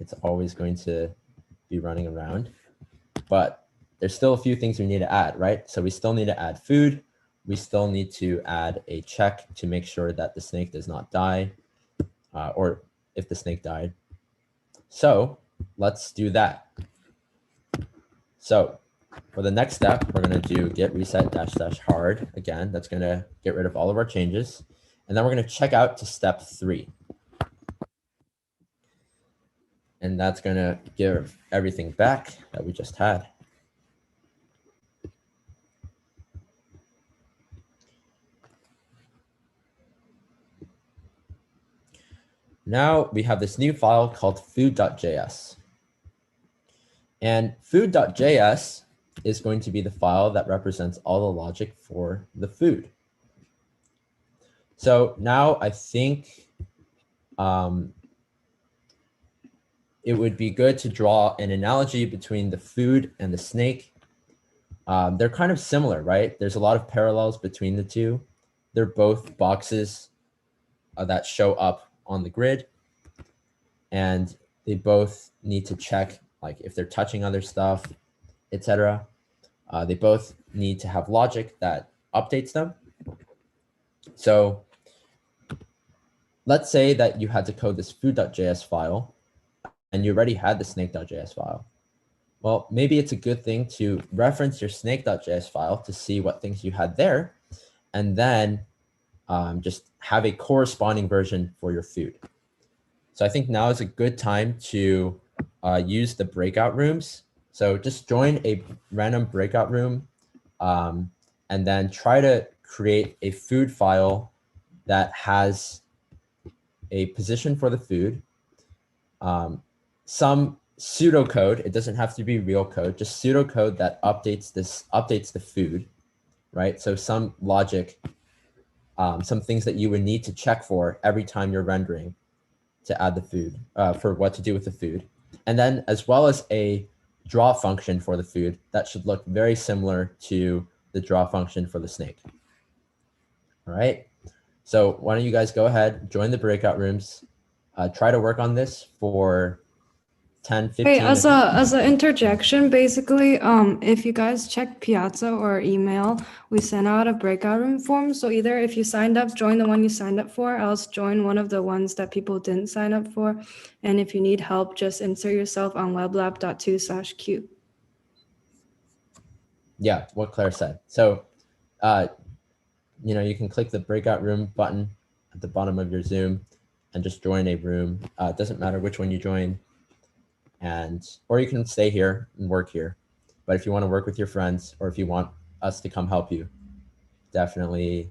It's always going to be running around, but there's still a few things we need to add, right? So we still need to add food. We still need to add a check to make sure that the snake does not die, or if the snake died. So let's do that. So for the next step, we're going to do get reset -- hard again. That's going to get rid of all of our changes. And then we're going to check out to step 3. And that's going to give everything back that we just had. Now we have this new file called food.js. And food.js is going to be the file that represents all the logic for the food. So now I think it would be good to draw an analogy between the food and the snake. They're kind of similar, right? There's a lot of parallels between the two. They're both boxes that show up on the grid, and they both need to check like if they're touching other stuff, etc. They both need to have logic that updates them. So let's say that you had to code this food.js file and you already had the snake.js file. Well, maybe it's a good thing to reference your snake.js file to see what things you had there, and then just have a corresponding version for your food. So I think now is a good time to use the breakout rooms. So just join a random breakout room and then try to create a food file that has a position for the food, some pseudocode. It doesn't have to be real code, just pseudocode that updates the food, right? So some logic, some things that you would need to check for every time you're rendering to add the food, for what to do with the food. And then as well as a draw function for the food that should look very similar to the draw function for the snake. All right. So why don't you guys go ahead, join the breakout rooms, try to work on this for 10, 15 Hey, as minutes. an interjection, basically, if you guys check Piazza or email, we sent out a breakout room form. So either if you signed up, join the one you signed up for, else join one of the ones that people didn't sign up for. And if you need help, just insert yourself on web.lab.2/q. Yeah, what Claire said. So, you can click the breakout room button at the bottom of your Zoom and just join a room. It doesn't matter which one you join, or you can stay here and work here. But if you want to work with your friends, or if you want us to come help you, definitely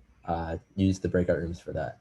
use the breakout rooms for that.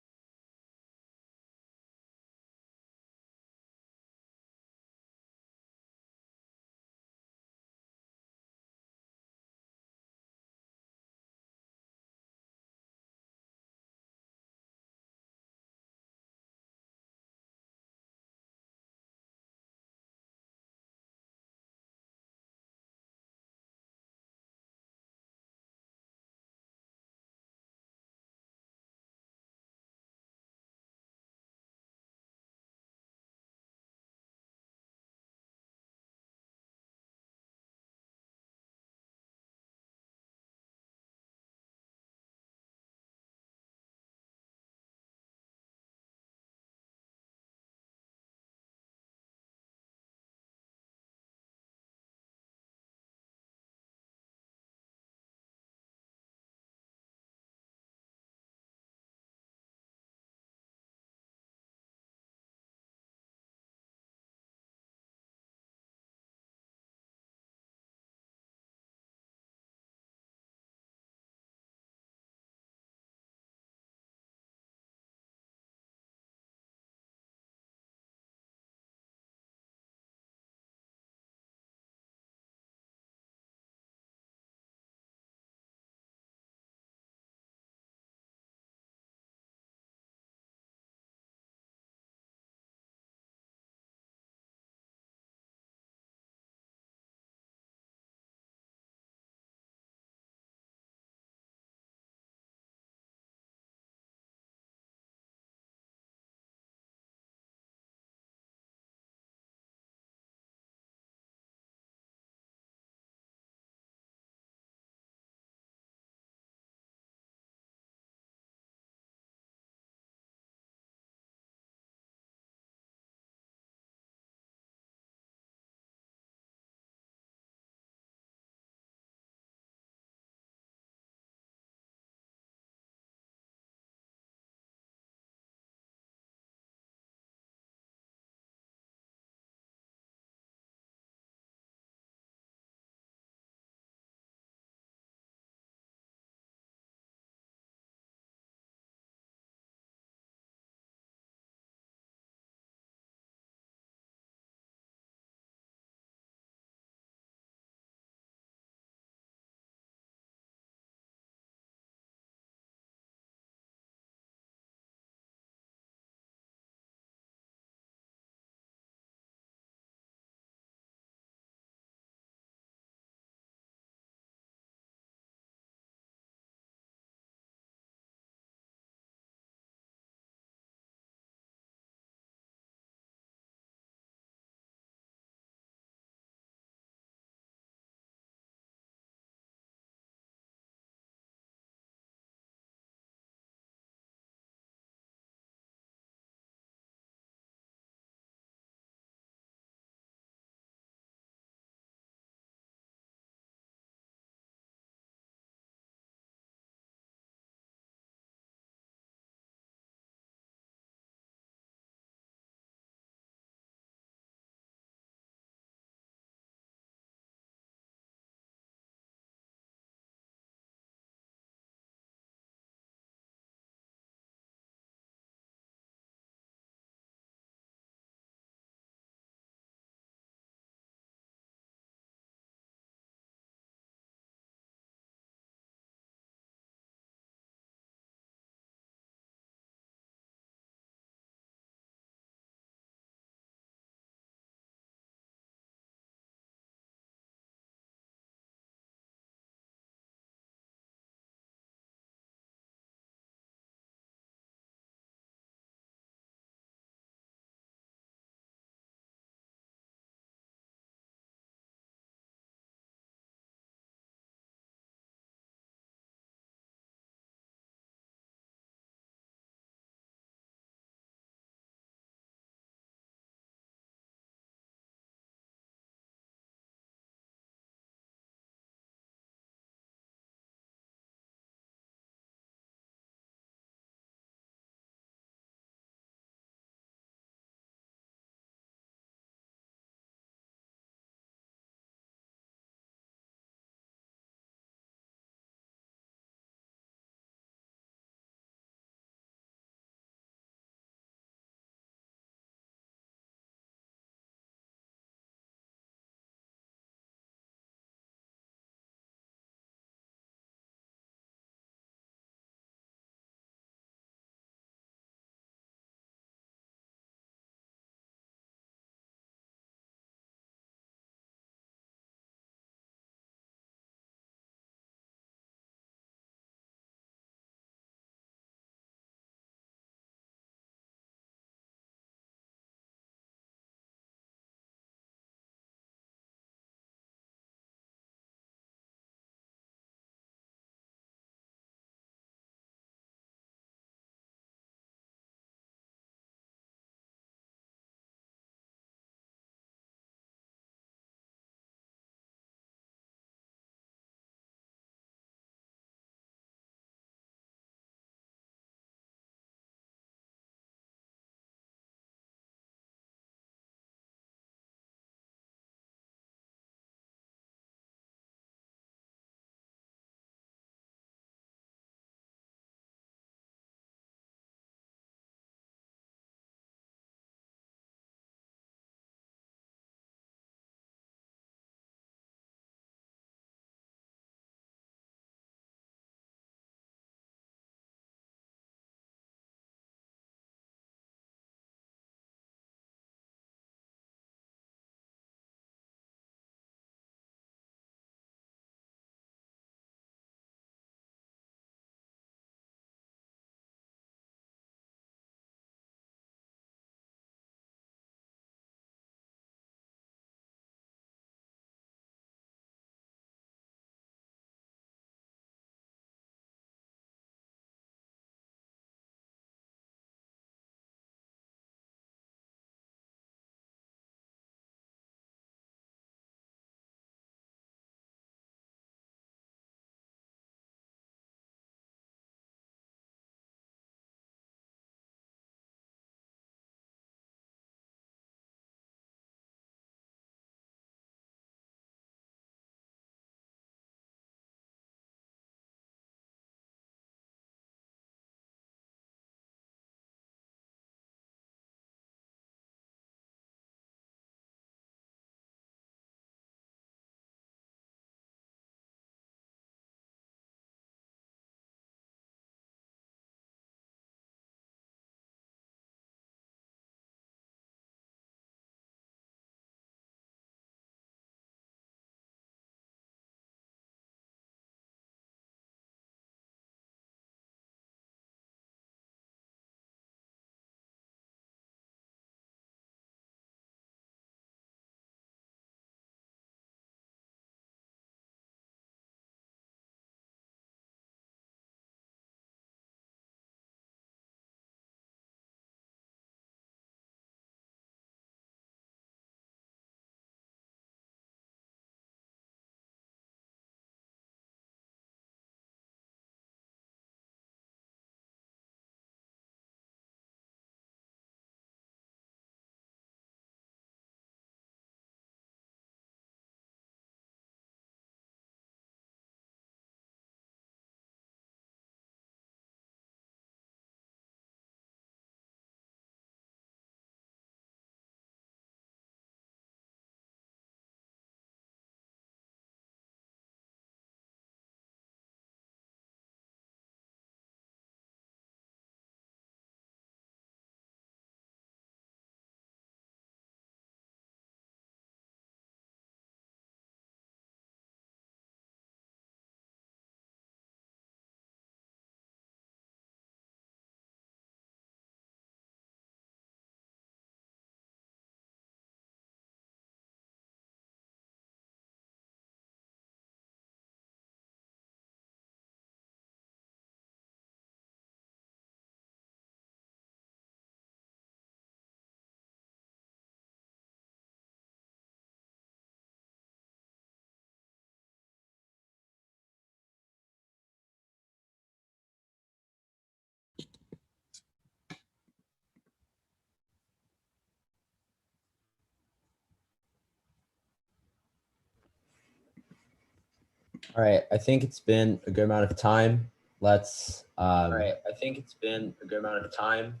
All right, I think it's been a good amount of time. Let's. All right, I think it's been a good amount of time.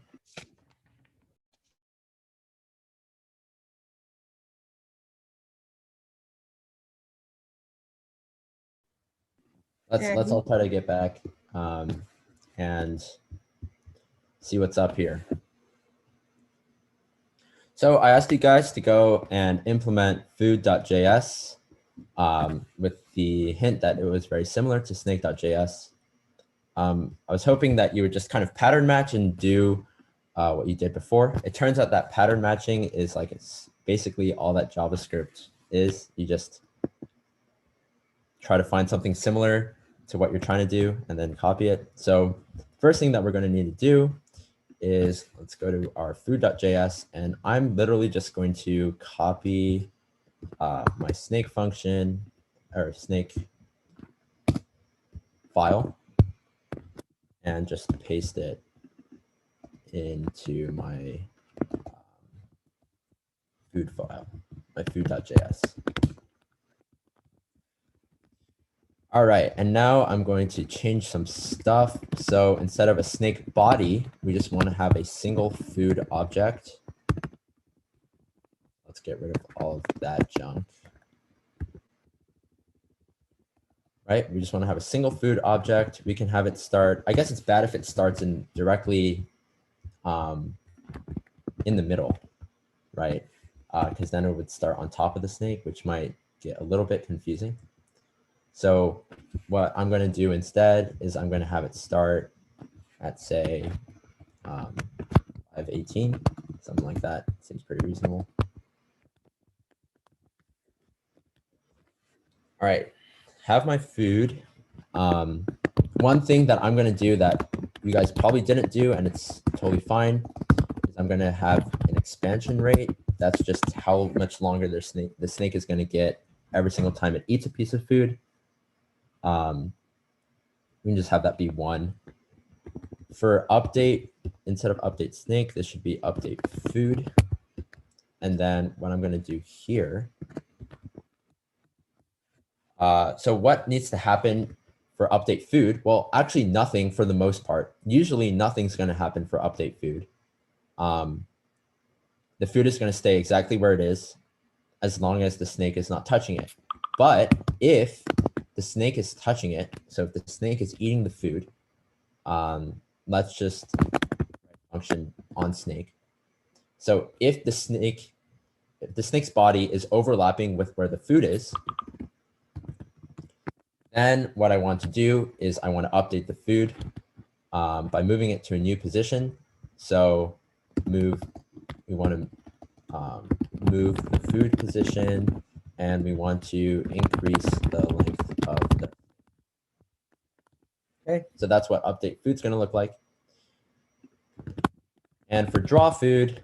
Let's all try to get back and see what's up here. So I asked you guys to go and implement food.js with the hint that it was very similar to snake.js. I was hoping that you would just kind of pattern match and do what you did before. It turns out that pattern matching is like, it's basically all that JavaScript is. You just try to find something similar to what you're trying to do and then copy it. So first thing that we're going to need to do is let's go to our food.js, and I'm literally just going to copy my snake function or snake file and just paste it into my food file, my food.js. All right, and now I'm going to change some stuff. So instead of a snake body, we just want to have a single food object. Let's get rid of all of that junk. Right, we just want to have a single food object. We can have it start, I guess it's bad if it starts in directly in the middle, right? Because then it would start on top of the snake, which might get a little bit confusing. So what I'm going to do instead is I'm going to have it start at, say, 518, something like that. Seems pretty reasonable. All right, have my food. One thing that I'm going to do that you guys probably didn't do, and it's totally fine, is I'm going to have an expansion rate. That's just how much longer the snake is going to get every single time it eats a piece of food. We can just have that be 1. For update, instead of update snake, this should be update food. And then what I'm going to do here. So what needs to happen for update food? Well, actually nothing for the most part. Usually nothing's going to happen for update food. The food is going to stay exactly where it is as long as the snake is not touching it. But if the snake is touching it, so if the snake is eating the food, let's just function on snake. So if the snake's body is overlapping with where the food is, then what I want to do is I want to update the food by moving it to a new position. So we want to move the food position, and we want to increase the length of the. Okay, so that's what update food's going to look like. And for draw food,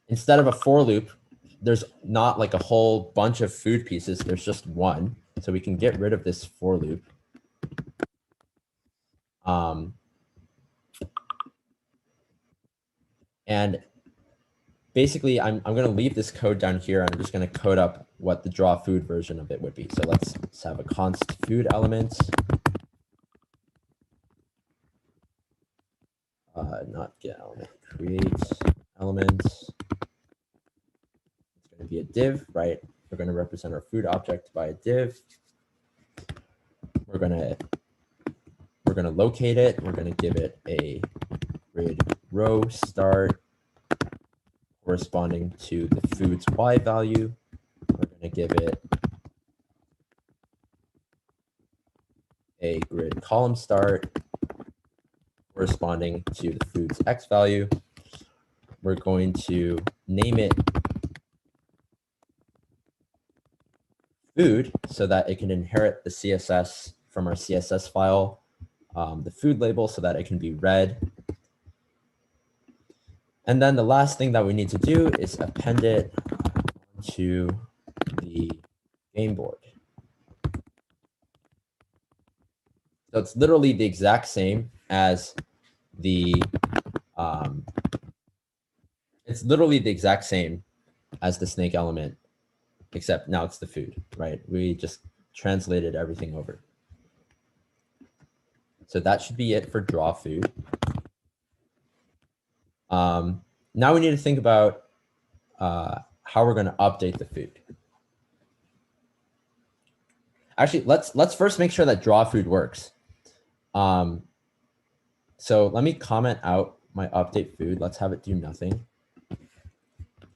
instead of a for loop, there's not like a whole bunch of food pieces. There's just one. So we can get rid of this for loop. And basically, I'm going to leave this code down here. I'm just going to code up what the draw food version of it would be. So let's have a const food element. Not get element, create element. It's going to be a div, right? We're going to represent our food object by a div. We're going to locate it. We're going to give it a grid row start corresponding to the food's y value. We're going to give it a grid column start corresponding to the food's x value. We're going to name it food so that it can inherit the CSS from our CSS file, the food label, so that it can be read. And then the last thing that we need to do is append it to the game board. So it's literally the exact same as the snake element except now it's the food, right? We just translated everything over. So that should be it for draw food. Now we need to think about how we're going to update the food. Actually, let's first make sure that draw food works. So let me comment out my update food. Let's have it do nothing.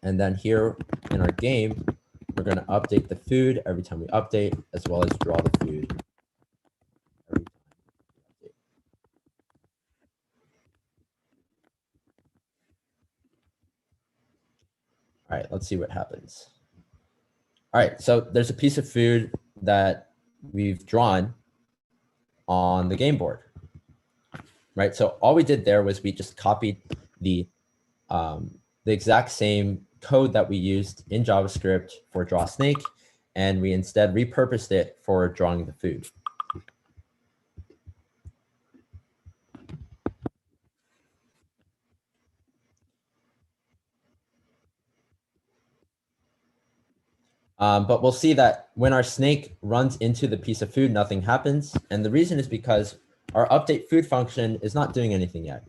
And then here in our game, we're going to update the food every time we update, as well as draw the food every time we update. All right, let's see what happens. All right, so there's a piece of food that we've drawn on the game board, right? So all we did there was we just copied the exact same code that we used in JavaScript for draw snake, and we instead repurposed it for drawing the food. But we'll see that when our snake runs into the piece of food, nothing happens. And the reason is because our update food function is not doing anything yet.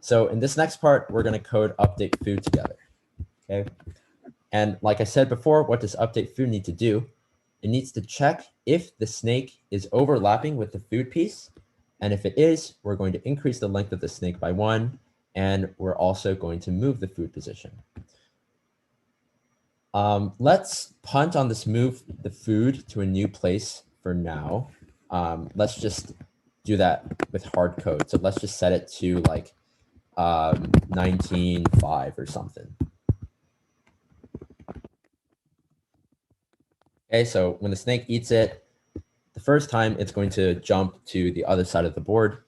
So in this next part, we're going to code update food together. Okay. And like I said before, what does update food need to do? It needs to check if the snake is overlapping with the food piece. And if it is, we're going to increase the length of the snake by 1. And we're also going to move the food position. Let's punt on this move the food to a new place for now. Let's just do that with hard code. So let's just set it to like 19.5 or something. Okay, so when the snake eats it, the first time it's going to jump to the other side of the board.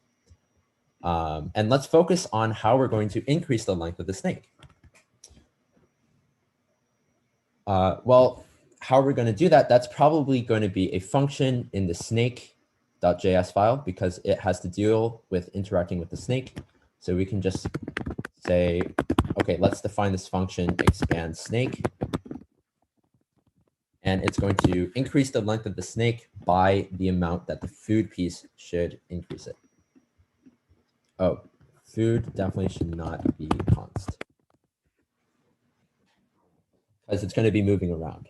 And let's focus on how we're going to increase the length of the snake. Well, how we're going to do that, that's probably going to be a function in the snake.js file because it has to deal with interacting with the snake. So we can just say, okay, let's define this function expand snake. And it's going to increase the length of the snake by the amount that the food piece should increase it. Oh, food definitely should not be const, because it's going to be moving around.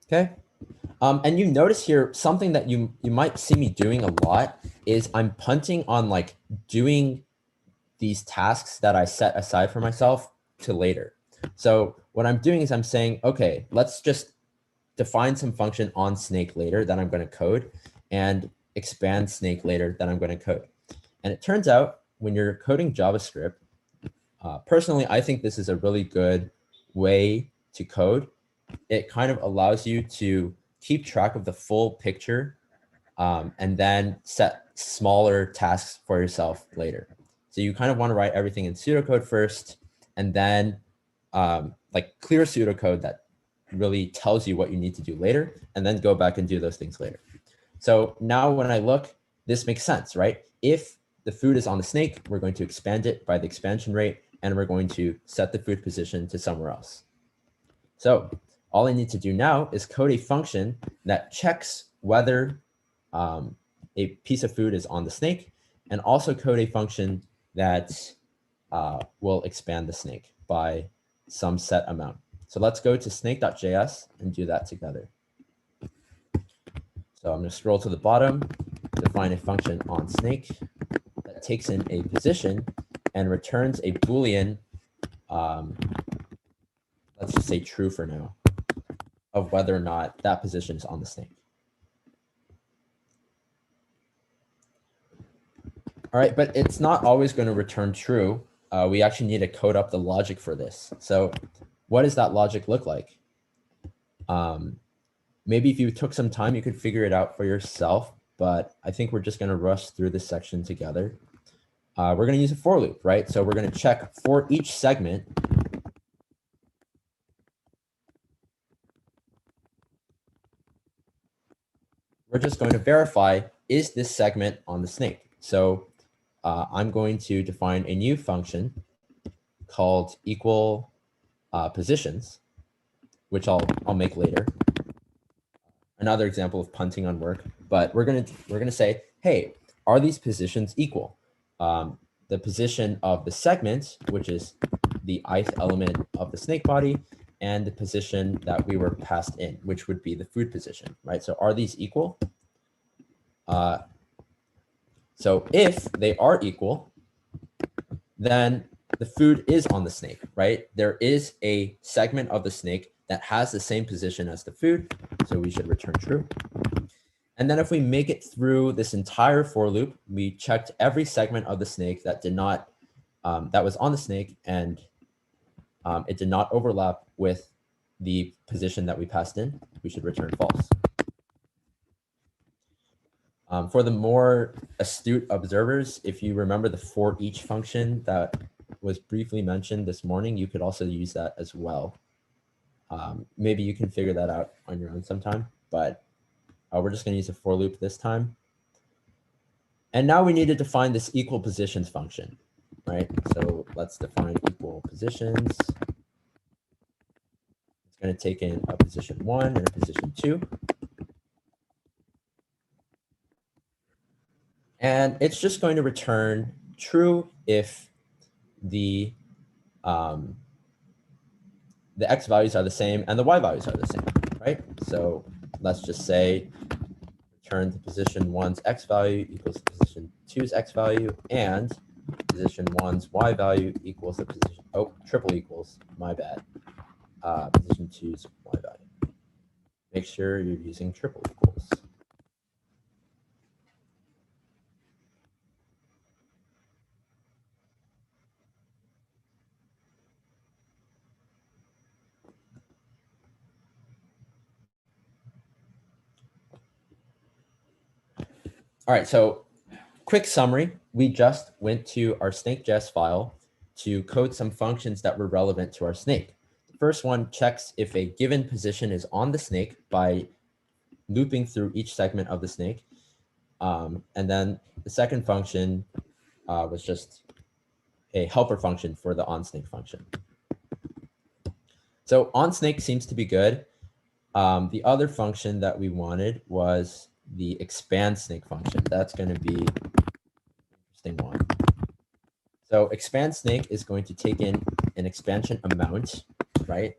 Okay. And you notice here, something that you might see me doing a lot is I'm punting on like doing these tasks that I set aside for myself to later. So what I'm doing is I'm saying, okay, let's just define some function on snake later that I'm going to code and expand snake later that I'm going to code. And it turns out when you're coding JavaScript, personally, I think this is a really good way to code. It kind of allows you to keep track of the full picture and then set smaller tasks for yourself later. So you kind of want to write everything in pseudocode first, and then like clear pseudocode that really tells you what you need to do later, and then go back and do those things later. So now when I look, this makes sense, right? If the food is on the snake, we're going to expand it by the expansion rate, and we're going to set the food position to somewhere else. So all I need to do now is code a function that checks whether a piece of food is on the snake, and also code a function that will expand the snake by some set amount. So let's go to snake.js and do that together. So I'm going to scroll to the bottom, define a function on snake that takes in a position and returns a Boolean, let's just say true for now, of whether or not that position is on the snake. All right, but it's not always going to return true. We actually need to code up the logic for this. So what does that logic look like? Maybe if you took some time, you could figure it out for yourself, but I think we're just going to rush through this section together. We're going to use a for loop, right? So we're going to check for each segment. We're just going to verify, is this segment on the snake? So I'm going to define a new function called equal positions, which I'll make later. Another example of punting on work, but we're gonna say, hey, are these positions equal? The position of the segment, which is the ith element of the snake body, and the position that we were passed in, which would be the food position, right? So are these equal? So if they are equal, then the food is on the snake, right? There is a segment of the snake that has the same position as the food, so we should return true. And then if we make it through this entire for loop, we checked every segment of the snake that did not, that was on the snake, and it did not overlap with the position that we passed in, we should return false. For the more astute observers, if you remember the for each function that was briefly mentioned this morning, you could also use that as well. Maybe you can figure that out on your own sometime, but we're just going to use a for loop this time. And now we need to define this equal positions function, right? So let's define equal positions. It's going to take in a position 1 and a position 2. And it's just going to return true if the x values are the same and the y values are the same, right? So let's just say return the position 1's x value equals the position 2's x value, and position 1's y value equals the position, oh, triple equals, my bad, position 2's y value. Make sure you're using triple equals. All right, so quick summary. We just went to our snake.js file to code some functions that were relevant to our snake. The first one checks if a given position is on the snake by looping through each segment of the snake. And then the second function was just a helper function for the onSnake function. So onSnake seems to be good. The other function that we wanted was the expand snake function. That's going to be an interesting one. So expand snake is going to take in an expansion amount, right?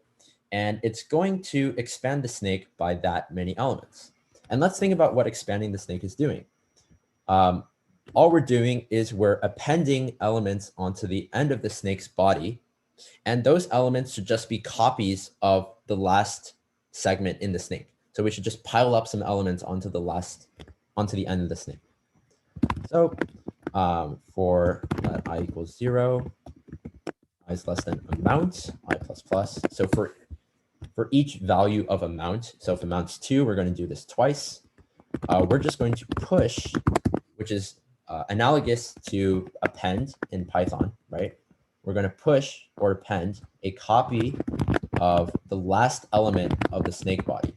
And it's going to expand the snake by that many elements. And let's think about what expanding the snake is doing. All we're doing is we're appending elements onto the end of the snake's body. And those elements should just be copies of the last segment in the snake. So we should just pile up some elements onto the end of the snake. So for let I equals 0, I is less than amount, I plus plus. So for each value of amount, so if amount's 2, we're going to do this twice. We're just going to push, which is analogous to append in Python, right? We're going to push or append a copy of the last element of the snake body.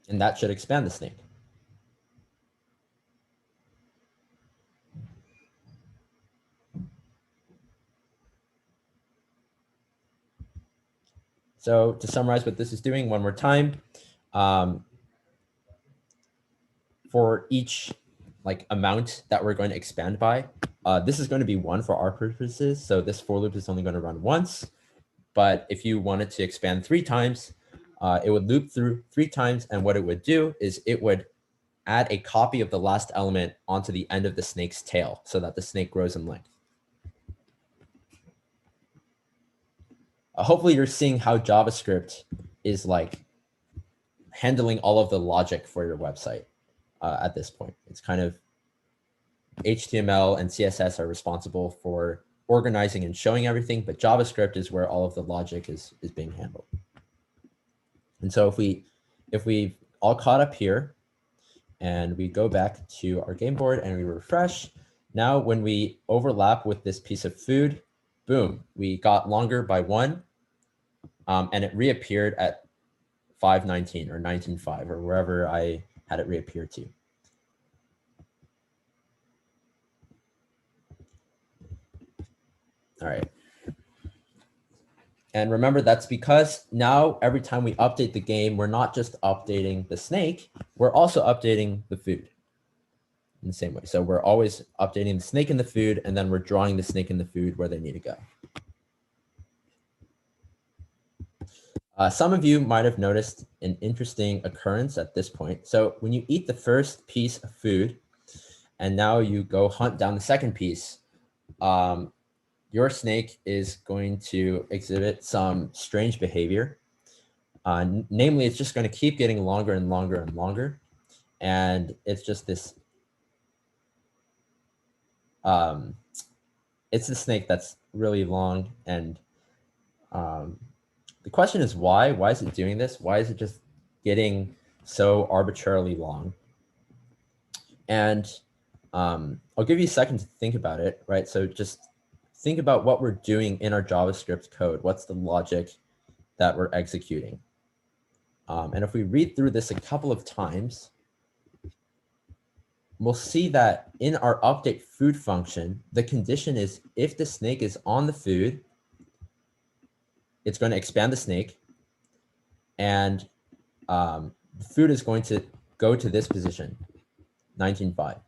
And that should expand the snake. So to summarize what this is doing one more time, for each amount that we're going to expand by, this is going to be 1 for our purposes. So this for loop is only going to run once. But if you wanted to expand 3 times, it would loop through 3 times. And what it would do is it would add a copy of the last element onto the end of the snake's tail so that the snake grows in length. Hopefully you're seeing how JavaScript is handling all of the logic for your website at this point. It's kind of HTML and CSS are responsible for organizing and showing everything, but JavaScript is where all of the logic is being handled. And so if we've all caught up here and we go back to our game board and we refresh, now when we overlap with this piece of food, boom, we got longer by 1, and it reappeared at 519 or 19.5 or wherever I had it reappear to. All right. And remember, that's because now every time we update the game, we're not just updating the snake, we're also updating the food in the same way. So we're always updating the snake and the food, and then we're drawing the snake and the food where they need to go. Some of you might have noticed an interesting occurrence at this point. So when you eat the first piece of food, and now you go hunt down the second piece, your snake is going to exhibit some strange behavior. Namely, it's just going to keep getting longer and longer and longer. And it's just this, it's a snake that's really long. And the question is why? Why is it doing this? Why is it just getting so arbitrarily long? And I'll give you a second to think about it, right? So just think about what we're doing in our JavaScript code. What's the logic that we're executing? And if we read through this a couple of times, we'll see that in our update food function, the condition is if the snake is on the food, it's going to expand the snake, and the food is going to go to this position, 19.5.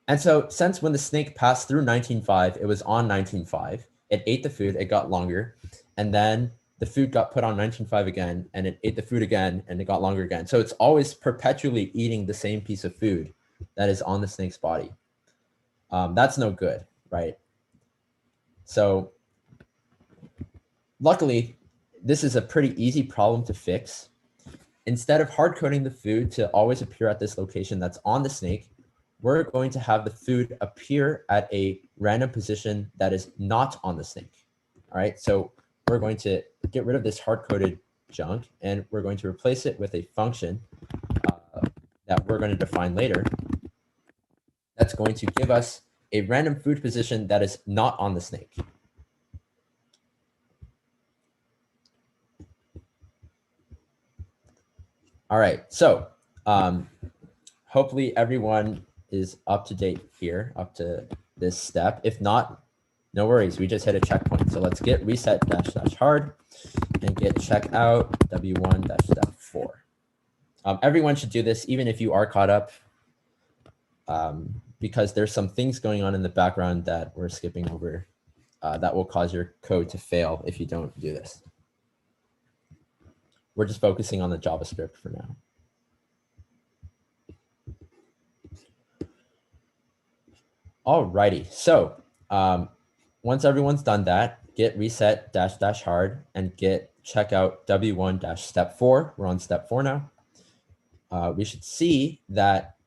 And so since when the snake passed through 19.5, it was on 19.5, it ate the food, it got longer, and then the food got put on 19.5 again, and it ate the food again, and it got longer again. So it's always perpetually eating the same piece of food that is on the snake's body. That's no good, right? So luckily, this is a pretty easy problem to fix. Instead of hard coding the food to always appear at this location that's on the snake, we're going to have the food appear at a random position that is not on the snake. All right, so we're going to get rid of this hard-coded junk, and we're going to replace it with a function that we're going to define later that's going to give us a random food position that is not on the snake. All right, so hopefully everyone is up to date here, up to this step. If not, no worries, we just hit a checkpoint. So let's get reset -- hard and get check out w1 - step 4. Everyone should do this, even if you are caught up, because there's some things going on in the background that we're skipping over that will cause your code to fail if you don't do this. We're just focusing on the JavaScript for now. Alrighty, so once everyone's done that, get reset -- hard and get checkout w1 - step 4. We're on step 4 now. We should see that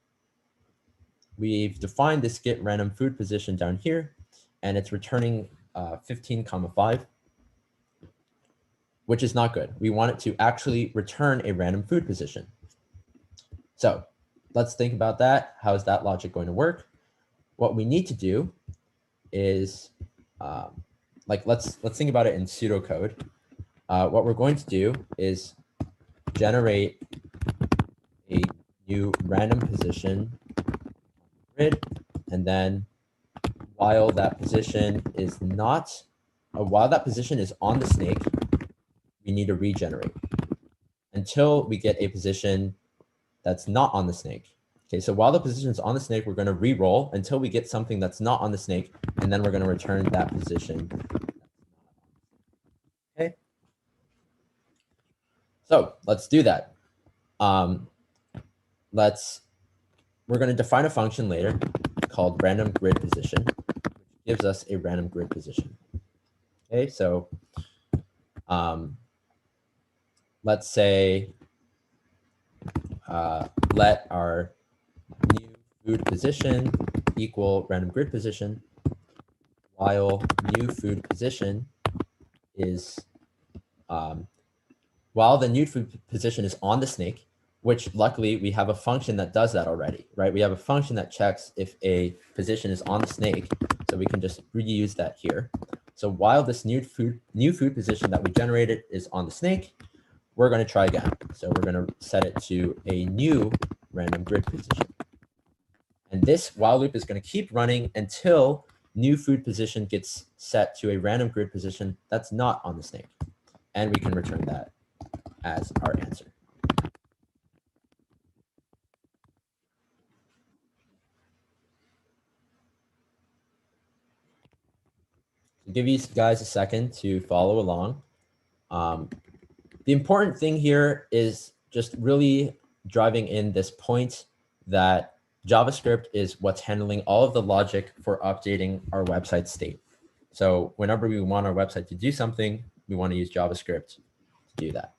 we've defined this get random food position down here, and it's returning 15,5, which is not good. We want it to actually return a random food position. So let's think about that. How is that logic going to work? What we need to do is, let's think about it in pseudocode. What we're going to do is generate a new random position grid, and then while that position is on the snake, we need to regenerate until we get a position that's not on the snake. Okay, so while the position is on the snake, we're going to re-roll until we get something that's not on the snake, and then we're going to return that position. Okay. So let's do that. We're going to define a function later called random grid position, which gives us a random grid position. Okay, so let's say let our new food position equal random grid position, while new food position is while the new food position is on the snake, which luckily we have a function that does that already, right? We have a function that checks if a position is on the snake. So we can just reuse that here. So while this new food position that we generated is on the snake, we're going to try again. So we're going to set it to a new random grid position. And this while loop is going to keep running until new food position gets set to a random grid position that's not on the snake. And we can return that as our answer. I'll give you guys a second to follow along. The important thing here is just really driving in this point that JavaScript is what's handling all of the logic for updating our website state. So whenever we want our website to do something, we want to use JavaScript to do that.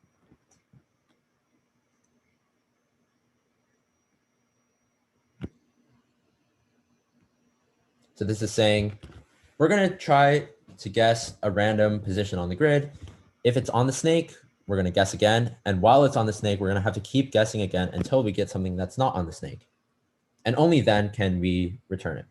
So this is saying, we're going to try to guess a random position on the grid. If it's on the snake, we're going to guess again. And while it's on the snake, we're going to have to keep guessing again until we get something that's not on the snake. And only then can we return it.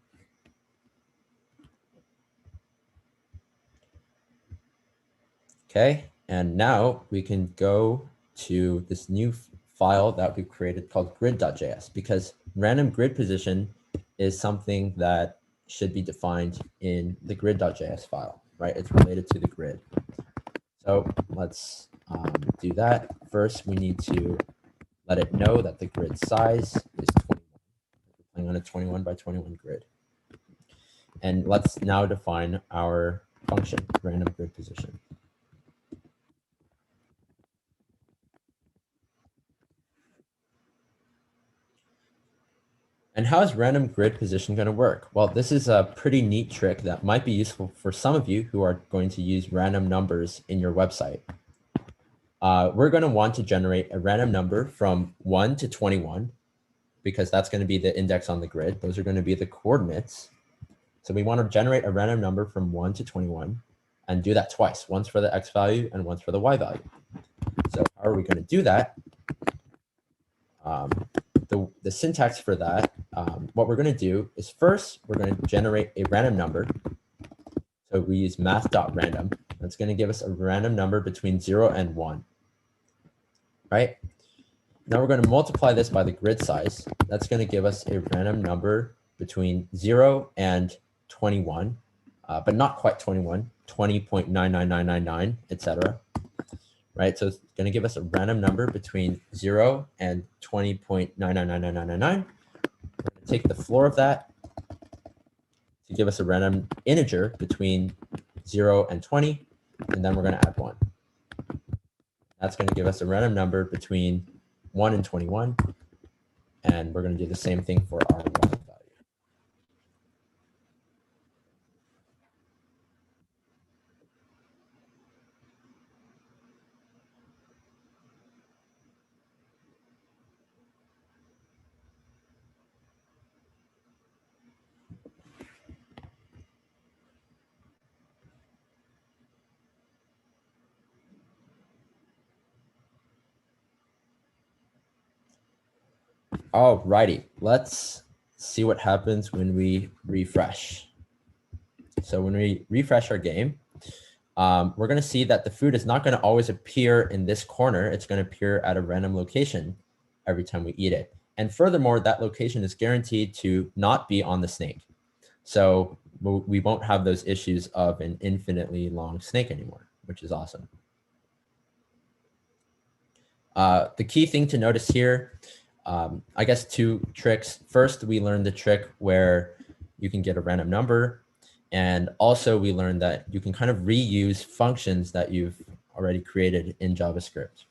Okay, and now we can go to this new file that we created called grid.js, because random grid position is something that should be defined in the grid.js file, right? It's related to the grid. So let's do that. First, we need to let it know that the grid size is 21. We're playing on a 21 by 21 grid. And let's now define our function, random grid position. And how is random grid position going to work? Well, this is a pretty neat trick that might be useful for some of you who are going to use random numbers in your website. We're going to want to generate a random number from 1 to 21, because that's going to be the index on the grid. Those are going to be the coordinates. So we want to generate a random number from 1 to 21 and do that twice, once for the x value and once for the y value. So how are we going to do that? The syntax for that, what we're going to do is first, we're going to generate a random number. So we use math.random. That's going to give us a random number between 0 and 1. Right? Now we're going to multiply this by the grid size. That's going to give us a random number between 0 and 21, but not quite 21, 20.99999, etc. Right? So it's going to give us a random number between 0 and 20.9999999. We're going to take the floor of that to give us a random integer between 0 and 20, and then we're going to add 1. That's going to give us a random number between 1 and 21, and we're going to do the same thing for our y value. Alrighty, let's see what happens when we refresh. So when we refresh our game, we're going to see that the food is not going to always appear in this corner. It's going to appear at a random location every time we eat it. And furthermore, that location is guaranteed to not be on the snake. So we won't have those issues of an infinitely long snake anymore, which is awesome. The key thing to notice here, I guess 2 tricks. First, we learned the trick where you can get a random number. And also we learned that you can kind of reuse functions that you've already created in JavaScript.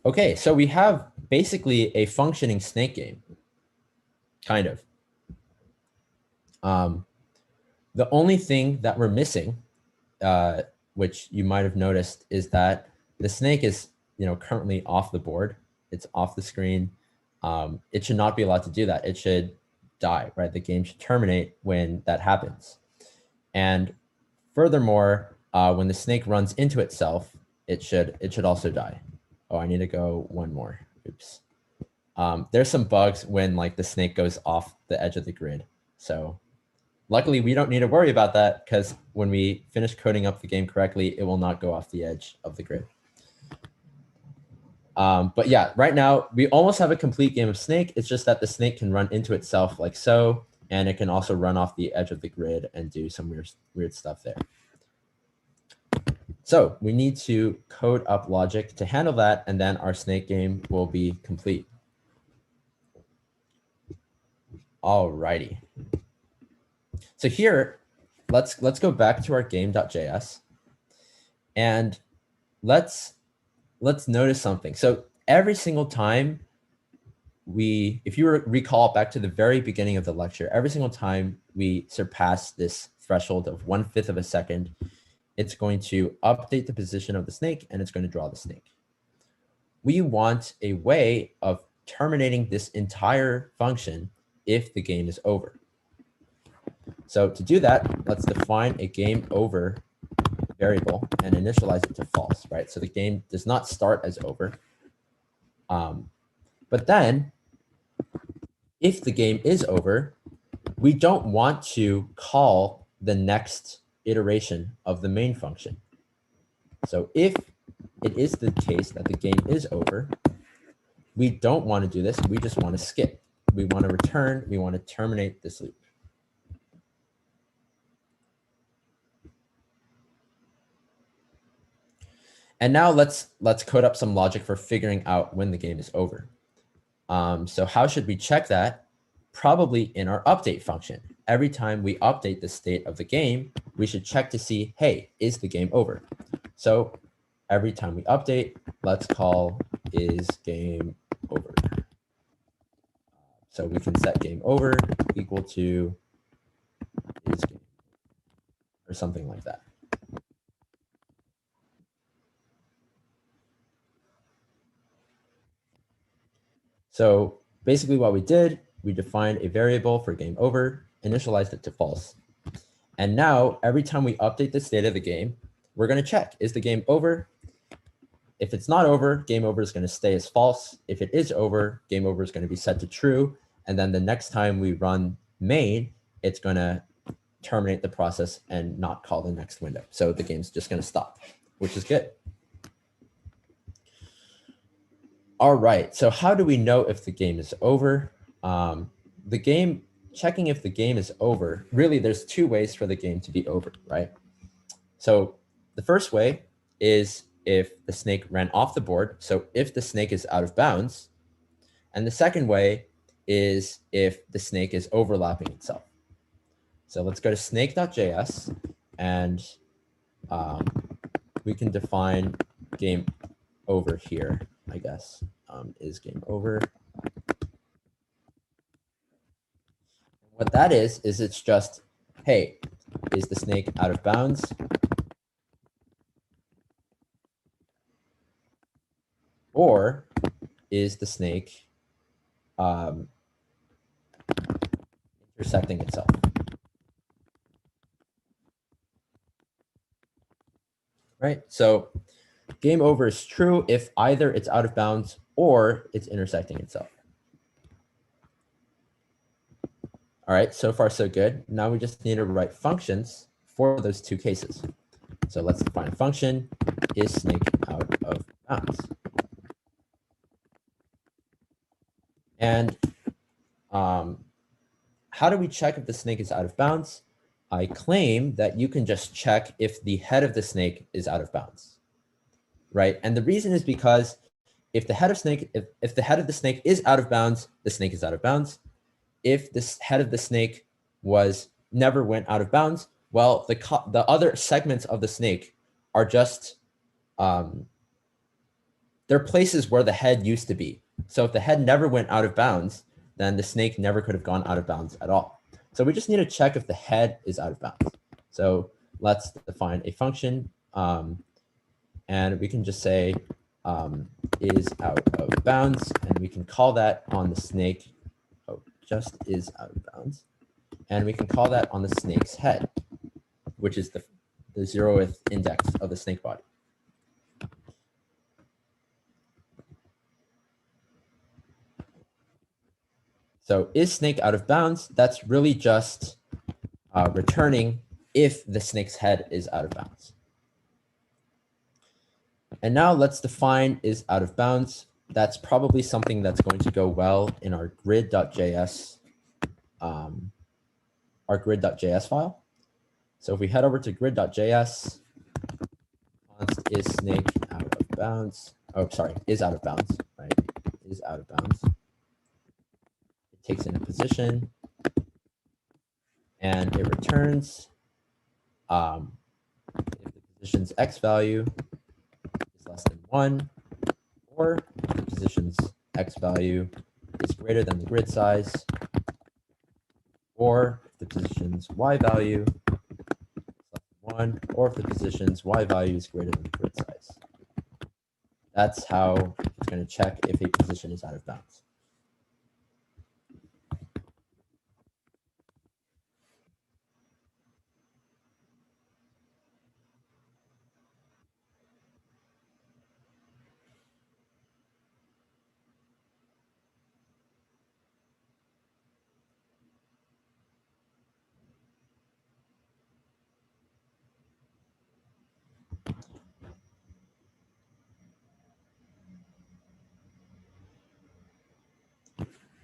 Okay, so we have basically a functioning snake game, kind of. The only thing that we're missing, which you might have noticed, is that the snake is currently off the board. It's off the screen. It should not be allowed to do that. It should die, right? The game should terminate when that happens. And furthermore, when the snake runs into itself, it should also die. Oh, I need to go one more. Oops. There's some bugs when like the snake goes off the edge of the grid. So luckily we don't need to worry about that, because when we finish coding up the game correctly, it will not go off the edge of the grid. But yeah, right now we almost have a complete game of Snake. It's just that the snake can run into itself like so, and it can also run off the edge of the grid and do some weird stuff there. So we need to code up logic to handle that, and then our Snake game will be complete. Alrighty. So here, let's go back to our game.js, and let's notice something. So every single time if you recall back to the very beginning of the lecture, every single time we surpass this threshold of 1/5 of a second, it's going to update the position of the snake, and it's going to draw the snake. We want a way of terminating this entire function if the game is over. So to do that, let's define a game over variable and initialize it to false, right? So the game does not start as over. But then if the game is over, we don't want to call the next iteration of the main function. So if it is the case that the game is over, we don't want to do this. We just want to skip. We want to return. We want to terminate this loop. And now let's code up some logic for figuring out when the game is over. So how should we check that? Probably in our update function. Every time we update the state of the game, we should check to see, hey, is the game over? So every time we update, let's call is game over. So we can set game over equal to is game, or something like that. So basically what we did, we defined a variable for game over, initialized it to false. And now every time we update the state of the game, we're going to check, is the game over? If it's not over, game over is going to stay as false. If it is over, game over is going to be set to true. And then the next time we run main, it's going to terminate the process and not call the next window. So the game's just going to stop, which is good. All right, so how do we know if the game is over? Checking if the game is over, really there's two ways for the game to be over, right? So the first way is if the snake ran off the board. So if the snake is out of bounds. And the second way is if the snake is overlapping itself. So let's go to snake.js, and we can define game over here, I guess, is game over. What that is it's just, hey, is the snake out of bounds? Or is the snake intersecting itself? Right, so game over is true if either it's out of bounds or it's intersecting itself. All right, so far so good. Now we just need to write functions for those two cases. So let's define a function, is snake out of bounds? And how do we check if the snake is out of bounds? I claim that you can just check if the head of the snake is out of bounds, right? And the reason is because if the head of the head of the snake is out of bounds, the snake is out of bounds. If this head of the snake never went out of bounds, well, the other segments of the snake are just they're places where the head used to be. So if the head never went out of bounds, then the snake never could have gone out of bounds at all. So we just need to check if the head is out of bounds. So let's define a function, and we can just say is out of bounds, and we can call that on the snake, oh, just is out of bounds. And we can call that on the snake's head, which is the 0th index of the snake body. So is snake out of bounds? That's really just returning if the snake's head is out of bounds. And now let's define is out of bounds. That's probably something that's going to go well in our grid.js file. So if we head over to grid.js, const is snake out of bounds. Oh, sorry, is out of bounds, right? Is out of bounds. It takes in a position and it returns if the position's x value is less than 1, or if the position's x value is greater than the grid size, or if the position's y value is less than 1, or if the position's y value is greater than the grid size. That's how it's going to check if a position is out of bounds.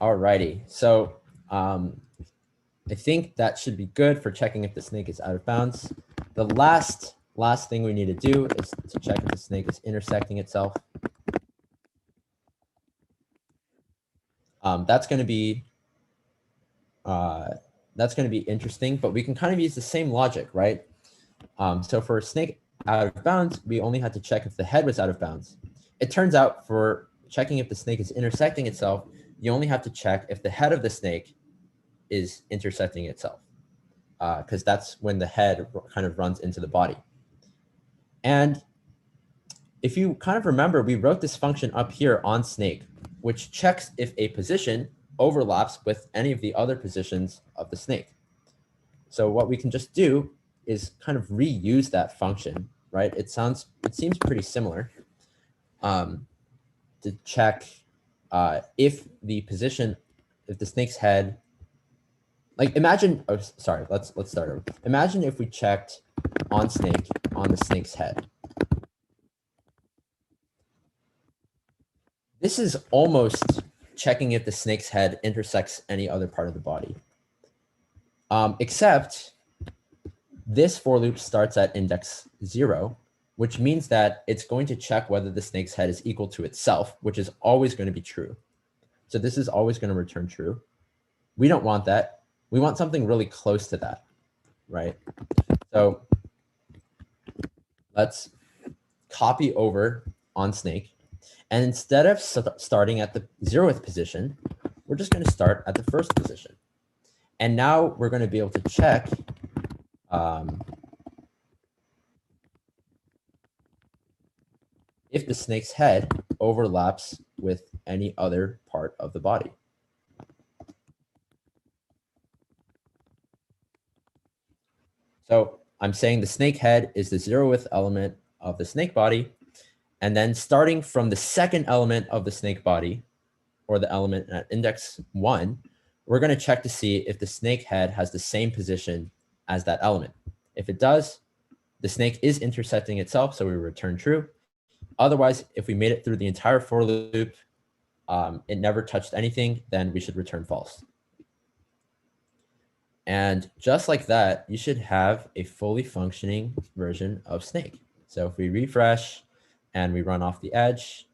Alrighty, so I think that should be good for checking if the snake is out of bounds. The last thing we need to do is to check if the snake is intersecting itself. That's going to be interesting, but we can kind of use the same logic, right? So for a snake out of bounds, we only had to check if the head was out of bounds. It turns out for checking if the snake is intersecting itself, you only have to check if the head of the snake is intersecting itself, because that's when the head kind of runs into the body. And if you kind of remember, we wrote this function up here on snake, which checks if a position overlaps with any of the other positions of the snake. So what we can just do is kind of reuse that function, right? It seems pretty similar to check if the snake's head, like imagine, oh, sorry, let's start over. Imagine if we checked on snake on the snake's head. This is almost checking if the snake's head intersects any other part of the body. Except this for loop starts at index 0, which means that it's going to check whether the snake's head is equal to itself, which is always going to be true. So this is always going to return true. We don't want that. We want something really close to that, right? So let's copy over on snake. And instead of starting at the 0th position, we're just going to start at the 1st position. And now we're going to be able to check if the snake's head overlaps with any other part of the body. So I'm saying the snake head is the 0th element of the snake body. And then starting from the 2nd element of the snake body, or the element at index 1, we're going to check to see if the snake head has the same position as that element. If it does, the snake is intersecting itself, so we return true. Otherwise, if we made it through the entire for loop, it never touched anything, then we should return false. And just like that, you should have a fully functioning version of snake. So if we refresh and we run off the edge,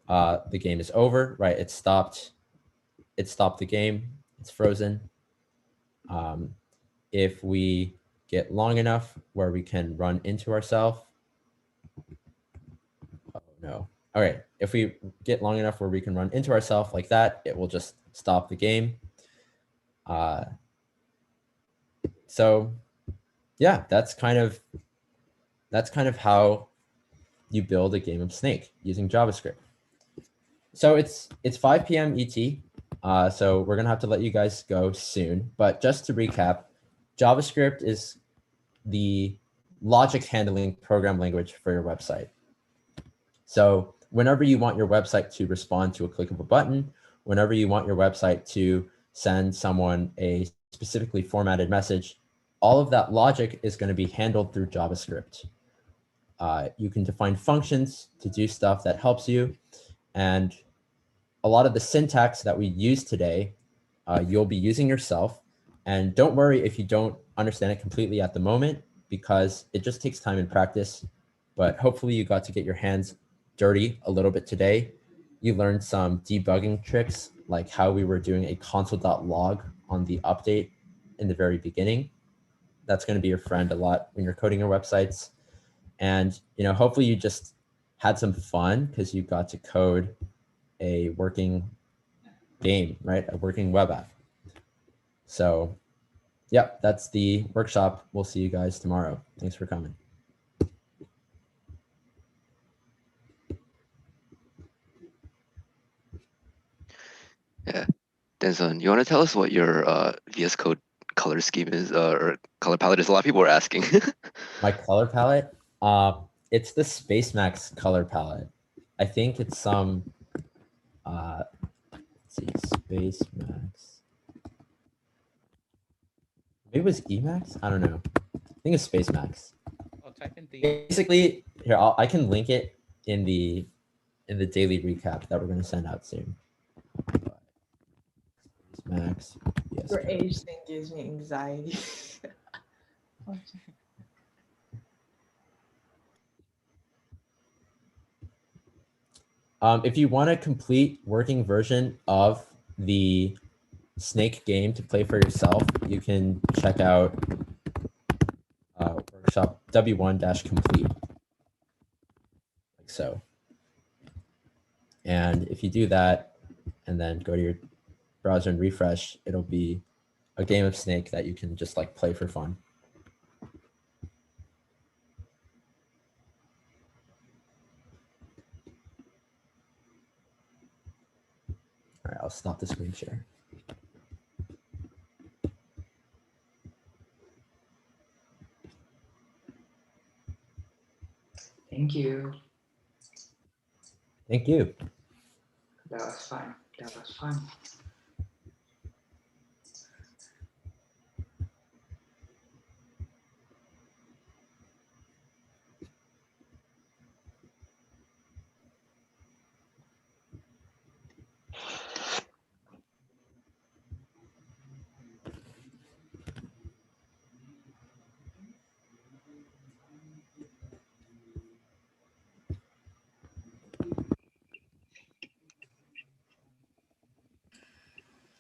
the game is over, right? It stopped the game, it's frozen. If we get long enough where we can run into ourselves, oh no. All right, if we get long enough where we can run into ourselves like that, it will just stop the game. So yeah, that's kind of how you build a game of Snake using JavaScript. So it's 5 p.m. ET. So we're gonna have to let you guys go soon. But just to recap, JavaScript is the logic handling program language for your website. So whenever you want your website to respond to a click of a button, whenever you want your website to send someone a specifically formatted message, all of that logic is going to be handled through JavaScript. You can define functions to do stuff that helps you. And a lot of the syntax that we use today, you'll be using yourself. And don't worry if you don't understand it completely at the moment, because it just takes time and practice. But hopefully you got to get your hands dirty a little bit today. You learned some debugging tricks, like how we were doing a console.log on the update in the very beginning. That's going to be your friend a lot when you're coding your websites. And hopefully you just had some fun because you got to code a working game, right? A working web app. So yeah, that's the workshop. We'll see you guys tomorrow. Thanks for coming. Yeah, Denson, you want to tell us what your VS Code color scheme is, or color palette is? A lot of people are asking. My color palette, it's the Spacemax color palette. I think it's some, let's see, Spacemax. Maybe it was Emax? I don't know. I think it's Spacemax. I'll type in the. Basically, here I can link it in the daily recap that we're going to send out soon. Spacemax. Yes. Your age thing gives me anxiety. If you want a complete working version of the Snake game to play for yourself, you can check out workshop W1-complete, like so. And if you do that and then go to your browser and refresh, it'll be a game of Snake that you can just like play for fun. All right, I'll stop the screen share. Thank you. Thank you. That was fun. That was fun.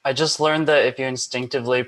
I just learned that if you instinctively